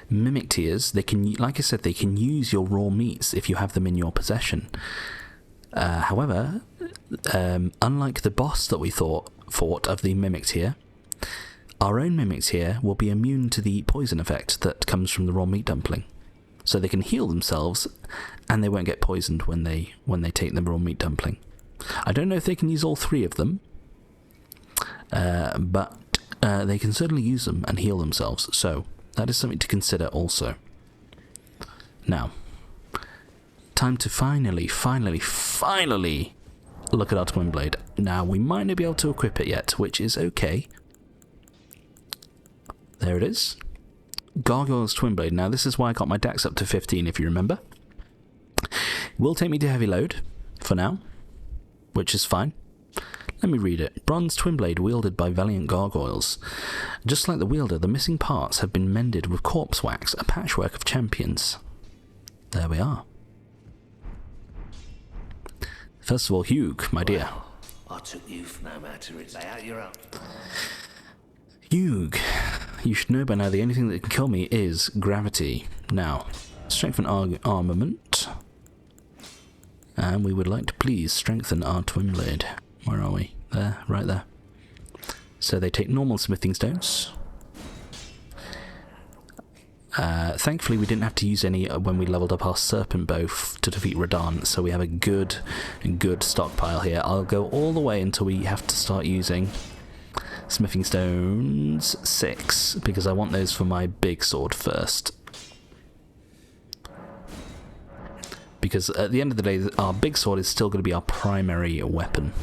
mimic tears, they can, like I said, they can use your raw meats if you have them in your possession. However, unlike the boss that we fought of the mimic tear, our own mimic tear will be immune to the poison effect that comes from the raw meat dumpling. So they can heal themselves, and they won't get poisoned when they take the raw meat dumpling. I don't know if they can use all 3 of them, but they can certainly use them and heal themselves. So that is something to consider also. Now, time to finally look at our twin blade. Now, we might not be able to equip it yet, which is okay. There it is. Gargoyle's twin blade. Now, this is why I got my dex up to 15, if you remember. Will take me to heavy load for now, which is fine. Let me read it. Bronze twin blade wielded by valiant gargoyles. Just like the wielder, the missing parts have been mended with corpse wax, a patchwork of champions. There we are. First of all, Hugh, my dear. I took you no matter. Lay out your own. Hugh, you should know by now the only thing that can kill me is gravity. Now, strengthen our armament. And we would like to please strengthen our twin blade. Where are we? There, right there. So they take normal smithing stones. Thankfully we didn't have to use any when we leveled up our serpent bow to defeat Radahn, so we have a good stockpile here. I'll go all the way until we have to start using smithing stones 6, because I want those for my big sword first. Because at the end of the day, our big sword is still going to be our primary weapon.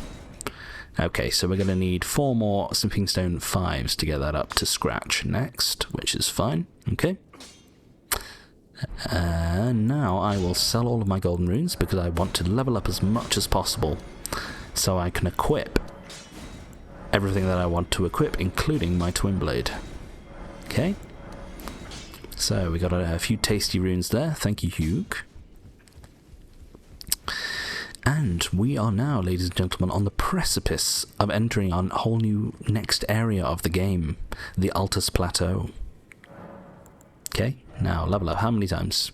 Okay, so we're going to need 4 more smithing stone 5s to get that up to scratch next, which is fine. Okay. Now I will sell all of my golden runes because I want to level up as much as possible so I can equip everything that I want to equip, including my twin blade. Okay. So we got a few tasty runes there. Thank you, Hugh. And we are now, ladies and gentlemen, on the precipice of entering on a whole new next area of the game, the Altus Plateau. Okay, now level up. How many times?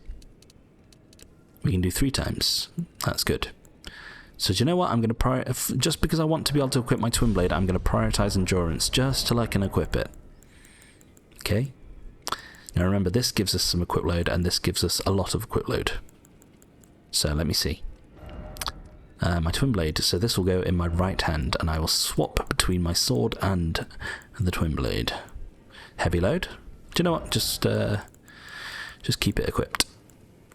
We can do 3 times. That's good. So do you know what? I'm going to just because I want to be able to equip my twin blade, I'm going to prioritize endurance just till I can equip it. Okay. Now remember, this gives us some equip load, and this gives us a lot of equip load. So let me see. My twin blade, so this will go in my right hand, and I will swap between my sword and the twin blade. Heavy load. Do you know what? Just keep it equipped.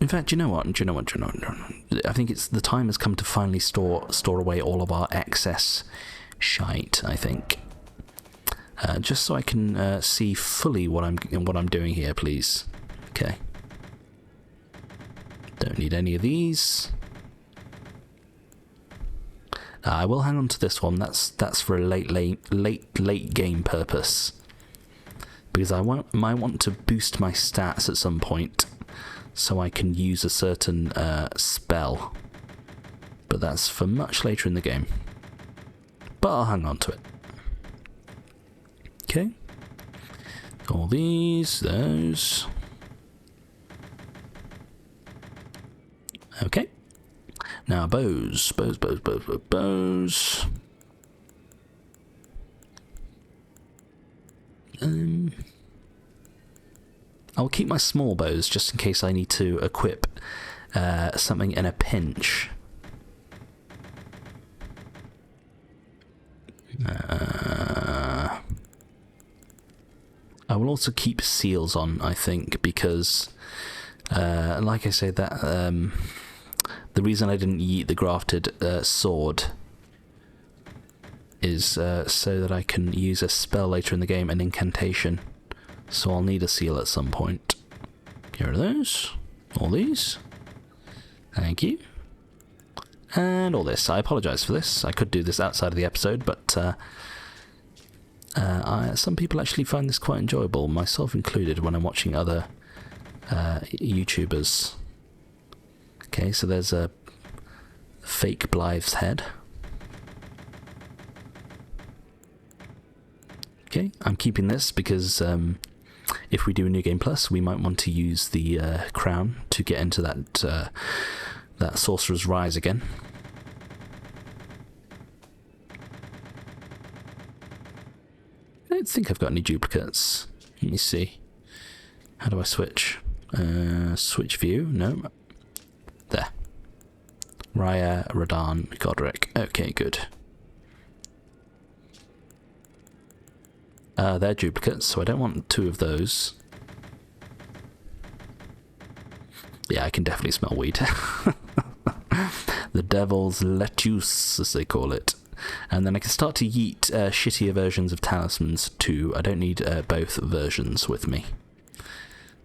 In fact, do you know what? I think it's the time has come to finally store away all of our excess shite. I think, just so I can see fully what I'm doing here, please. Okay. Don't need any of these. I will hang on to this one. That's for a late game purpose, because I might want to boost my stats at some point, so I can use a certain spell. But that's for much later in the game. But I'll hang on to it. Okay. All these, those. Okay. Now bows. I'll keep my small bows just in case I need to equip something in a pinch. I will also keep seals on, I think, because like I say, that the reason I didn't yeet the grafted sword is so that I can use a spell later in the game, an incantation. So I'll need a seal at some point. Get rid of those. All these. Thank you. And all this. I apologise for this. I could do this outside of the episode, but some people actually find this quite enjoyable, myself included, when I'm watching other YouTubers. Okay, so there's a fake Blythe's head. Okay, I'm keeping this because if we do a New Game Plus, we might want to use the crown to get into that Sorcerer's Rise again. I don't think I've got any duplicates. Let me see. How do I switch? Switch view? No. There. Raya, Radahn, Godric. Okay, good. They're duplicates, so I don't want 2 of those. Yeah, I can definitely smell weed. The devil's lettuce, as they call it. And then I can start to yeet shittier versions of talismans too. I don't need both versions with me.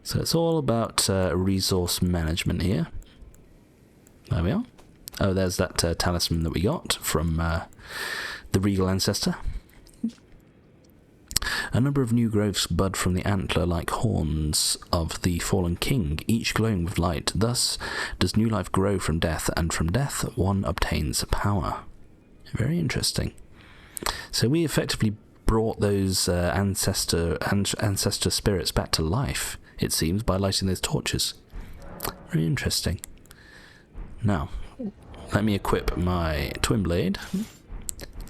So it's all about resource management here. There we are. Oh, there's that talisman that we got from the Regal Ancestor. A number of new growths bud from the antler-like horns of the fallen king, each glowing with light. Thus does new life grow from death, and from death one obtains power. Very interesting. So we effectively brought those ancestor spirits back to life, it seems, by lighting those torches. Very interesting. Now, let me equip my twin blade.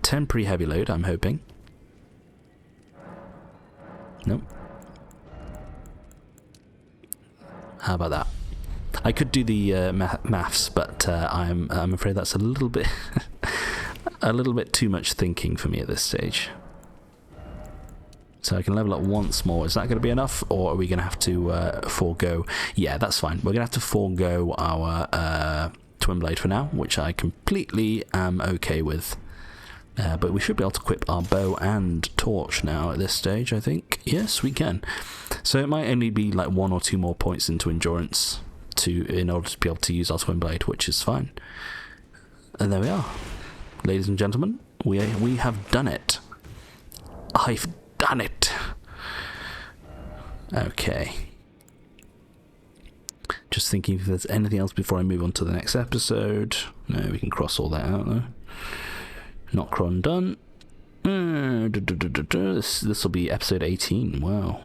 Temporary heavy load, I'm hoping. Nope. How about that? I could do the maths, but I'm afraid that's a little bit a little bit too much thinking for me at this stage. So I can level up once more. Is that going to be enough, or are we going to have to forego? Yeah, that's fine. We're going to have to forego our twin blade for now, which I completely am okay with. But we should be able to equip our bow and torch now at this stage, I think. Yes, we can. So it might only be like 1 or 2 more points into endurance in order to be able to use our twin blade, which is fine. And there we are. Ladies and gentlemen, we have done it. I've done it. Okay. Just thinking if there's anything else before I move on to the next episode. No, we can cross all that out though. Nocron done. This will be episode 18. Wow.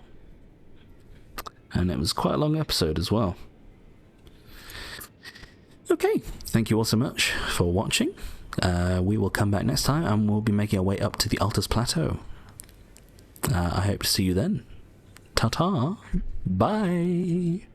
And it was quite a long episode as well. Okay, thank you all so much for watching. We will come back next time and we'll be making our way up to the Altus Plateau. I hope to see you then. Ta-ta. Bye.